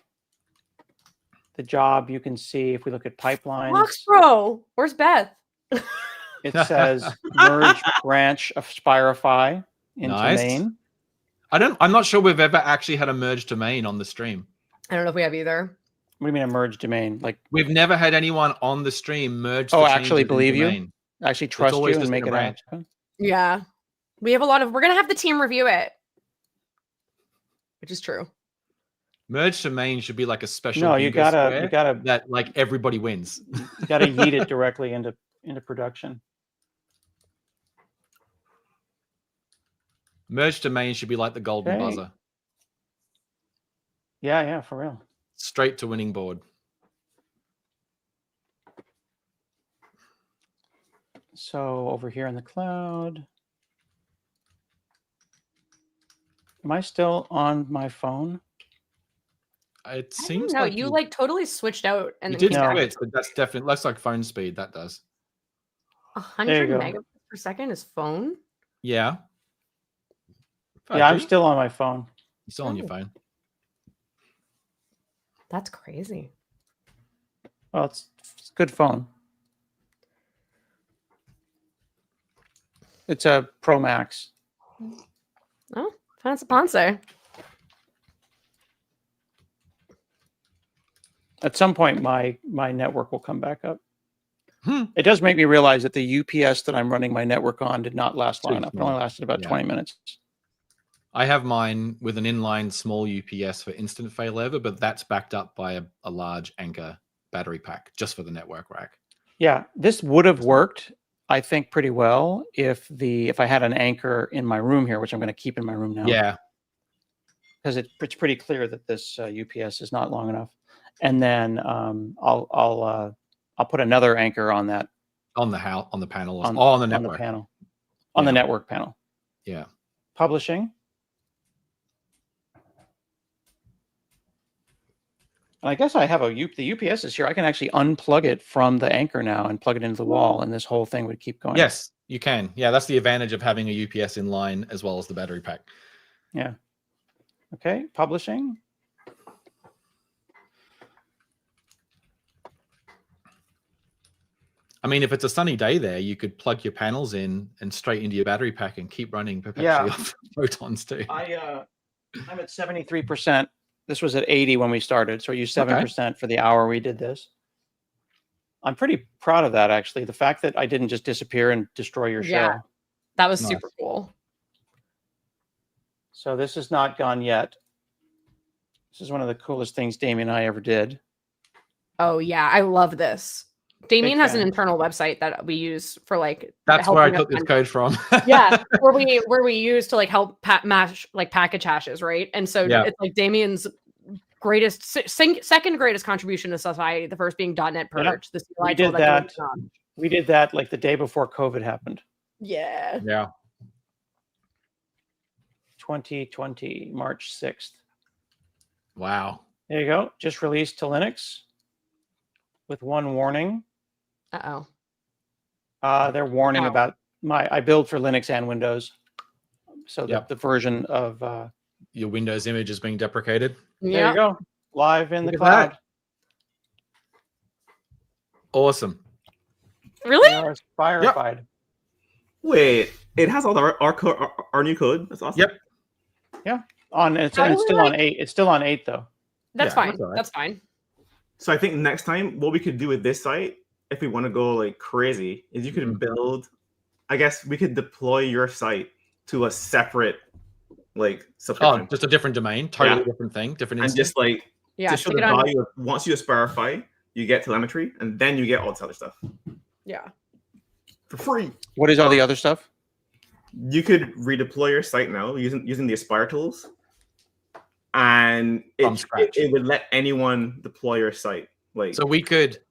The job, you can see if we look at pipelines. Fox Pro, where's Beth? It says merge branch of Aspirify into Nice. main. I'm not sure we've ever actually had a merge domain on the stream. I don't know if we have either. What do you mean a merge domain? Like We've never had anyone on the stream merge. Oh, the actually changes in believe you? domain. actually trust you always and just make been it a branch. happen? Yeah. We have we're going to have the team review it. Which is true. Merge to main should be like a special. No, you bingo gotta square that like everybody wins. you gotta yeet it directly into production. Merge to main should be like the golden Okay. buzzer, Yeah, for real. straight to winning board. So over here in the cloud, am I still on my phone? It seems No, like you like totally switched out and you then did came back. switch, but that's definitely that's like phone speed. That does. 100 go. megabits per second is phone? Yeah. Yeah, I'm 5G? still on my phone. You're still on your Oh. phone. That's crazy. Well, it's a good phone. It's a Pro Max. Oh, fancy Ponce. At some point, my network will come back up. Hmm. It does make me realize that the UPS that I'm running my network on did not last long Too enough. It small. only lasted about Yeah. 20 minutes. I have mine with an inline small UPS for instant failover, but that's backed up by a large Anchor battery pack just for the network rack. Yeah, this would have worked, I think, pretty well if I had an Anchor in my room here, which I'm going to keep in my room now. Yeah. Because it's pretty clear that this UPS is not long enough. And then I'll put another Anchor on that On the panel, on the network. the Yeah. network panel. Yeah. Publishing. And I guess I have the UPS is here. I can actually unplug it from the Anchor now and plug it into the wall, and this whole thing would keep going. Yes, you can. Yeah, that's the advantage of having a UPS in line as well as the battery pack. Yeah. Okay, publishing. I mean, if it's a sunny day there, you could plug your panels in and straight into your battery pack and keep running perpetually Yeah. off photons too. I'm at 73%. This was at 80 when we started, so I used 7% for the hour we did this. I'm pretty proud of that, actually. The fact that I didn't just disappear and destroy your Yeah. show. That was Nice. super cool. So this is not gone yet. This is one of the coolest things Damien and I ever did. Oh, yeah. I love this. Damien has an fan. internal website that we use for like That's where I helping us took this find- code from. yeah, where we use to like help match like package hashes, right? And so Yeah. it's like Damien's second greatest contribution to society, the first being .NET Purge. The CLI We tool did that. Damien's on. We did that like the day before COVID happened. Yeah. Yeah. 2020, March 6th. Wow. There you go. Just released to Linux with one warning. Uh-oh. They're warning Oh. about I build for Linux and Windows. So Yep. the version of Your Windows image is being deprecated. there Yeah. you go. Live in Look the at that. cloud. Awesome. Really? We are Aspirified. Wait, it has all our new code. That's awesome. Yep. It's How do we, still on 8. It's still on 8 though. That's Yeah, fine. that's all right. That's fine. So I think next time what we could do with this site, if we want to go like crazy, is you could Mhm. build. I guess we could deploy your site to a separate like subscription, Oh, just a different domain, totally different thing, different and instance. just like Yeah. to show stick the it on. value of once you Aspirify, you get telemetry, and then you get all this other stuff Yeah. for free. What is all the other stuff? You could redeploy your site now using the Aspire tools, and From scratch. it would let anyone deploy your site. Like So we could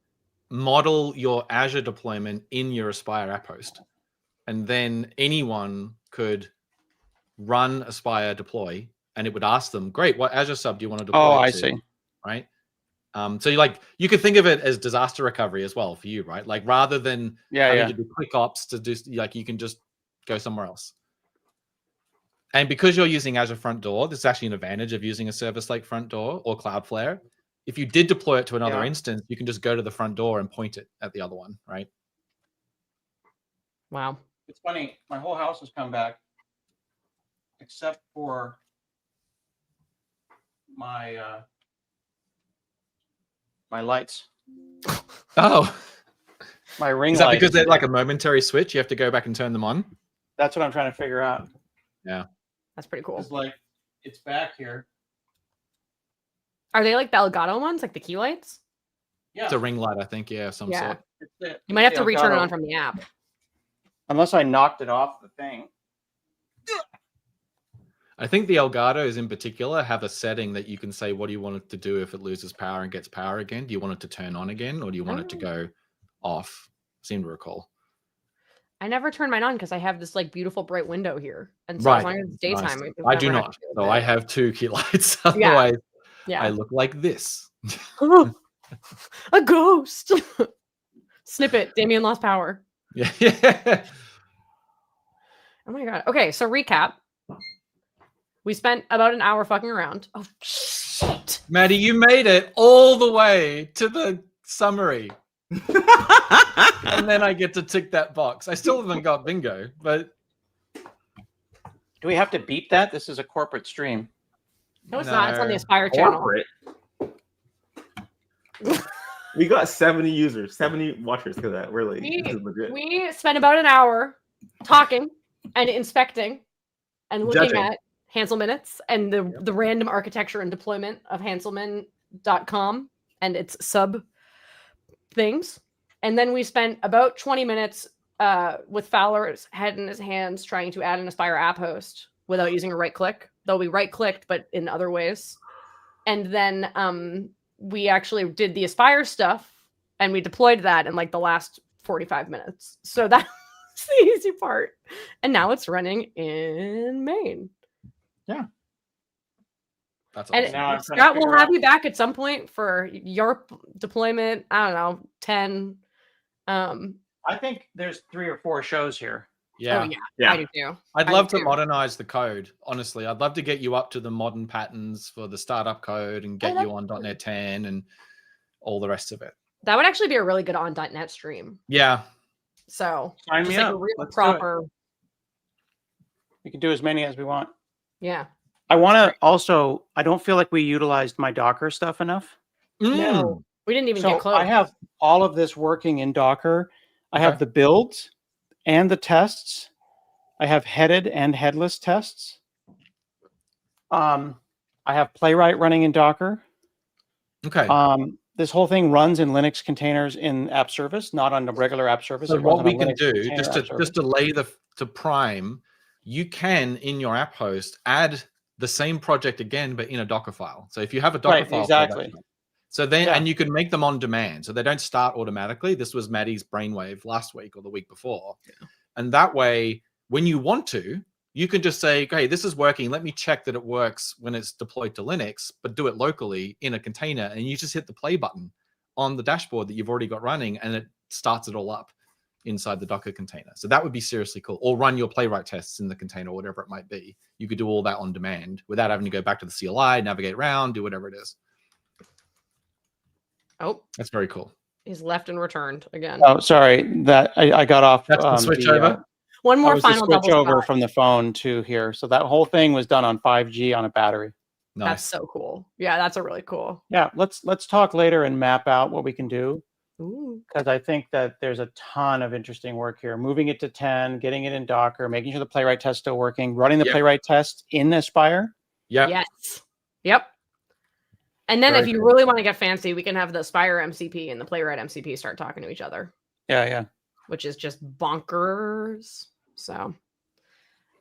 model your Azure deployment in your Aspire app host, and then anyone could run Aspire deploy, and it would ask them, "Great, what Azure sub do you want to deploy?" Oh, I to?" see. Right. So you could think of it as disaster recovery as well for you, right? Like rather than having to do quick ops to do, like you can just go somewhere else. And because you're using Azure Front Door, this is actually an advantage of using a service like Front Door or Cloudflare. If you did deploy it to another instance, you can just go to the front door and point it at the other one, right? Wow. It's funny. My whole house has come back, except for my my lights, Oh, my ring is that lights. because they're like a momentary switch? You have to go back and turn them on? That's what I'm trying to figure out. That's pretty cool. It's like it's back here. Are they like the Elgato ones, like the key lights? Yeah. It's a ring light, I think. Yeah, of some Yeah. sort. You might have to Yeah, return it Elgato. on from the app. Unless I knocked it off the thing. I think the Elgatos in particular have a setting that you can say, what do you want it to do if it loses power and gets power again? Do you want it to turn on again, or do you want it to go off? Seem to recall. I never turn mine on because I have this like beautiful bright window here, and so Right. as long as it's daytime, Nice. I've I do never had not. to deal So with I it. have 2 key lights. Otherwise, Yeah. I look like this. A ghost. Snippet. Damien lost power. Yeah. Oh my god. Okay, so recap. We spent about an hour fucking around. Oh shit. Maddie, you made it all the way to the summary. And then I get to tick that box. I still haven't got bingo, but Do we have to beat that? This is a corporate stream. No, it's not. It's on the No. Aspire channel. corporate. We got 70 users, 70 watchers because that. We're like, this is legit. We spent about an hour talking and inspecting and looking Judging. at Hansel minutes and the random architecture and deployment of Hanselman.com and its sub things. And then we spent about 20 minutes with Fowler's head in his hands trying to add an Aspire app host without using a right click, though we right clicked, but in other ways. And then we actually did the Aspire stuff and we deployed that in like the last 45 minutes. So that's the easy part. And now it's running in main. that's And awesome. Now I'm trying to Scott will figure have out- you back at some point for your deployment. I don't know, 10. I think there's 3 or 4 shows here. Yeah. Oh yeah, Yeah. I do too. I'd I love do to too. modernize the code. Honestly, I'd love to get you up to the modern patterns for the startup code and get you on .NET 10 and all the rest of it. That would actually be a really good on .NET stream. Yeah. So Sign just me like up. a real Let's do it. proper, We can do as many as we want. yeah. I want to also, I don't feel like we utilized my Docker stuff enough. No, we didn't even So get close. I have all of this working in Docker. I have Okay. the builds and the tests. I have headed and headless tests. I have Playwright running in Docker. Okay. this whole thing runs in Linux containers in app service, not on the regular app service. So It runs what on a we can Linux do, container just app service. to lay to prime, you can in your app host add the same project again, but in a Docker file. So if you have a Docker Right, file, exactly. So then, Yeah. and you can make them on demand, so they don't start automatically. This was Maddie's brainwave last week or the week before, and that way, when you want to, you can just say, "Okay, this is working. Let me check that it works when it's deployed to Linux, but do it locally in a container." And you just hit the play button on the dashboard that you've already got running, and it starts it all up inside the Docker container. So that would be seriously cool. Or run your playwright tests in the container, or whatever it might be. You could do all that on demand without having to go back to the CLI, navigate around, do whatever it is. Oh, That's very cool. he's left and returned again. Oh, sorry, that I got off. That's the switch over. One That more was the final switch double over spot. from the phone to here. So that whole thing was done on 5G on a battery. Nice. That's so cool. Yeah, that's a really cool. Yeah, let's talk later and map out what we can do, Ooh. because I think that there's a ton of interesting work here. Moving it to 10, getting it in Docker, making sure the playwright test still working, running the Yep. playwright test in Aspire. Yeah. Yes. Yep. And then Very if you cool. really want to get fancy, we can have the Aspire MCP and the Playwright MCP start talking to each other, Yeah. which is just bonkers. So,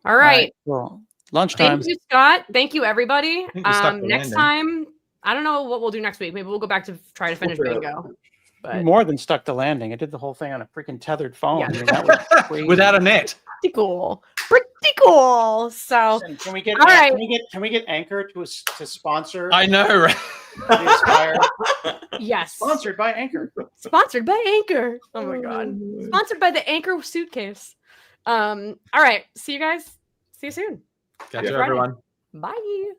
all right. Cool. Lunchtime. Thank you, Scott. Thank you, everybody. think we stuck the Next landing. time, I don't know what we'll do next week. Maybe we'll go back to try to finish bingo. But More than stuck the landing. I did the whole thing on a freaking tethered phone. Yeah. I mean, that was crazy. Without a net. pretty cool. Pretty cool. So, Listen, can we get All right. can we get Anchor to sponsor I know, right? the Aspire? yes. Sponsored by Anchor. Sponsored by Anchor. Oh my god. Sponsored by the Anchor suitcase. All right. See you guys. See you soon. Catch Happy you, Friday. everyone. Bye.